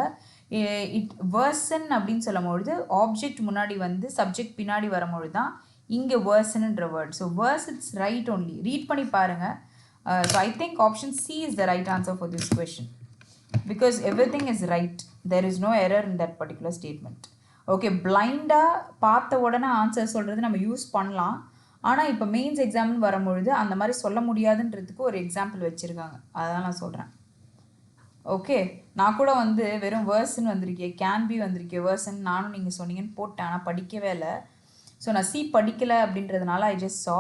வேர்சன் அப்படின்னு சொல்லும்பொழுது ஆப்ஜெக்ட் முன்னாடி வந்து சப்ஜெக்ட் பின்னாடி வரும்பொழுது தான் இங்கே வேர்சன்ன்ற word. So worse it's right only. Read பண்ணி பாருங்கள். So I think option C is the right answer for this question because everything is right. There is no error in that particular statement. Okay, பிளைண்டாக பார்த்த உடனே answer சொல்கிறது நம்ம use பண்ணலாம். ஆனால் இப்போ மெயின்ஸ் எக்ஸாம்னு வரும்பொழுது அந்த மாதிரி சொல்ல முடியாதுன்றதுக்கு ஒரு எக்ஸாம்பிள் வச்சுருக்காங்க, அதான் நான் சொல்கிறேன். ஓகே, நான் கூட வந்து வெறும் வேர்ஸ்ன்னு வந்திருக்கேன், கேன் பி வந்திருக்கேன், வேர்ஸ்ன்னு நானும் நீங்கள் சொன்னீங்கன்னு போட்டேன், ஆனால் படிக்கவே இல்லை. ஸோ நான் சி படிக்கலை அப்படின்றதுனால ஐ ஜஸ்ட் சா.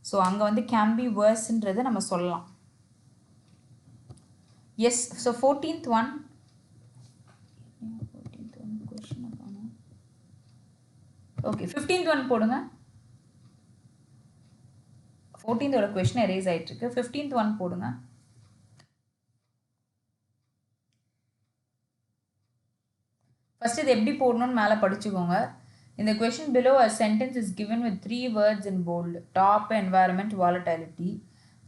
ஸோ அங்கே வந்து கேன் பி வேர்ஸ்ன்றதை நம்ம சொல்லலாம். Yes. So 14th one. Okay, 15th one போடுங்க. 14th கொஸ்டின் எரேஸ் ஆகிட்டு இருக்கு. 15th one போடுங்க. ஃபர்ஸ்ட் இது எப்படி போடணும்னு மேலே படிச்சுக்கோங்க. இந்த question below a sentence is given with 3 words in bold: top, environment, volatility.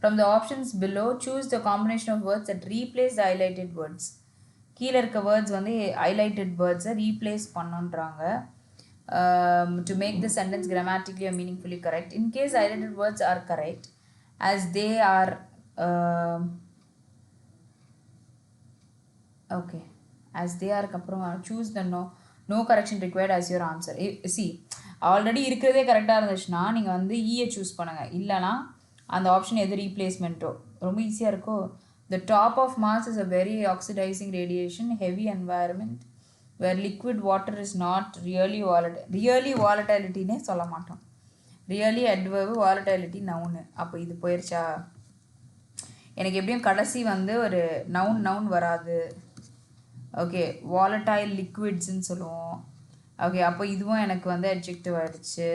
From the options below, choose the combination of words that replace the highlighted words. கீழே இருக்க வேர்ட்ஸ் வந்து ஹைலைட்டட் வேர்ட்ஸை ரீப்ளேஸ் பண்ணுன்றாங்க. To make the sentence grammatically or meaningfully correct. In case highlighted words are correct, as they are okay, as they are choose the no correction required as your answer. See, already இருக்கிறதே கரெக்டாக இருந்துச்சுன்னா நீங்கள் வந்து ஈயை choose பண்ணுங்கள், இல்லைனா அந்த option எது ரீப்ளேஸ்மெண்ட்டோ ரொம்ப ஈஸியாக இருக்கோ. The top of Mars is a very oxidizing radiation, heavy environment where liquid water is not really volatile. Really volatilityனே சொல்ல மாட்டோம். Really adverb, volatility noun. அப்போ இது போயிடுச்சா? எனக்கு எப்படியும் கடைசி வந்து ஒரு நவுன் வராது. ஓகே, volatile liquidsன்னு சொல்லுவோம். ஓகே, அப்போ இதுவும் எனக்கு வந்து adjective ஆகிடுச்சு.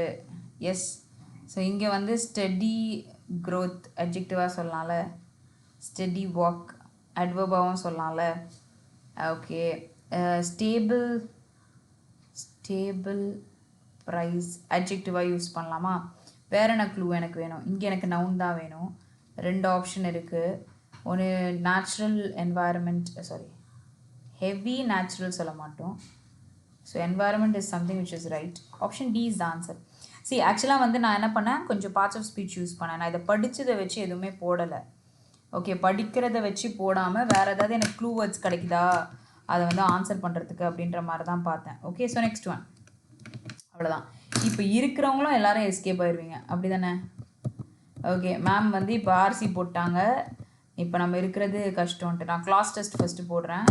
எஸ். ஸோ இங்கே வந்து steady growth adjectiveாக சொல்லலாம்ல, steady walk adverb-ஆகவும் சொல்லலாம்ல. ஓகே, ஸ்டேபிள் ப்ரைஸ் அட்ஜெக்டிவாக யூஸ் பண்ணலாமா? வேறு என்ன க்ளூ எனக்கு வேணும்? இங்கே எனக்கு நவுன் தான் வேணும். 2 ஆப்ஷன் இருக்குது. ஒன்று natural environment, sorry heavy natural சொல்ல மாட்டோம். So environment is something which is right. Option D is the answer. C, ஆக்சுவலாக வந்து நான் என்ன பண்ணேன், கொஞ்சம் பார்ட்ஸ் ஆஃப் ஸ்பீச் யூஸ் பண்ணேன். நான் இதை படித்ததை வச்சு எதுவுமே போடலை. ஓகே, படிக்கிறத வச்சு போடாமல் வேறு ஏதாவது எனக்கு க்ளூ வேர்ட்ஸ் கிடைக்குதா அதை வந்து ஆன்சர் பண்ணுறதுக்கு அப்படின்ற மாதிரி தான் பார்த்தேன். Okay, so next one. அவ்வளோதான். இப்போ இருக்கிறவங்களும் எல்லாரும் எஸ்கேப் ஆயிடுவீங்க, அப்படி தானே? ஓகே, மேம் வந்து இப்போ ஆர்சி போட்டாங்க. இப்போ நம்ம இருக்கிறது கஷ்டம்ன்ட்டு நான் கிளாஸ் டெஸ்ட் ஃபஸ்ட்டு போடுறேன்.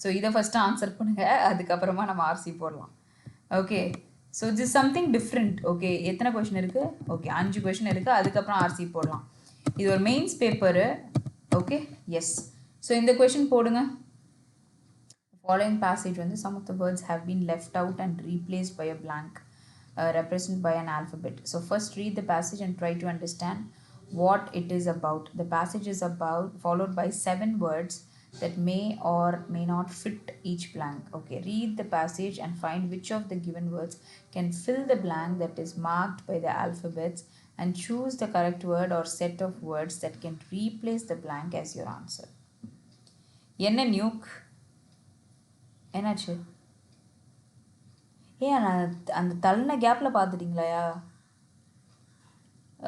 ஸோ இதை ஃபஸ்ட்டு ஆன்சர் பண்ணுங்கள், அதுக்கப்புறமா நம்ம ஆர்சி போடலாம். Okay, so this something different. Okay, எத்தனை கொஷின் இருக்குது? ஓகே, 5 கொஷின் இருக்குது. அதுக்கப்புறம் ஆர்சி போடலாம். இது ஒரு mains paper. Okay, yes. So in the question போடுங்க. The following passage வந்து some of the words have been left out and replaced by a blank represented by an alphabet. So first read the passage and try to understand what it is about. The passage is about followed by 7 words that may or may not fit each blank. Okay, read the passage and find which of the given words can fill the blank that is marked by the alphabets and choose the correct word or set of words that can replace the blank as your answer. என்ன நியூக் என்னாச்சு ஏன் அந்த தள்ளின கேப்பில் பார்த்துட்டிங்களாயா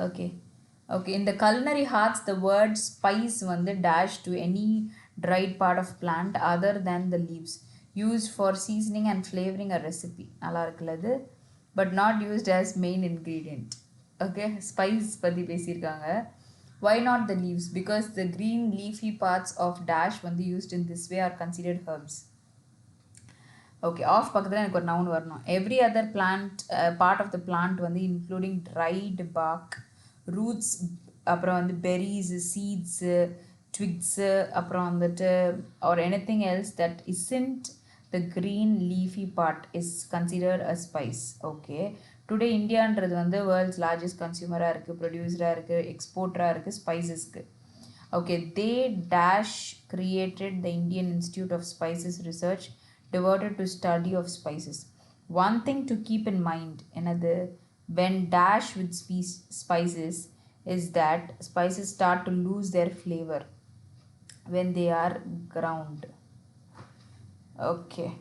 okay okay in the culinary arts the word spice வந்து dash to any dried part of plant other than the leaves used for seasoning and flavoring a recipe நல்லா இருக்குல்ல இது but not used as main ingredient. Okay, spice பற்றி பேசியிருக்காங்க. Why not the leaves? Because the green leafy parts of dash when they used in this way are considered herbs. Okay, off பக்கத்தில் எனக்கு ஒரு noun வரணும். Every other plant part of the plant வந்து including dried bark, roots, அப்புறம் வந்து berries, seeds, twigs, அப்புறம் வந்துட்டு or anything else that isn't the green leafy part is considered a spice. Okay, today இந்தியான்றது வந்து வேர்ல்ட்ஸ் லார்ஜஸ்ட் கன்சியூமராக இருக்குது, ப்ரொடியூசராக இருக்குது, எக்ஸ்போர்ட்டராக இருக்குது ஸ்பைசஸ்க்கு. Okay, they dash created the Indian Institute of Spices Research devoted to study of spices. One thing to keep in mind என்னது when dash with spices is that spices start to lose their flavor when they are ground. Okay.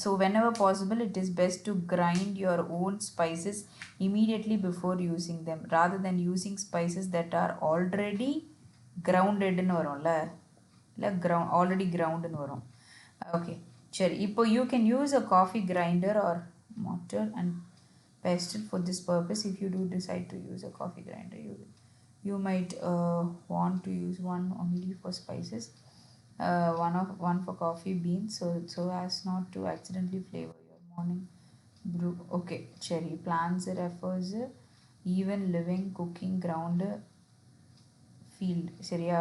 So whenever possible it is best to grind your own spices immediately before using them rather than using spices that are already grounded ன்னு வரும்ல இல்லை already ground ன்னு வரும். Okay, சரி இப்போ you can use a coffee grinder or mortar and paste it for this purpose. If you do decide to use a coffee grinder you might want to use one only for spices. One for coffee beans so as not to accidentally flavor your morning brew. Okay, cherry plants refers even living cooking ground field. சரியா?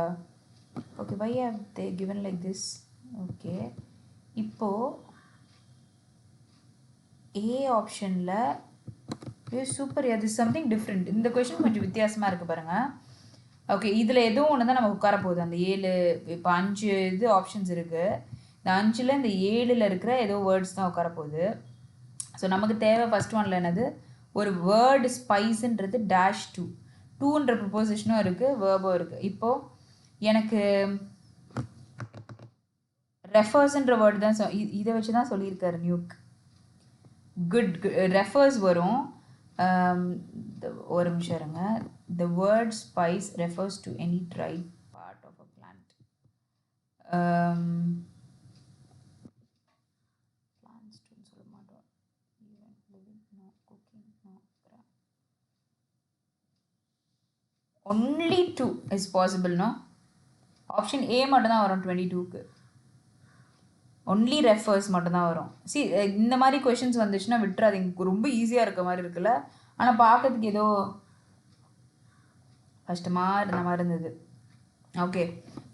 Okay, why have they given like this? Okay, இப்போ A ஆப்ஷனில் super, அது something different. இந்த question கொஞ்சம் வித்தியாசமாக இருக்குது பாருங்கள். Okay, இதில் எதுவும் ஒன்று தான் நமக்கு உட்கார போகுது. அந்த 7 இப்போ 5 இது ஆப்ஷன்ஸ் இருக்குது. இந்த 5ல் இந்த 7ல் இருக்கிற ஏதோ வேர்ட்ஸ் தான் உட்கார போகுது. ஸோ நமக்கு தேவை ஃபஸ்ட் ஒன்ல என்னது ஒரு வேர்டு ஸ்பைஸுன்றது டேஷ் டூன்ற ப்ரிப்போசிஷனும் இருக்குது, வேர்பும் இருக்குது. இப்போது எனக்கு ரெஃபர்ஸ்ன்ற வேர்டு தான் இதை வச்சு தான் சொல்லியிருக்காரு நியூக். குட் ரெஃபர்ஸ் வரும். ஒரு நிமிஷம் இருங்க. The word spice refers to any dried part of a plant. Plants don't சொல்ல மாட்டோம். Even living, no cooking, no. Only 2 is possible, no? Option A மட்டும் தான் வரும் 22க்கு. ஒன்லி ரெஃபர்ஸ் மட்டும்தான் வரும். இந்த மாதிரி கொஷின்ஸ் வந்துச்சுன்னா விட்டுறாதீங்க. ரொம்ப ஈஸியாக இருக்க மாதிரி இருக்குல்ல, ஆனால் பார்க்கறதுக்கு ஏதோ கஷ்டமாக இருந்த மாதிரி இருந்தது. ஓகே,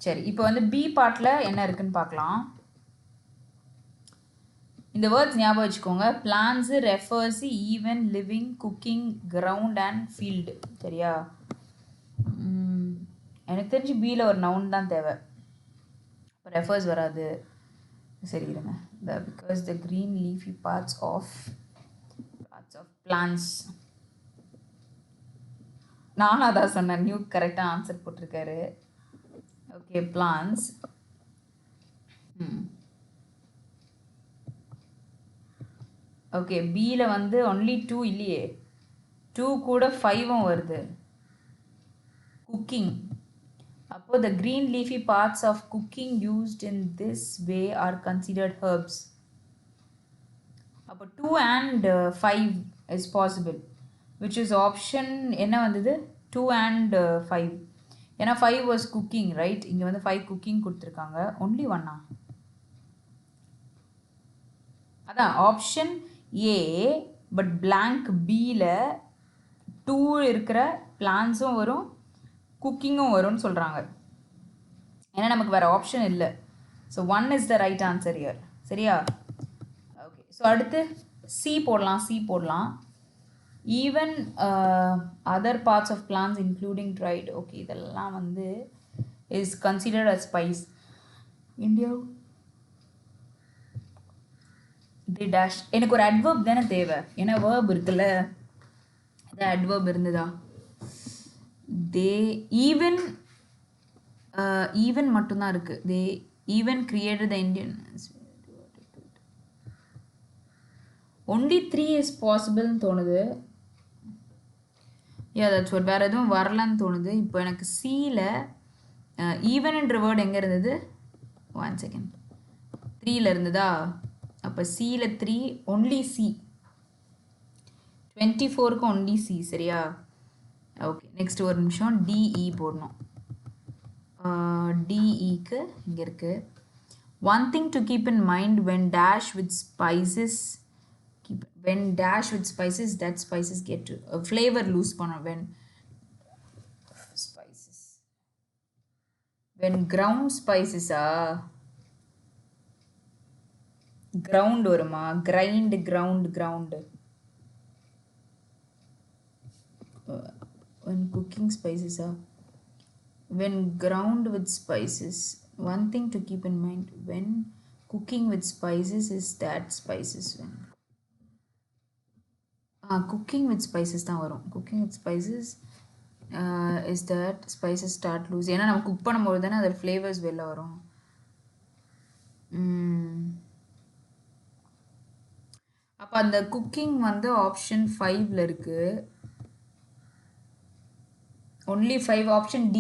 சரி இப்போ வந்து பி பார்ட்டில் என்ன இருக்குன்னு பார்க்கலாம். இந்த வேர்ட்ஸ் ஞாபகம் வச்சுக்கோங்க. Plans, refers, even, living, cooking, ground and field. சரியா? எனக்கு தெரிஞ்சு பியில் ஒரு நவுன் தான் தேவை, இப்போ ரெஃபர்ஸ் வராது. சரி இருங்க. Because the green leafy parts of plants. நானும் அதான் சொன்னேன். நியூ கரெக்டாக ஆன்சர் போட்டிருக்காரு. Okay, plans. ஓகே, பியில் வந்து ஒன்லி 2 இல்லையே, 2 கூட 5ம் வருது. குக்கிங். அப்போ the green leafy parts of cooking used in this way are considered herbs. அப்போ 2 and 5 is possible, which is option என்ன வந்தது 2 and 5. ஏன்னா 5 was cooking, right? இங்கே வந்து 5 cooking கொடுத்துருக்காங்க. only 1 அதான் ஆப்ஷன் A பட் blank Bல 2 இருக்கிற பிளான்ஸும் வரும் குக்கிங்கும் வரும்னு சொல்கிறாங்க. ஏன்னா நமக்கு வேறு ஆப்ஷன் இல்லை. So 1 is the right answer here. சரியா? ஓகே. ஸோ அடுத்து சி போடலாம். Even other parts of plants including dried. Okay, இதெல்லாம் வந்து is considered as spice. India the dash. எனக்கு ஒரு அட்வர்ப் தானே தேவை, ஏன்னா வேர்ப் இருக்குல்ல. இது அட்வர்ப் இருந்ததா? தே ஈவன் மட்டும்தான் இருக்கு. They even created the Indian. Only 3 is பாசிபிள்னு தோணுது. That's what. வேறு எதுவும் வரலன்னு தோணுது. இப்போ எனக்கு சியில் ஈவன்ன்ற வேர்டு எங்கே இருந்தது? 1 செகண்ட். 3ல் இருந்ததா? அப்போ சியில் 3 ஒன்லி சி. 24க்கு ஒன்லி சி. சரியா? ஓகே. நெக்ஸ்ட் ஒரு நிமிஷம். டிஇ போடணும். டிஇக்கு இங்கே இருக்குது. One thing to keep in mind when dash with spices that spices get to flavor lose பண்ணும். when ground spices ground வருமா? ground when cooking spices when ground with spices. One thing to keep in mind when cooking with spices is that spices when cooking with spices தான் வரும். cooking with spices is that spices start lose. ஏன்னா நம்ம cook பண்ணும்போது தானே அதோட flavours வெளில வரும். அப்போ அந்த குக்கிங் வந்து ஆப்ஷன் 5ல் இருக்குது. only 5 option D.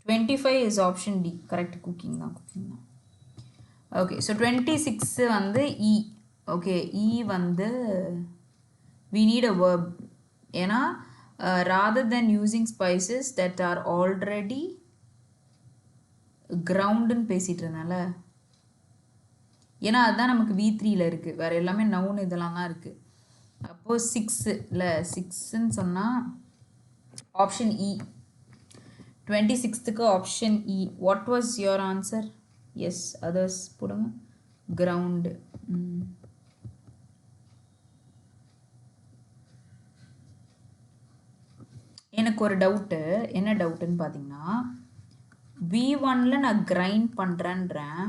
25 is option D. correct. cooking தான். okay. so 26 வந்து E. okay. E வந்து we need a verb. ஏன்னா rather than using spices that are already groundன்னு பேசிட்டு இருந்தால, ஏன்னா அதுதான் நமக்கு V3ல இருக்குது. வேறு எல்லாமே நவுன் இதெல்லாம் தான் இருக்குது. அப்போது 6ன்னு சொன்னால் ஆப்ஷன் இ. 26க்கு option E. What was your answer? Yes, others போடுங்க. கிரவுண்டு. எனக்கு ஒரு டவுட்டு. என்ன டவுட்டுன்னு பார்த்தீங்கன்னா, V1ல நான் கிரைண்ட் பண்ணுறேன்றேன்,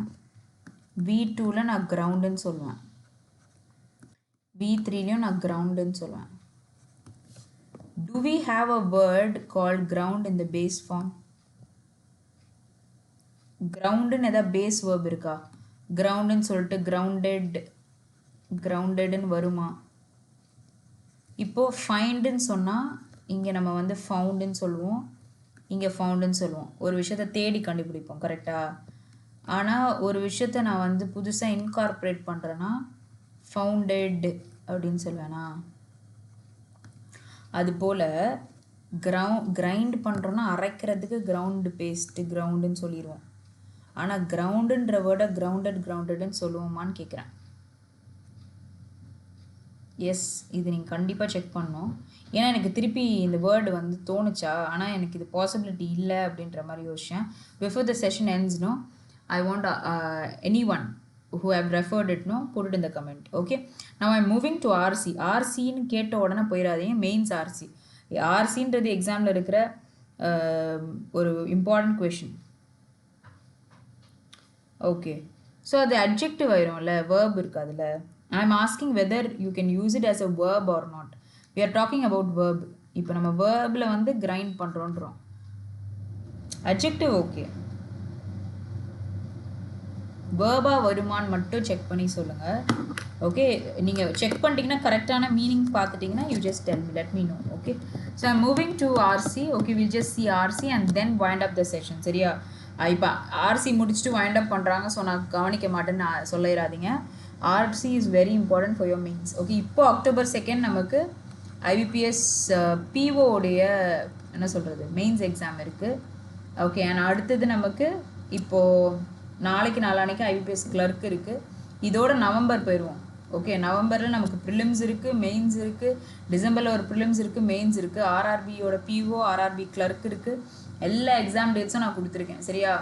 V2ல நான் கிரவுண்டுன்னு சொல்லுவேன், V3லையும் நான் கிரவுண்டுன்னு சொல்லுவேன். Do we have a word called ground in the base form? groundன்னு ஏதாவது பேஸ் வேர்ப் இருக்கா? groundன்னு சொல்லிட்டு groundedன்னு வருமா? இப்போது findன்னு சொன்னால் இங்கே நம்ம வந்து ஃபவுண்டுன்னு சொல்லுவோம், இங்கே ஃபவுண்டுன்னு சொல்லுவோம். ஒரு விஷயத்தை தேடி கண்டுபிடிப்போம். கரெக்டாக? ஆனால் ஒரு விஷயத்தை நான் வந்து புதுசாக இன்கார்பரேட் பண்ணுறேன்னா ஃபவுண்டட் அப்படின்னு சொல்லுவேனா? அதுபோல் கிரைண்ட் பண்ணுறோன்னா அரைக்கிறதுக்கு கிரவுண்டுன்னு சொல்லிடுவோம். ஆனால் கிரவுண்டுன்ற வேர்டை கிரவுண்டட்னு சொல்லுவோமான்னு கேட்குறேன். எஸ், இது நீங்கள் கண்டிப்பாக செக் பண்ணணும். ஏன்னா எனக்கு திருப்பி இந்த வேர்டு வந்து தோணுச்சா, ஆனால் எனக்கு இது பாசிபிலிட்டி இல்லை அப்படின்ற மாதிரி யோசிச்சேன். பிஃபோர் த செஷன் எண்ட்ஸ்னோ I want anyone who have referred it, no, put it in the comment. okay, now I'm moving to RC. RCன்னு கேட்ட உடனே போயிடாதீங்க. மெயின்ஸ் RCன்றது எக்ஸாமில் இருக்கிற ஒரு இம்பார்ட்டன்ட் கொஷின். ஓகே, ஸோ அது அட்ஜெக்டிவ் ஆயிரும்ல, வேர்ப் இருக்குது அதில். I'm asking whether you can use it as a verb or not. We are talking about verb. இப்போ நம்ம வேர்பில் வந்து கிரைண்ட் பண்ணுறோன்றோம். அட்ஜெக்டிவ் ஓகே, வேர்பாக வருமானு மட்டும் செக் பண்ணி சொல்லுங்கள். ஓகே, நீங்கள் செக் பண்ணிட்டீங்கன்னா கரெக்டான மீனிங் பார்த்துட்டிங்கன்னா you just tell me, let me know. okay, so I'm moving to RC. okay, we'll just see RC and then wind up the session. சரியா? இப்போ RC முடிச்சுட்டு wind up பண்ணுறாங்க, ஸோ நான் கவனிக்க மாட்டேன்னு சொல்லிடாதீங்க. RC is very important for your mains. okay, இப்போ October 2 நமக்கு IBPS PO உடைய என்ன சொல்கிறது மெயின்ஸ் எக்ஸாம் இருக்குது. ஓகே, அண்ட் அடுத்தது நமக்கு இப்போது நாளைக்கு நாளானைக்கு IBPS கிளர்க் இருக்குது. இதோட நவம்பர் போயிடுவோம். ஓகே, நவம்பரில் நமக்கு ப்ரிலிம்ஸ் இருக்குது, மெயின்ஸ் இருக்குது, டிசம்பரில் ஒரு ப்ரிலிம்ஸ் இருக்குது, மெயின்ஸ் இருக்குது, ஆர்ஆர்பியோட பிஓ, ஆர்ஆர்பி கிளர்க் இருக்குது. எல்லா எக்ஸாம் டேட்ஸும் நான் கொடுத்துருக்கேன். சரியா?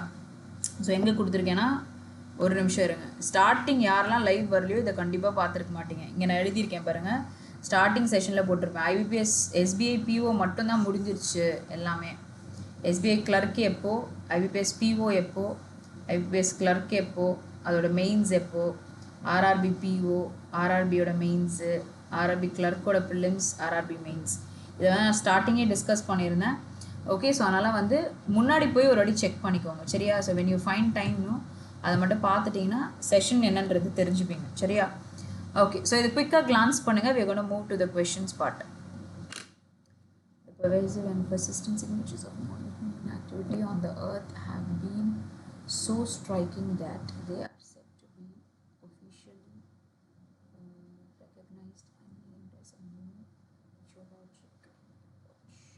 ஸோ எங்கே கொடுத்துருக்கேன்னா, ஒரு நிமிஷம் இருங்க. ஸ்டார்டிங் யாரெல்லாம் லைவ் வரலையோ இதை கண்டிப்பாக பார்த்துருக்க மாட்டீங்க. இங்கே நான் எழுதியிருக்கேன் பாருங்கள், ஸ்டார்டிங் செஷனில் போட்டிருப்பேன். ஐபிபிஎஸ் எஸ்பிஐ பிஓ மட்டும்தான் முடிஞ்சிருச்சு எல்லாமே. எஸ்பிஐ கிளர்க் எப்போ, ஐபிபிஎஸ் பிஓ எப்போ, ஐபிபிஎஸ் கிளர்க் எப்போ, அதோட மெயின்ஸ் எப்போ, ஆர்ஆர்பி பிஓ, ஆர்ஆர்பியோட மெயின்ஸு, ஆர்ஆர்பி கிளர்க்கோட ப்ரிலிம்ஸ், ஆர்ஆர்பி மெயின்ஸ், இதெல்லாம் நான் ஸ்டார்டிங்கே டிஸ்கஸ் பண்ணியிருந்தேன். ஓகே, ஸோ அதனால் வந்து முன்னாடி போய் ஒரு வாட்டி செக் பண்ணிக்கோங்க. சரியா? ஸோ வென் யூ ஃபைண்ட் டைம்னும் அதை மட்டும் பார்த்துட்டிங்கன்னா செஷன் என்னன்றது தெரிஞ்சுப்பீங்க. சரியா? ஓகே, ஸோ இது குயிக்காக கிளான்ஸ் பண்ணுங்கள். we are going to move to the questions part. The pervasive and persistent signatures of human activity on the earth have been so striking that they are said to be officially recognized and named as a new geologic approach.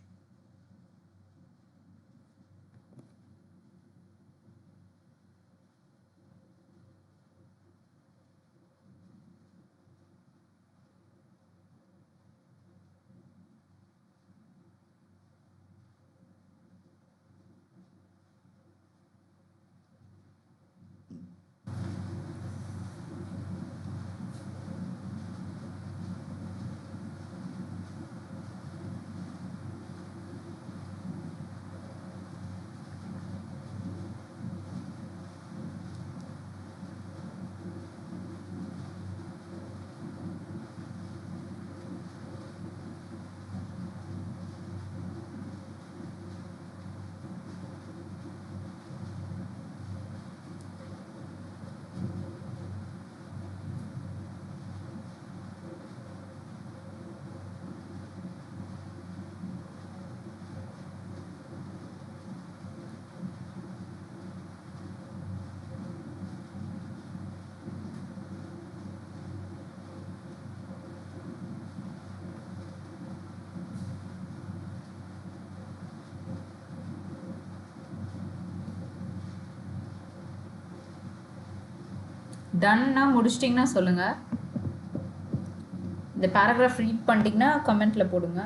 டன்னா முடிச்சிட்டிங்கன்னா சொல்லுங்கள். இந்த paragraph read பண்ணிட்டீங்கன்னா கமெண்ட்டில் போடுங்க.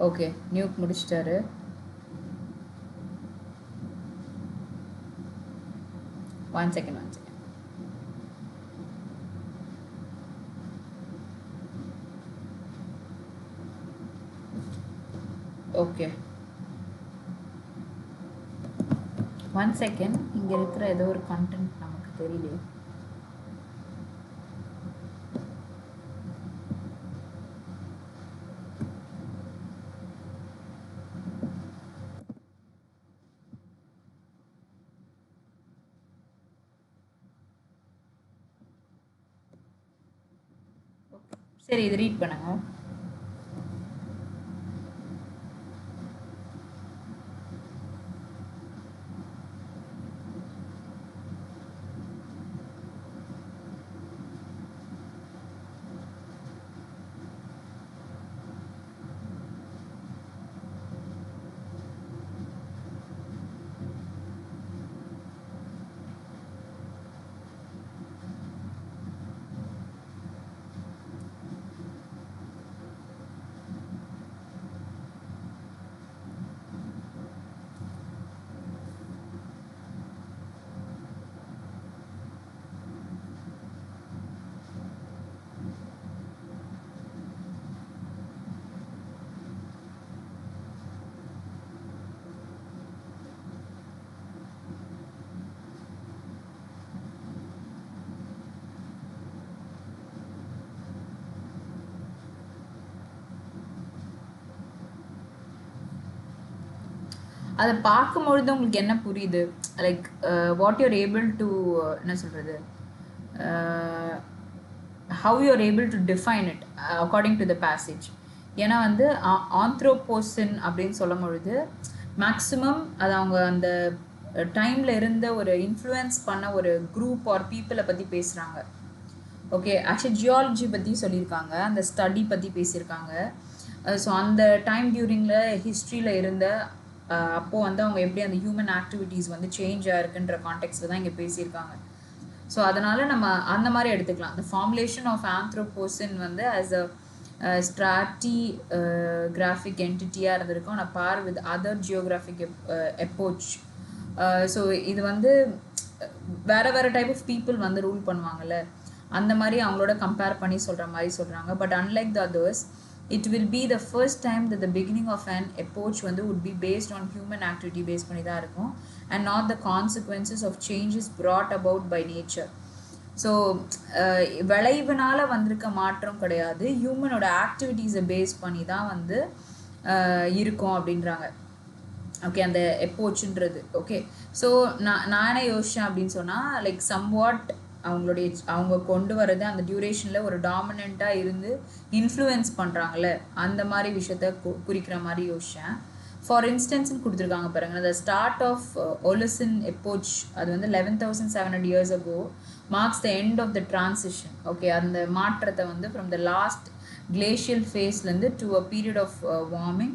Okay, nook முடிச்சிட்டாரு. One second. Okay, one second. இங்கே இருக்கிற ஏதோ ஒரு கண்டென்ட் நமக்கு தெரியலையே. சரி, இது ரீட் பண்ணுங்க. அதை பார்க்கும்பொழுது உங்களுக்கு என்ன புரியுது? Like what you're able to என்ன சொல்கிறது, how you're able to define it according to the passage. ஏன்னா வந்து ஆந்த்ரோபோசன் அப்படின்னு சொல்லும் பொழுது மேக்ஸிமம் அது அவங்க அந்த டைமில் இருந்த ஒரு இன்ஃப்ளூயன்ஸ் பண்ண ஒரு குரூப் ஆர் பீப்புளை பற்றி பேசுகிறாங்க. ஓகே, ஆக்சுவலி ஜியாலஜி பற்றி சொல்லியிருக்காங்க, அந்த ஸ்டடி பற்றி பேசியிருக்காங்க. ஸோ அந்த டைம் டியூரிங்கில் ஹிஸ்ட்ரியில் இருந்த அப்போது வந்து அவங்க எப்படி அந்த ஹியூமன் ஆக்டிவிட்டீஸ் வந்து சேஞ்ச் ஆகிருக்குன்ற கான்டெக்ட்டில் தான் இங்கே பேசியிருக்காங்க. ஸோ அதனால் நம்ம அந்த மாதிரி எடுத்துக்கலாம். the formulation of Anthropocene வந்து as a stratigraphic entity-யாக இருந்திருக்கும் on a par with other geographic epoch. So இது வந்து வேறு வேறு டைப் ஆஃப் பீப்புள் வந்து ரூல் பண்ணுவாங்கள்ல, அந்த மாதிரி அவங்களோட கம்பேர் பண்ணி சொல்கிற மாதிரி சொல்கிறாங்க. But unlike the others, it will be the first time that the beginning of an epoch வந்து would be based on human activity base பண்ணி தான் இருக்கும் and not the consequences of changes brought about by nature. So விளைவுனால வந்திருக்க மாற்றம் கிடையாது, ஹியூமனோட ஆக்டிவிட்டீஸை base பண்ணி தான் வந்து இருக்கும் அப்படின்றாங்க. ஓகே, அந்த எப்போச்சுன்றது. ஓகே, ஸோ நான் என்ன யோசித்தேன் அப்படின்னு சொன்னால், லைக் சம்வாட் அவங்க கொண்டு வர்றது அந்த டியூரேஷனில் ஒரு டாமினண்ட்டாக இருந்து இன்ஃப்ளூயன்ஸ் பண்ணுறாங்களே, அந்த மாதிரி விஷயத்த குறிக்கிற மாதிரி யோசித்தேன். ஃபார் இன்ஸ்டன்ஸ்னு கொடுத்துருக்காங்க பாருங்கள், the start of Holocene epoch அது வந்து 11,700 years ago marks the end of the transition. Okay, அந்த மாற்றத்தை வந்து from the last glacial phaseலேருந்து to a period of warming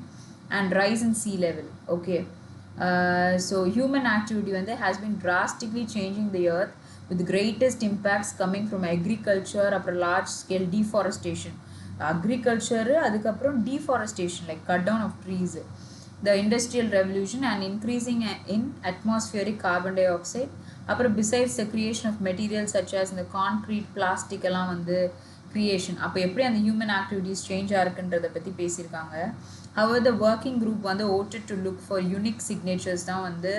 and rise in sea level. Okay, so human activity வந்து has been drastically changing the earth with the greatest impacts coming from agriculture, அப்புறம் large scale deforestation, agriculture, அதுக்கப்புறம் deforestation like cut down of trees, the industrial revolution and increasing in atmospheric carbon dioxide, அப்புறம் besides the creation of materials such as the concrete, plastic எல்லாம் வந்து creation. அப்போ எப்படி அந்த human activities change ஆகிருக்குன்றதை பற்றி பேசியிருக்காங்க. However, the working group வந்து voted to look for unique signatures தான் வந்து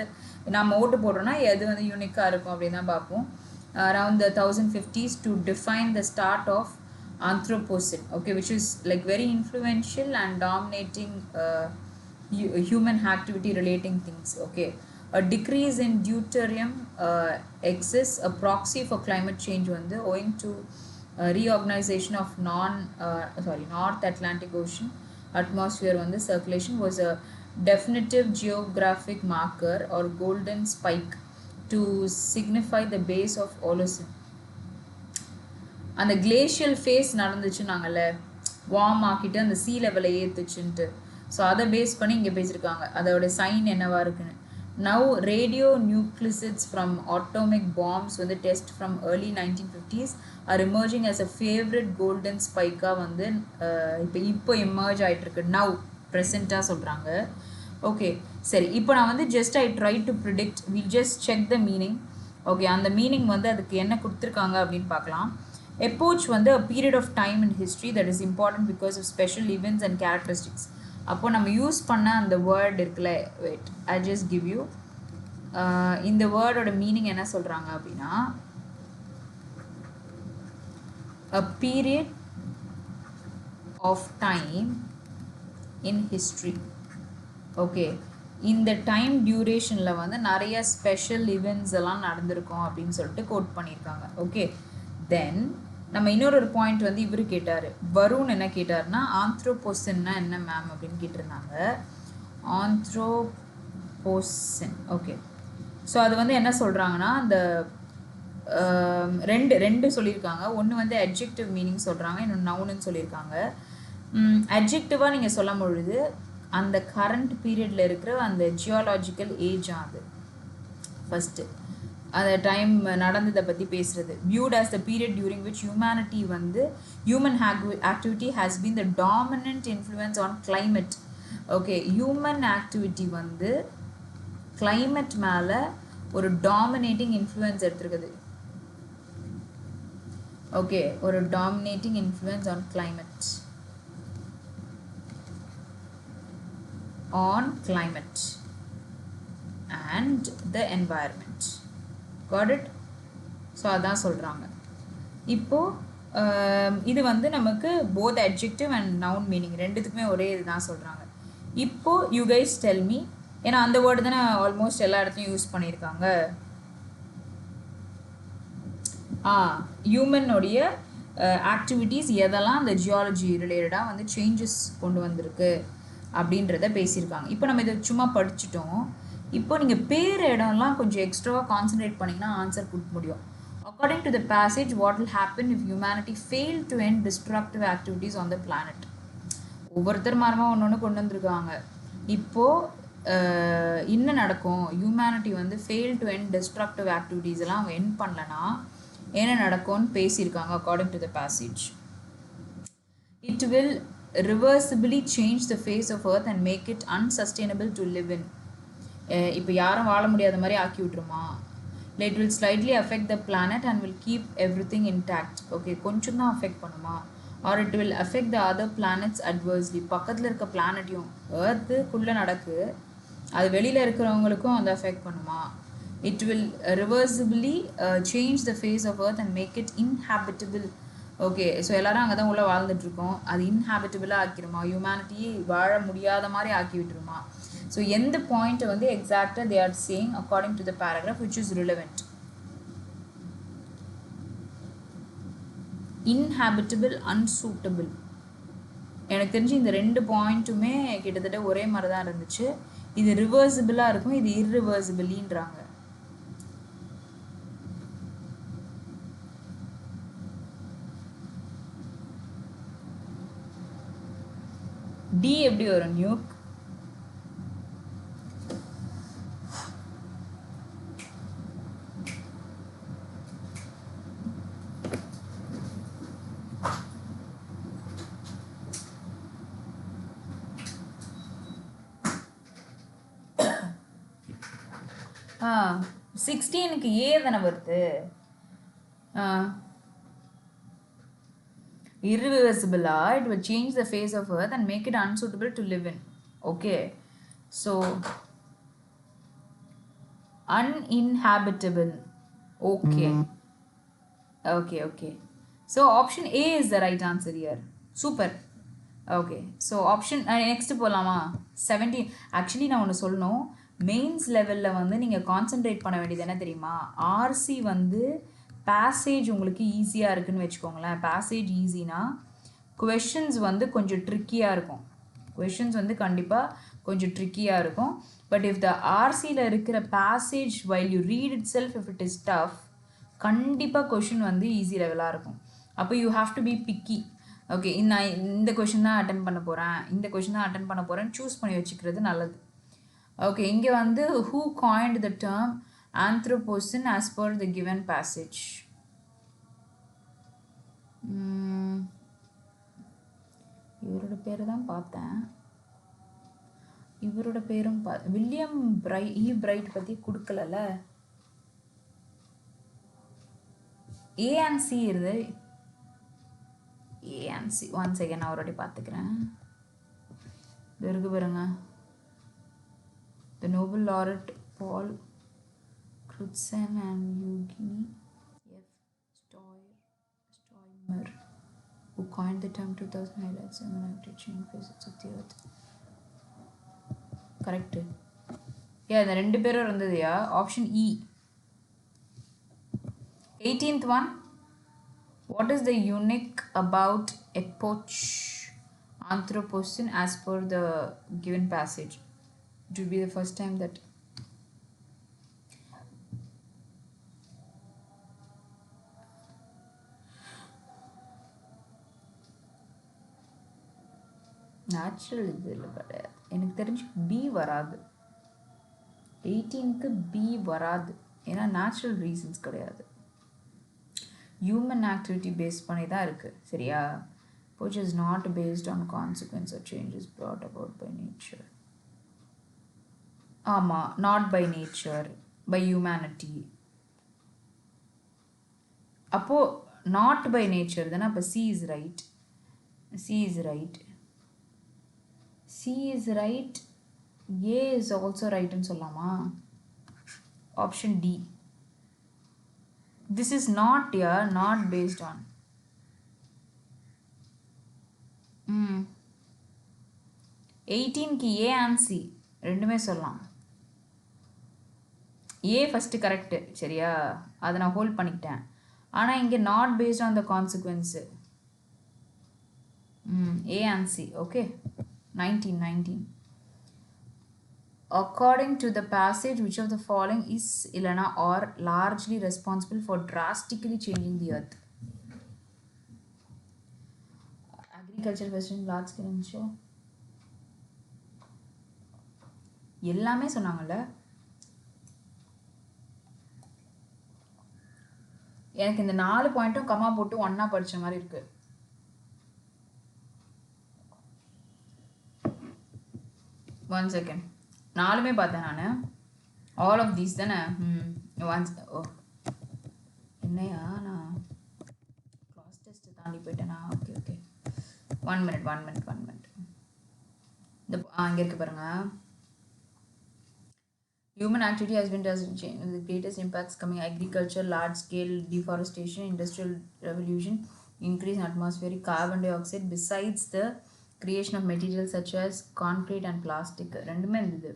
நம்ம ஓட்டு போடுறோன்னா எது வந்து யூனிக்காக இருக்கும் அப்படின்னு தான் பார்ப்போம். Around the 1050s to define the start of Anthropocene, okay, which is like very influential and dominating human activity relating things. Okay, a decrease in deuterium exists, a proxy for climate change வந்து owing to reorganization of North Atlantic Ocean atmosphere வந்து circulation was a definitive geographic marker or golden spike to signify the base of Holocene. அந்த glacial phase நடந்துச்சுன்னாங்கல்ல, warm ஆக்கிட்டு அந்த sea level ஏற்றுச்சுன்ட்டு, so அதை base பண்ணி இங்கே பேசியிருக்காங்க அதோட சைன் என்னவா இருக்குன்னு. Now radionuclides from atomic bombs வந்து test from early 1950s are emerging as a favorite golden spike-ஆ வந்து இப்போ எமர்ஜ் ஆகிட்டுருக்கு. நவ் ப்ரெசண்ட்டாக சொல்கிறாங்க. ஓகே, சரி, இப்போ நான் வந்து just I try to predict, will just check the meaning. Okay, அந்த மீனிங் வந்து அதுக்கு என்ன கொடுத்துருக்காங்க அப்படின்னு பார்க்கலாம். எப்போச் வந்து a period of time in history that is important because of special events and characteristics. அப்போது நம்ம யூஸ் பண்ண அந்த வேர்ட் இருக்குல்ல, wait I just give you, இந்த வேர்டோட மீனிங் என்ன சொல்கிறாங்க அப்படின்னா, a period of time in history. Okay, இந்த டைம் டியூரேஷனில் வந்து நிறைய ஸ்பெஷல் இவெண்ட்ஸ் எல்லாம் நடந்திருக்கும் அப்படின்னு சொல்லிட்டு கோட் பண்ணியிருக்காங்க. ஓகே, தென் நம்ம இன்னொரு பாயிண்ட் வந்து இவர் கேட்டார், வருண் என்ன கேட்டார்னா, ஆந்த்ரோபோசன்னா என்ன மேம் அப்படின்னு கேட்டிருந்தாங்க. ஆந்த்ரோபோசன். ஓகே, ஸோ அது வந்து என்ன சொல்கிறாங்கன்னா, அந்த ரெண்டு சொல்லியிருக்காங்க. ஒன்று வந்து அட்ஜெக்டிவ் மீனிங் சொல்கிறாங்க, இன்னொன்று நவுனுன்னு சொல்லியிருக்காங்க. அட்ஜெக்டிவாக நீங்கள் சொல்லும் பொழுது அந்த கரண்ட் பீரியடில் இருக்கிற அந்த ஜியாலஜிக்கல் ஏஜ் அது ஃபஸ்ட்டு அந்த டைம் நடந்ததை பற்றி பேசுகிறது. Viewed as the period during which humanity வந்து human activity has been the dominant influence on climate. Okay, human activity வந்து கிளைமேட் மேலே ஒரு டாமினேட்டிங் இன்ஃப்ளூயன்ஸ் எடுத்துருக்குது. ஓகே, ஒரு dominating influence on climate, on climate and the environment. Got it? So அதான் சொல்கிறாங்க. இப்போது இது வந்து நமக்கு both adjective and noun meaning ரெண்டுத்துக்குமே ஒரே இது தான் சொல்கிறாங்க. இப்போது you guys tell me, ஏன்னா அந்த வேர்டு தானே ஆல்மோஸ்ட் எல்லா இடத்துலையும் யூஸ் பண்ணியிருக்காங்க. ஹியூமனுடைய ஆக்டிவிட்டீஸ் எதெல்லாம் அந்த ஜியாலஜி ரிலேட்டடாக வந்து சேஞ்சஸ் கொண்டு வந்திருக்கு அப்படின்றத பேசியிருக்காங்க. இப்போ நம்ம இதை சும்மா படிச்சுட்டோம். இப்போ நீங்கள் பேர் இடம்லாம் கொஞ்சம் எக்ஸ்ட்ராவாக கான்சன்ட்ரேட் பண்ணிங்கன்னா ஆன்சர் கொடுக்க முடியும். According to the passage, what will happen if humanity fail to end destructive activities on the planet. ஒவ்வொருத்தர் மரமாக ஒன்று கொண்டு வந்திருக்காங்க. இப்போது என்ன நடக்கும், ஹியூமனிட்டி வந்து fail to end destructive activities எல்லாம் அவங்க எண்ட் பண்ணலனா என்ன நடக்கும்னு பேசியிருக்காங்க according to the passage. It will reversibly change the face of earth and make it unsustainable to live in. இப்போ யாரும் வாழ முடியாத மாதிரி ஆக்கி விட்டுருமா. It will slightly affect the planet and will keep everything intact. Okay, கொஞ்சம் தான் affect பண்ணுமா. Or it will affect the other planets adversely. பக்கத்தில் இருக்க பிளானட்டையும், எர்த்துக்குள்ளே நடக்கு, அது வெளியில் இருக்கிறவங்களுக்கும் வந்து அஃபெக்ட் பண்ணுமா. It will reversibly change the face of earth and make it inhabitable. Okay, so எல்லோரும் அங்கே தான் உள்ளே வாழ்ந்துட்டுருக்கோம், அது இன்ஹாபிட்டபிளாக ஆக்கிடுமா, ஹியூமனிட்டி வாழ முடியாத மாதிரி ஆக்கி விட்டுருமா. ஸோ எந்த பாயிண்ட்டை வந்து எக்ஸாக்டாக they are saying according to the paragraph which is relevant. Inhabitable, unsuitable. எனக்கு தெரிஞ்சு இந்த 2 பாயிண்ட்டுமே கிட்டத்தட்ட ஒரே மாதிரி தான் இருந்துச்சு. இது ரிவர்சிபிளாக இருக்கும், இது இர்ரிவர்சிபிளின்றாங்க. டி எப்படி வரும், நியூக்? ஆ 16க்கு ஏ தானே வருது. Irreversible, it will change the face of earth and make it unsuitable to live in. Okay, so uninhabitable. Okay. Okay, so option A is the right answer here. Super. Okay, so option next போலாமா. 17. actually நான் ஒன்று சொல்லணும், mains லெவலில் வந்து நீங்கள் concentrate பண்ண வேண்டியது என்ன தெரியுமா, ஆர்சி வந்து பேசேஜ் உங்களுக்கு ஈஸியாக இருக்குதுன்னு வச்சுக்கோங்களேன். பேசேஜ் ஈஸினா கொஷின்ஸ் வந்து கொஞ்சம் ட்ரிக்கியாக இருக்கும். கொஷின்ஸ் வந்து கண்டிப்பாக கொஞ்சம் ட்ரிக்கியாக இருக்கும். பட் இஃப் த ஆர்சியில் இருக்கிற passage while you read itself if it is tough, கண்டிப்பாக கொஷின் வந்து ஈஸி லெவலாக இருக்கும். அப்போ you have to be picky. Okay, நான் இந்த கொஷின் தான் அட்டன் பண்ண போகிறேன், இந்த கொஷின் தான் அட்டன் பண்ண போகிறேன்னு சூஸ் பண்ணி வச்சுக்கிறது நல்லது. ஓகே, இங்கே வந்து who coined the term Anthropocene as per the given passage? இவரோட பேர் தான் பார்த்தேன், இவரோட பேரும் வில்லியம் பிரைட் பற்றி கொடுக்கலல்ல. ஏ அண்ட் சி இருது. A and C one second நான் அவரோட பார்த்துக்கிறேன். இது இருக்கு பாருங்க, the Nobel laureate Paul Crutzen and F. Stoimer, who coined the term 2000 highlights the change phases of the earth. Correct. Yeah, இந்த ரெண்டு பேரும் இருந்ததுயா. Option E. 18th one. What is the unique about epoch Anthropocene as per the given passage? It will be the first time that natural இதில் கிடையாது. எனக்கு தெரிஞ்சு B வராது. 18க்கு B வராது, ஏன்னா நேச்சுரல் ரீசன்ஸ் கிடையாது, ஹியூமன் ஆக்டிவிட்டி பேஸ் பண்ணி தான் இருக்குது. சரியா? which is not based on consequence or changes brought about by nature. ஆமாம், not by nature, by humanity. அப்போது not by nature தானே. அப்போ C is right. C is right. C is right. A is also right ன்னு சொல்லலாமா? Option D. This is not here, not based on. 18க்கு A and C ரெண்டுமே சொல்லலாம். A first correct, சரியா? அதை நான் hold பண்ணிக்கிட்டேன். ஆனால் இங்கே not based on the consequence. A and C. ஓகே, 19. According to the passage, which of the following is Ilana or largely responsible for drastically changing the earth? Agriculture, Western, large scale ensure. எல்லாமே சொன்னாங்கல்ல. எனக்கு இந்த 4 பாயிண்ட்டும் comma போட்டு ஒண்ணா படிச்ச மாதிரி இருக்கு. One second. 4மே பார்த்தேன் நானு. All of these தானே. once ஓ என்னையா நான் கிளாஸ் டெஸ்ட் தாண்டி போயிட்டேனா? Okay okay. 1 minute. இந்த இங்க இருக்கு பாருங்க. Human activity has been the greatest impacts coming agriculture, large scale deforestation, industrial revolution, increase in atmospheric carbon dioxide, besides the creation of materials such as concrete and plastic. ரெண்டுமே இருந்தது.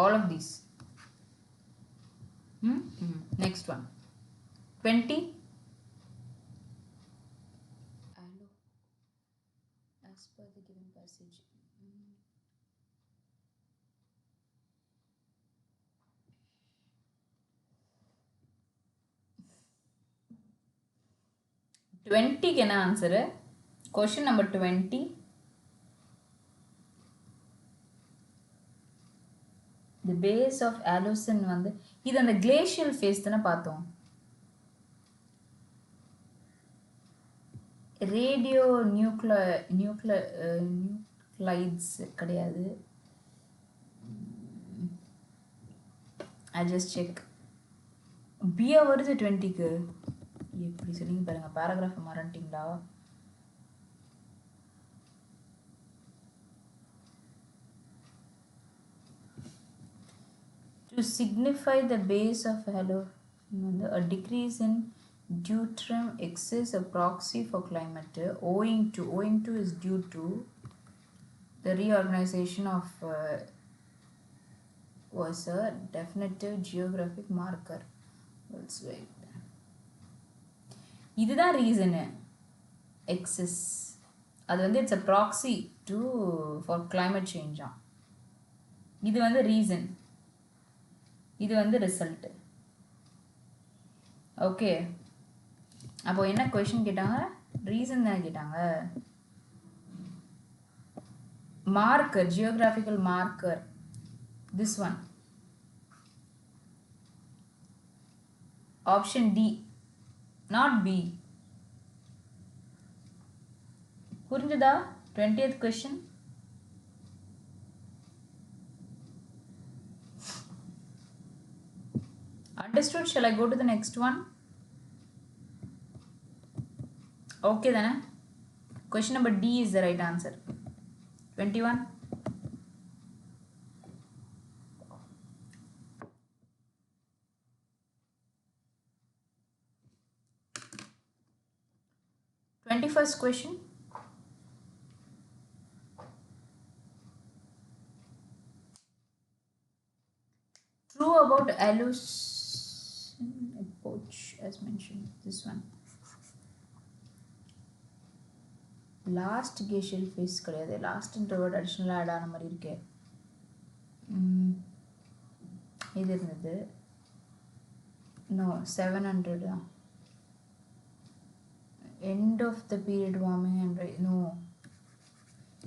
All of these. Next one. 20. As per the given passage. Twenty can answer. Question number 20. The base of aloocene வந்து இது அந்த glacial phase தான பார்த்தோம். Radio நியூக்ளைட்ஸ் கிடையாது. I just check. பியா வருது 20க்கு. எப்படி சொல்லிங்க பாருங்க, பேராகிராஃப் மறந்துட்டீங்களா? To signify the base of halo, a decrease in deuterium exists, a proxy for climate. Owing to is due to the reorganization of was a definitive geographic marker. Let's wait. இதுதான் reason. Excess அது வந்து it's a proxy to for climate சேஞ்சா. இது வந்து reason, இது வந்து result. Okay, அப்போ என்ன கொஸ்டின் கேட்டாங்க? ரீசன் தானே கேட்டாங்க. Marker, geographical marker, this one. Option D, not B. புரிஞ்சுதா? 20th question. Understood? Shall I go to the next one? Okay then. Question number D is the right answer. 21. First question. True about aloocene epoch as mentioned. This one. Last glacial phase கிடையாது. Last introvert additional add ஆன மாதிரி இருக்கே. இது இருந்தது. No, 700 தான். End of the period warming and no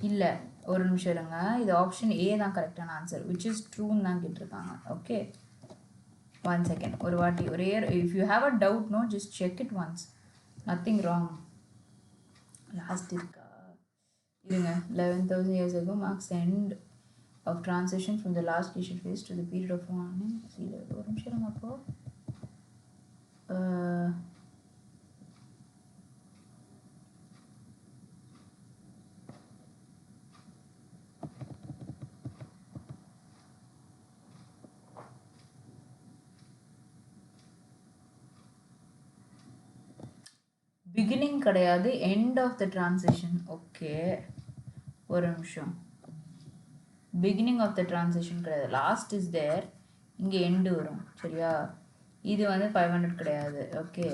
இல்ல, ஒரு நிமிஷம் இருங்க. இது ஆப்ஷன் ஏ தான் கரெக்டான ஆன்சர், which is true தான் கேட்டிருக்காங்க. Okay, 1 second. ஒரு வாட்டி ஒரே, if you have a doubt, no, just check it once. Nothing wrong. Last இருக்கா? இருங்க. 11,000 years ago marks the end of transition from the last glacial phase to the period of warming. ஒரு நிமிஷம் இருங்க. அப்போ beginning கிடையாது, end of the transition. Okay, ஒரு நிமிஷம். Beginning of the transition கிடையாது, லாஸ்ட் இஸ் தேர், இங்கே எண்டு வரும். சரியா? இது வந்து 500 கிடையாது. ஓகே,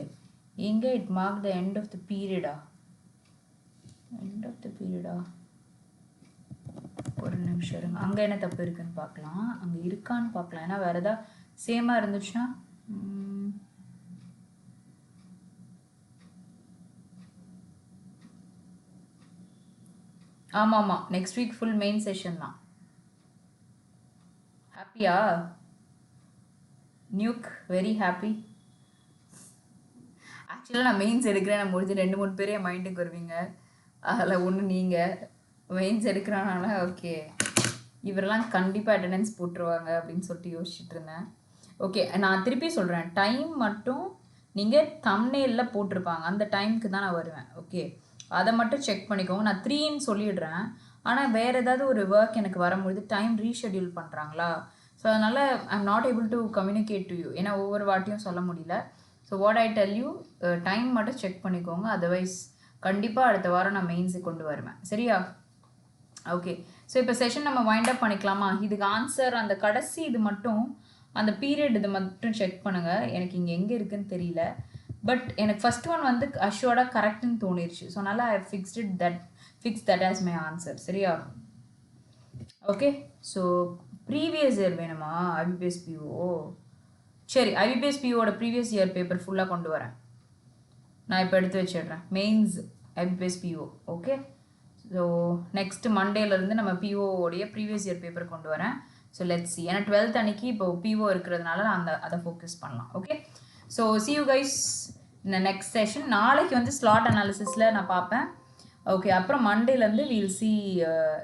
இங்கே it mark the end of the பீரியடா? எண்ட் ஆஃப் த பீரியடா? ஒரு நிமிஷம் இருங்க. அங்கே என்ன தப்பு இருக்குன்னு பார்க்கலாம், அங்கே இருக்கான்னு பார்க்கலாம். ஏன்னா வேறு எதாவது சேமாக இருந்துச்சுன்னா ஆமாம் next week full main session தான். ஹாப்பியா? Nook very happy. ஆக்சுவலாக நான் மெயின்ஸ் எடுக்கிறேன், நான் முடிஞ்சு 2-3 பேர் என் மைண்டுக்கு வருவீங்க. அதில் ஒன்று நீங்கள் மெயின்ஸ் எடுக்கிறனால ஓகே இவரெல்லாம் கண்டிப்பாக அட்டெண்டன்ஸ் போட்டுருவாங்க அப்படின்னு சொல்லிட்டு யோசிச்சுட்டு இருந்தேன். ஓகே நான் திருப்பி சொல்கிறேன், டைம் மட்டும் நீங்கள் தம்ப்நெயிலில் போட்டிருப்பாங்க அந்த டைமுக்கு தான் நான் வருவேன். ஓகே அதை மட்டும் செக் பண்ணிக்கோங்க. நான் 3ன்னு சொல்லிடுறேன், ஆனால் வேறு ஏதாவது ஒரு ஒர்க் எனக்கு வரும்பொழுது டைம் ரீஷெடியூல் பண்ணுறாங்களா, ஸோ அதனால் I'm not able to communicate to you, ஏன்னா ஒவ்வொரு வாட்டியும் சொல்ல முடியல. So what I tell you, time மட்டும் செக் பண்ணிக்கோங்க. அதர்வைஸ் கண்டிப்பாக அடுத்த வாரம் நான் மெயின்ஸுக்கு கொண்டு வருவேன். சரியா? ஓகே ஸோ இப்போ செஷன் நம்ம வைண்ட் அப் பண்ணிக்கலாமா? இதுக்கு ஆன்சர் அந்த கடைசி இது மட்டும், அந்த பீரியட் இது மட்டும் செக் பண்ணுங்கள். எனக்கு இங்கே எங்கே இருக்குதுன்னு தெரியல, பட் எனக்கு ஃபஸ்ட் ஒன் வந்து அஷ்யூர்டாக கரெக்டுன்னு தோணிருச்சு. ஸோ அதனால் I fix that as my answer. சரியா? ஓகே ஸோ ப்ரீவியஸ் இயர் வேணுமா IBPSPO? சரி IBPSPOட ப்ரீவியஸ் இயர் பேப்பர் ஃபுல்லாக கொண்டு வரேன். நான் இப்போ எடுத்து வச்சிடுறேன் mains IBPSPO. Okay so next மண்டேலேருந்து நம்ம POவோடைய ப்ரீவியஸ் இயர் பேப்பர் கொண்டு வரேன். ஸோ லெட்ஸ் சி, ஏன்னா 12th அன்னைக்கு இப்போ PO இருக்கிறதுனால நான் அதை ஃபோக்கஸ் பண்ணலாம். Okay so see you guys in the next session. நாளைக்கு வந்து ஸ்லாட் அனாலிசிஸில் நான் பார்ப்பேன். ஓகே அப்புறம் மண்டேலேருந்து we'll see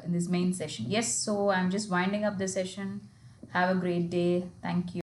in this main session. Yes, so I'm just winding up the session. Have a great day. Thank you.